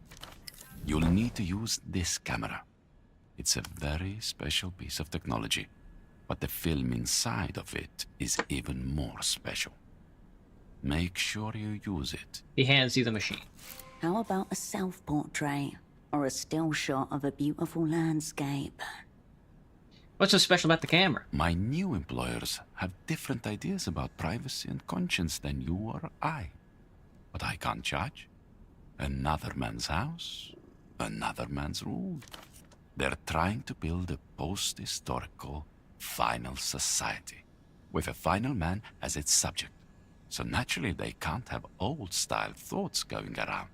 You'll need to use this camera. It's a very special piece of technology, but the film inside of it is even more special. Make sure you use it. He hands you the machine. How about a self-portrait? or a still shot of a beautiful landscape. What's so special about the camera? My new employers have different ideas about privacy and conscience than you or I. But I can't judge. Another man's house, another man's rule. They're trying to build a post-historical final society, with a final man as its subject. So naturally they can't have old-style thoughts going around.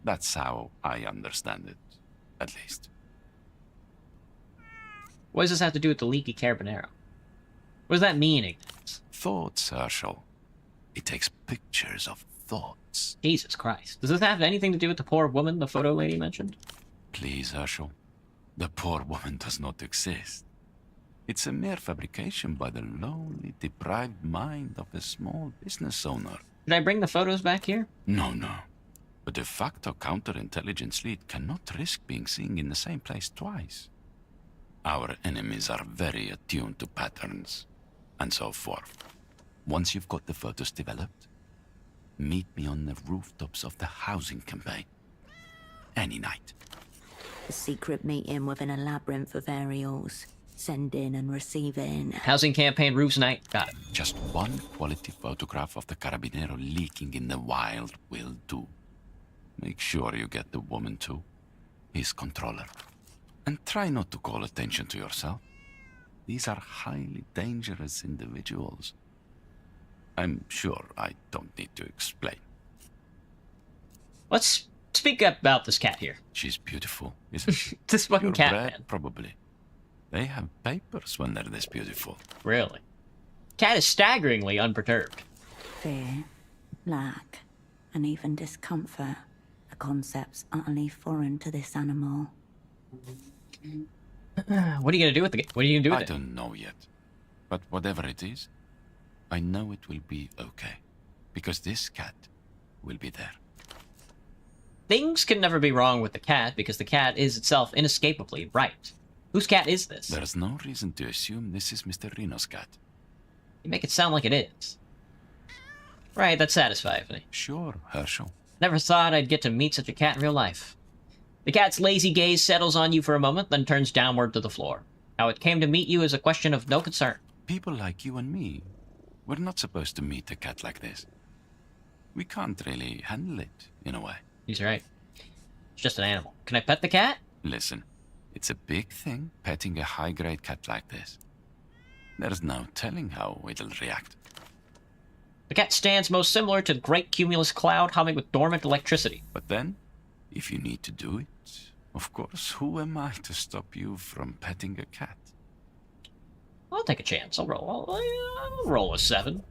That's how I understand it, at least. What does this have to do with the leaky Carbonero? What does that mean, Ignatz? Thoughts, Herschel. It takes pictures of thoughts. Jesus Christ. Does this have anything to do with the poor woman the photo lady mentioned? Please, Herschel. The poor woman does not exist. It's a mere fabrication by the lonely, deprived mind of a small business owner. Did I bring the photos back here? No, no. A de facto counterintelligence lead cannot risk being seen in the same place twice. Our enemies are very attuned to patterns, and so forth. Once you've got the photos developed, meet me on the rooftops of the housing campaign. Any night. A secret meeting within a labyrinth of aerials. Sending and receiving. Housing campaign roofs night. Got it. Just one quality photograph of the Carabinero leaking in the wild will do. Make sure you get the woman too. His controller. And try not to call attention to yourself. These are highly dangerous individuals. I'm sure I don't need to explain. Let's speak about this cat here. She's beautiful, isn't she? This fucking Your cat, bred, man. probably. They have papers when they're this beautiful. Really? Cat is staggeringly unperturbed. Fear, lack, and even discomfort are concepts utterly foreign to this animal. What are you gonna do with the? What are you gonna do with I it? don't know yet. But whatever it is, I know it will be okay. Because this cat will be there. Things can never be wrong with the cat because the cat is itself inescapably right. Whose cat is this? There's no reason to assume this is Mr. Reno's cat. You make it sound like it is. Right, that satisfies me. Sure, Herschel. Never thought I'd get to meet such a cat in real life. The cat's lazy gaze settles on you for a moment, then turns downward to the floor. How it came to meet you is a question of no concern. People like you and me, we're not supposed to meet a cat like this. We can't really handle it, in a way. He's right. It's just an animal. Can I pet the cat? Listen, it's a big thing petting a high-grade cat like this. There's no telling how it'll react. The cat stands most similar to the great cumulus cloud humming with dormant electricity. But then, if you need to do it, of course, who am I to stop you from petting a cat? I'll take a chance. I'll roll a 7.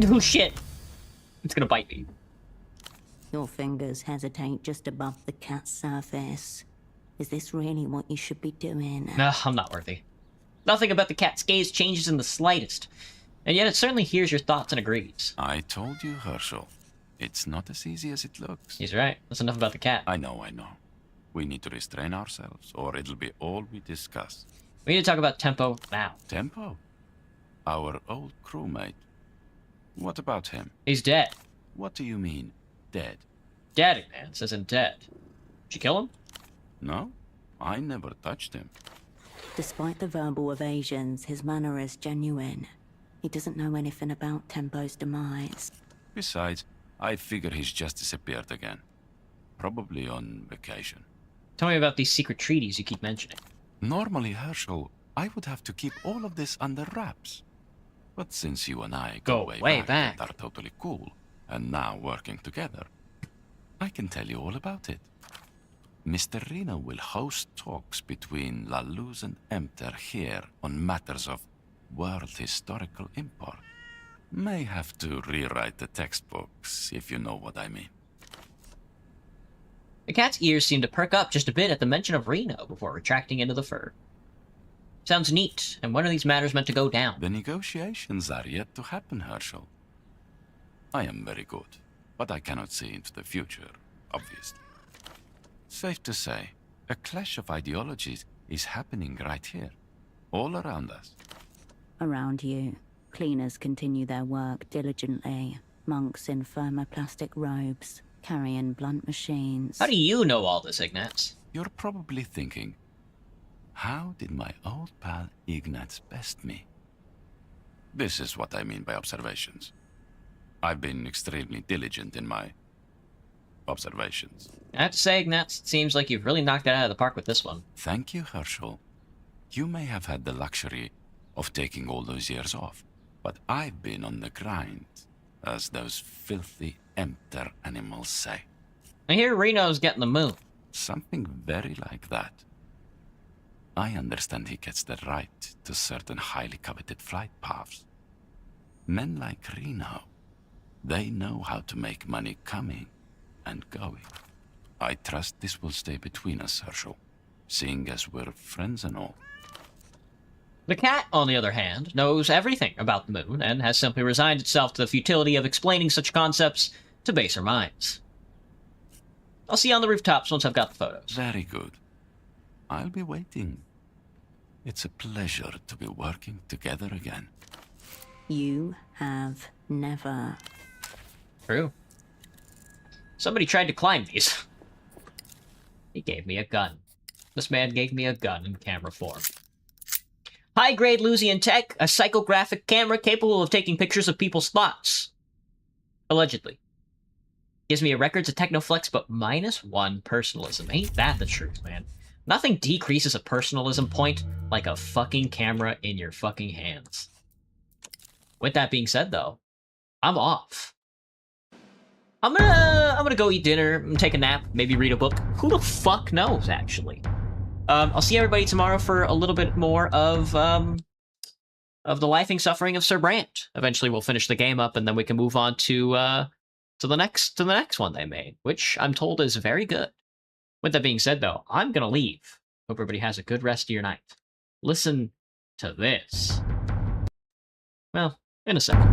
Oh shit! It's gonna bite me. Your fingers hesitate just above the cat's surface. Is this really what you should be doing? No, I'm not worthy. Nothing about the cat's gaze changes in the slightest. And yet it certainly hears your thoughts and agrees. I told you, Herschel. It's not as easy as it looks. He's right. That's enough about the cat. I know. We need to restrain ourselves, or it'll be all we discuss. We need to talk about Tempo now. Tempo? Our old crewmate. What about him? He's dead. What do you mean, dead? Dead, man. Says in dead. Did you kill him? No, I never touched him. Despite the verbal evasions, his manner is genuine. He doesn't know anything about Tempo's demise. Besides, I figure he's just disappeared again. Probably on vacation. Tell me about these secret treaties you keep mentioning. Normally, Herschel, I would have to keep all of this under wraps. But since you and I Go way back. and are totally cool, and now working together, I can tell you all about it. Mr. Reno will host talks between La Luz and Emter here on matters of world historical import. May have to rewrite the textbooks, if you know what I mean. The cat's ears seem to perk up just a bit at the mention of Reno before retracting into the fur. Sounds neat, and when are these matters meant to go down? The negotiations are yet to happen, Herschel. I am very good, but I cannot see into the future, obviously. Safe to say, a clash of ideologies is happening right here, all around us. Around you, cleaners continue their work diligently. Monks in thermoplastic robes, carrying blunt machines. How do you know all this, Ignatz? You're probably thinking, how did my old pal Ignatz best me? This is what I mean by observations. I've been extremely diligent in my observations. I have to say, Ignatz, it seems like you've really knocked it out of the park with this one. Thank you, Herschel. You may have had the luxury of taking all those years off, but I've been on the grind, as those filthy Emter animals say. I hear Reno's getting the moon. Something very like that. I understand he gets the right to certain highly coveted flight paths. Men like Reno, they know how to make money coming and going. I trust this will stay between us, Herschel, seeing as we're friends and all. The cat, on the other hand, knows everything about the moon and has simply resigned itself to the futility of explaining such concepts to baser minds. I'll see you on the rooftops once I've got the photos. Very good. I'll be waiting. It's a pleasure to be working together again. You have never. True. Somebody tried to climb these. He gave me a gun. This man gave me a gun in camera form. High-grade Lusian tech, a psychographic camera capable of taking pictures of people's thoughts. Allegedly. Gives me a records of Technoflex, but -1 personalism. Ain't that the truth, man? Nothing decreases a personalism point like a fucking camera in your fucking hands. With that being said, though, I'm off. I'm gonna go eat dinner and take a nap, maybe read a book. Who the fuck knows, actually? I'll see everybody tomorrow for a little bit more of the life and suffering of Sir Brandt. Eventually, we'll finish the game up, and then we can move on to the next one they made, which I'm told is very good. With that being said, though, I'm gonna leave. Hope everybody has a good rest of your night. Listen to this. Well, in a second.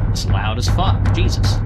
It's loud as fuck. Jesus.